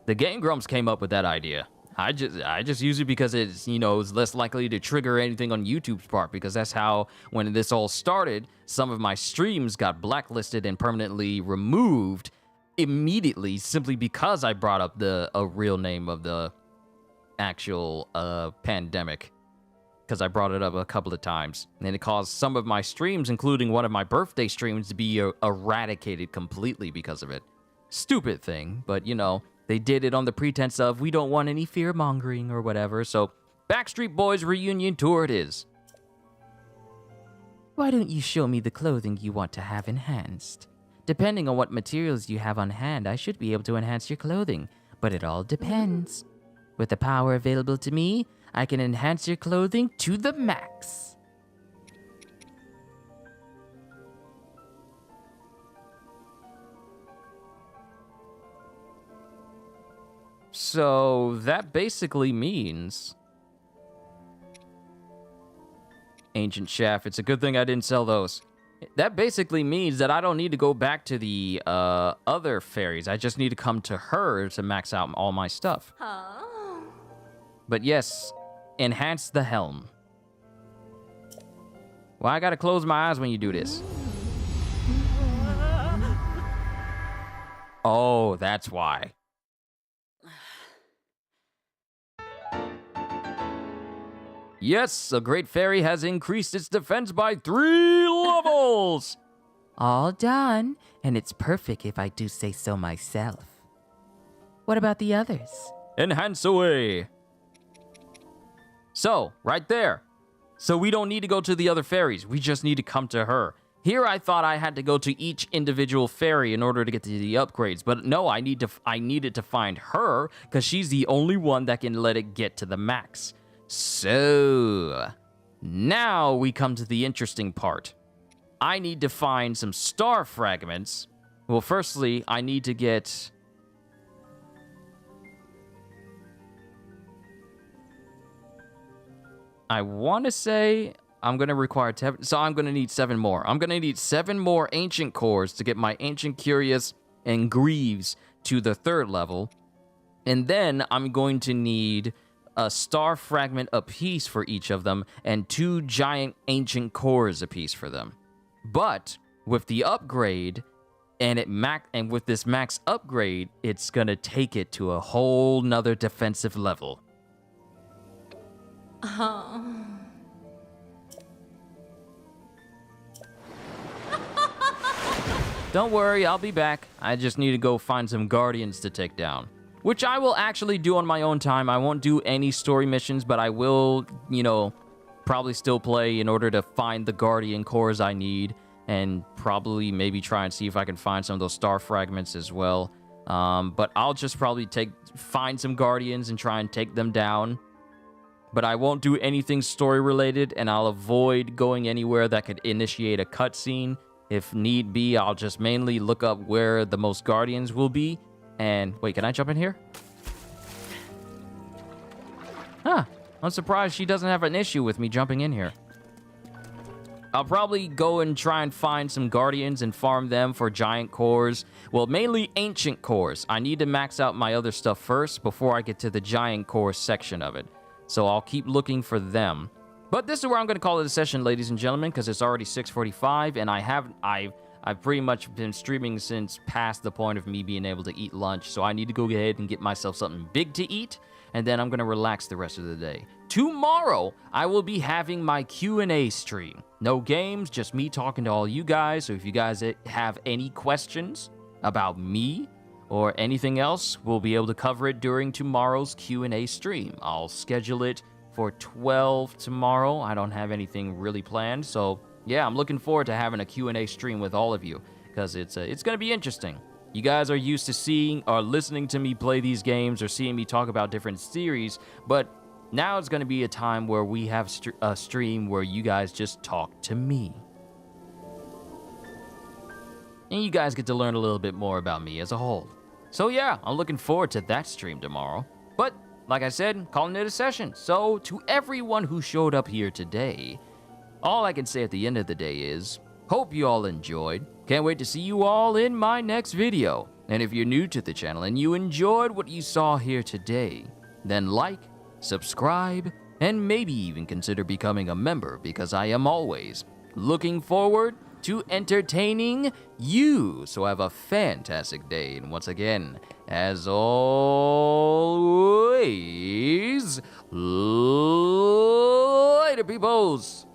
The Game Grumps came up with that idea. I just use it because it's less likely to trigger anything on YouTube's part, because that's how, when this all started, some of my streams got blacklisted and permanently removed immediately simply because I brought up a real name of the actual pandemic. Because I brought it up a couple of times. And it caused some of my streams, including one of my birthday streams, to be eradicated completely because of it. Stupid thing, but they did it on the pretense of we don't want any fear-mongering or whatever, so Backstreet Boys reunion tour it is. Why don't you show me the clothing you want to have enhanced? Depending on what materials you have on hand, I should be able to enhance your clothing, but it all depends. With the power available to me, I can enhance your clothing to the max. So that basically means Ancient Shaft. It's a good thing I didn't sell those. That basically means that I don't need to go back to the other fairies. I just need to come to her to max out all my stuff. But yes, enhance the Helm. Why I gotta close my eyes when you do this? Oh, that's why. Yes, a great fairy has increased its defense by 3 levels! All done, and it's perfect if I do say so myself. What about the others? Enhance away! So, right there. So we don't need to go to the other fairies. We just need to come to her. Here I thought I had to go to each individual fairy in order to get to the upgrades. But no, I needed to find her because she's the only one that can let it get to the max. So, now we come to the interesting part. I need to find some star fragments. Well, firstly, I need to get... I want to say I'm going to require... So I'm going to need 7 more. I'm going to need 7 more ancient cores to get my ancient curious and greaves to the 3rd level. And then I'm going to need a star fragment apiece for each of them and 2 giant ancient cores apiece for them. But with the upgrade and with this max upgrade, it's going to take it to a whole nother defensive level. Don't worry, I'll be back. I just need to go find some guardians to take down. Which I will actually do on my own time. I won't do any story missions, but I will, probably still play in order to find the guardian cores I need. And probably maybe try and see if I can find some of those star fragments as well. But I'll just probably find some guardians and try and take them down. But I won't do anything story related, and I'll avoid going anywhere that could initiate a cutscene. If need be, I'll just mainly look up where the most guardians will be. And wait, can I jump in here? Huh. I'm surprised she doesn't have an issue with me jumping in here. I'll probably go and try and find some guardians and farm them for giant cores. Well, mainly ancient cores. I need to max out my other stuff first before I get to the giant core section of it. So I'll keep looking for them. But this is where I'm going to call it a session, ladies and gentlemen, because it's already 6:45, and I've pretty much been streaming since past the point of me being able to eat lunch. So I need to go ahead and get myself something big to eat, and then I'm going to relax the rest of the day. Tomorrow, I will be having my Q&A stream. No games, just me talking to all you guys. So if you guys have any questions about me or anything else, we'll be able to cover it during tomorrow's Q&A stream. I'll schedule it for 12 tomorrow. I don't have anything really planned, so yeah, I'm looking forward to having a Q&A stream with all of you, because it's going to be interesting. You guys are used to seeing or listening to me play these games or seeing me talk about different series, but now it's going to be a time where we have a stream where you guys just talk to me. And you guys get to learn a little bit more about me as a whole. So yeah, I'm looking forward to that stream tomorrow. But like I said, calling it a session. So to everyone who showed up here today, all I can say at the end of the day is, hope you all enjoyed. Can't wait to see you all in my next video. And if you're new to the channel and you enjoyed what you saw here today, then like, subscribe, and maybe even consider becoming a member, because I am always looking forward to entertaining you. So have a fantastic day. And once again, as always, later, peoples.